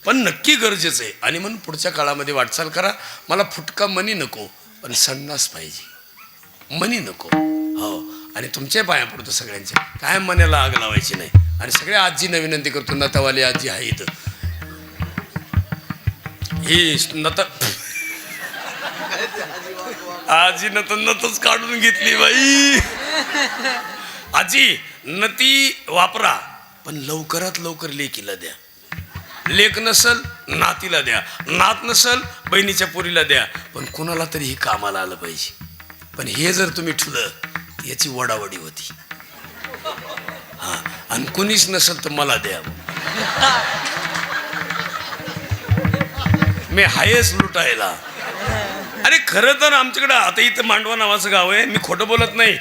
पण नक्की गरजेचं आहे. आणि म्हणून पुढच्या काळामध्ये वाटचाल करा. मला फुटका मनी नको, पण संडास पाहिजे, मनी नको. हो, आणि तुमच्या पाया पडतो सगळ्यांच्या, काय मनाला आग लावायची नाही. आणि सगळ्या आजींना विनंती करतो, नतावाली आजी आहे इथं, ही नत आजीनं तर नतच काढून घेतली बाई. आजी, नती वापरा, पण लवकरात लवकर लेकीला द्या. लेक नसल नातीला द्या, नात नसल बहिणीच्या पोरीला द्या, पण कुणाला तरी ही कामाला आलं पाहिजे. पण हे जर तुम्ही ठुलं, याची वडावडी होती. हा, आणि कुणीच नसल तर मला द्या, मी हायच लुटायला. अरे खरं तर आमच्याकडं आता इथं मांडवा नावाचं गाव आहे, मी खोटं बोलत नाही.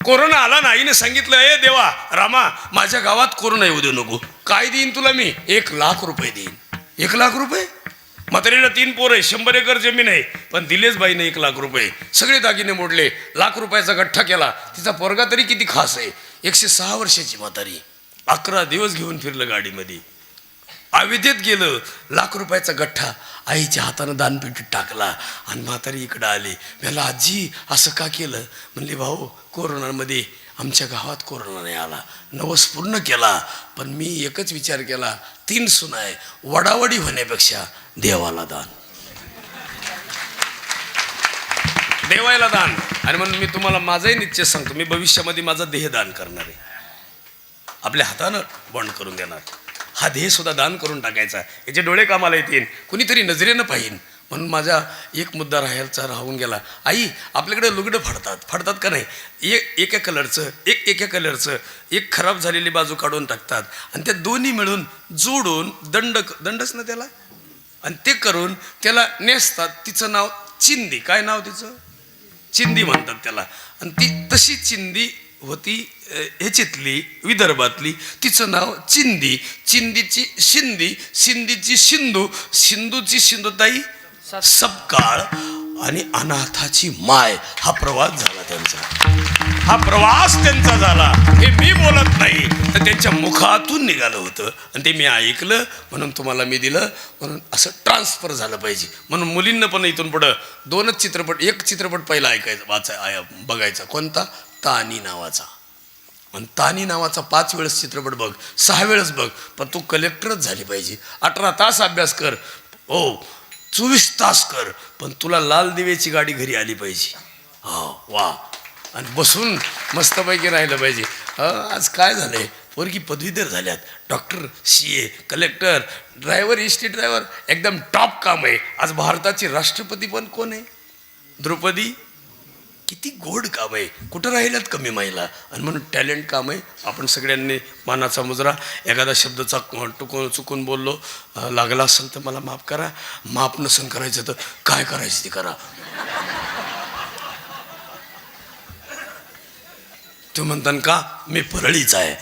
कोरोना आला ना, आईने सांगितलं, ए देवा रामा, माझ्या गावात कोरोना येऊ देऊ नको. काय देईन तुला मी? 1 लाख रुपये देईन. 1 लाख रुपये? म्हातारीला 3 पोरं आहे, 100 एकर जमीन आहे, पण दिलेच बाईने 1 लाख रुपये. सगळे दागिने मोडले, 1 लाख रुपयाचा गठ्ठा केला. तिचा पोरगा तरी किती खास आहे, 106 वर्षाची म्हातारी. 11 दिवस घेऊन फिरलं गाडीमध्ये, अविद्येत गेलं. 1 लाख रुपयाचा गठ्ठा आईच्या हातानं दानपेटीत टाकला, आणि म्हातारी इकडं आली. मला आजी असं का केलं? म्हणले, भाऊ कोरोनामध्ये आमच्या गावात कोरोना नाही आला, नवस पूर्ण केला, पण मी एकच विचार केला, 3 सुना आहे, वडावडी होण्यापेक्षा देवाला दान, देवायला दान. आणि म्हणून मी तुम्हाला माझाही निश्चय सांगतो, मी भविष्यामध्ये माझा देह दान करणार आहे, आपल्या हातानं बंड करून देणार. हा देह सुद्धा दान करून टाकायचा, याचे डोळे कामाला येतील, कुणीतरी नजरेनं पाहिन. म्हणून माझा एक मुद्दा राहून गेला. आई, आपल्याकडे लुगडं फाडतात का नाही? एका कलरचं एका कलरचं, एक खराब झालेली बाजू काढून टाकतात, आणि त्या दोन्ही मिळून जोडून दंडच ना त्याला, आणि ते करून त्याला नेसतात. तिचं नाव चिंदी. काय नाव तिचं? चिंदी म्हणतात त्याला. आणि ती तशी चिंदी होती ह्याच्यातली, विदर्भातली, तिचं नाव चिंदी. चिंदीची शिंदी, शिंदीची सिंधू, सिंधूची सिंधुताई सपकाळ. आणि अनाथाची माय हा प्रवास झाला त्यांचा. हा प्रवास त्यांचा झाला हे मी बोलत नाही, तर त्यांच्या मुखातून निघालं होतं आणि ते मी ऐकलं म्हणून तुम्हाला मी दिलं. म्हणून असं ट्रान्सफर झालं पाहिजे. म्हणून मुलींना पण इथून पुढं 2च चित्रपट, एक चित्रपट पहिला ऐकायचा बघायचा. कोणता? तानी नावाचा. आणि तानी नावाचा 5 वेळेस चित्रपट बघ, 6 वेळेस बघ, पण तू कलेक्टरच झाली पाहिजे. 18 तास अभ्यास कर, हो 24 तास कर, पण तुला लाल दिव्याची गाडी घरी आली पाहिजे. हा वा. आणि बसून मस्तपैकी राहिलं पाहिजे. आज काय झालंय, पोरगी पदवीधर झाल्यात, doctor, CA, collector, driver, ST driver, एकदम टॉप काम आहे. आज भारताचे राष्ट्रपती पण कोण आहे? द्रौपदी. किती गोड काम आहे. कुठं राहिल्यात कमी महिला. आणि म्हणून टॅलेंट काम आहे. आपण सगळ्यांनी मानाचा मुजरा. एखादा शब्दाचा चुकून बोललो लागला असेल तर मला माफ करा. माफ नसन करायचं तर काय करायचं ते करा. तू म्हणतान का मी परळीच आहे,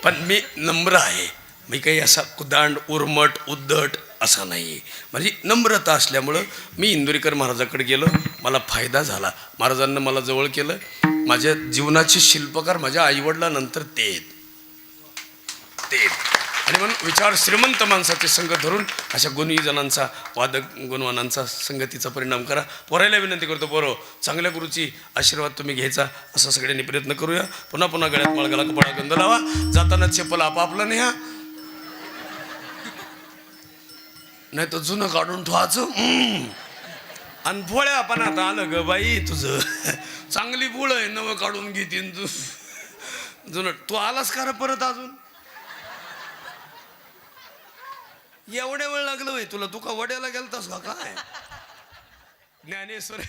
पण मी नम्र आहे. मी काही असा कुदांड, उर्मट, उद्धट असा नाही आहे. माझी नम्रता असल्यामुळं मी इंदुरीकर महाराजाकडे गेलो. मला फायदा झाला. महाराजांना मला जवळ केलं. माझ्या जीवनाचे शिल्पकार माझ्या आईवडिलांनंतर ते आणि म्हणून विचार श्रीमंत माणसाचे संग धरून अशा गुणी जणांचा, वादक गुणवानांचा संगतीचा परिणाम करा. पोरायला विनंती करतो, पोरो चांगल्या गुरुची आशीर्वाद तुम्ही घ्यायचा असा सगळ्यांनी प्रयत्न करूया. पुन्हा पुन्हा गळ्यात माळगाला कपडा गंध लावा. जाताना चप्पल आपापला न्या, नाही तर जुनं काढून ठेवायचं. आणि भोळ्या आपण आता आलं ग बाई, तुझं चांगली बुळ आहे, नवं काढून घेतीन तू जुनं. तू आलास का रे परत अजून? एवढ्या वेळ लागलं होय तुला? तू का वड्याला गेलतास का काय? ज्ञानेश्वर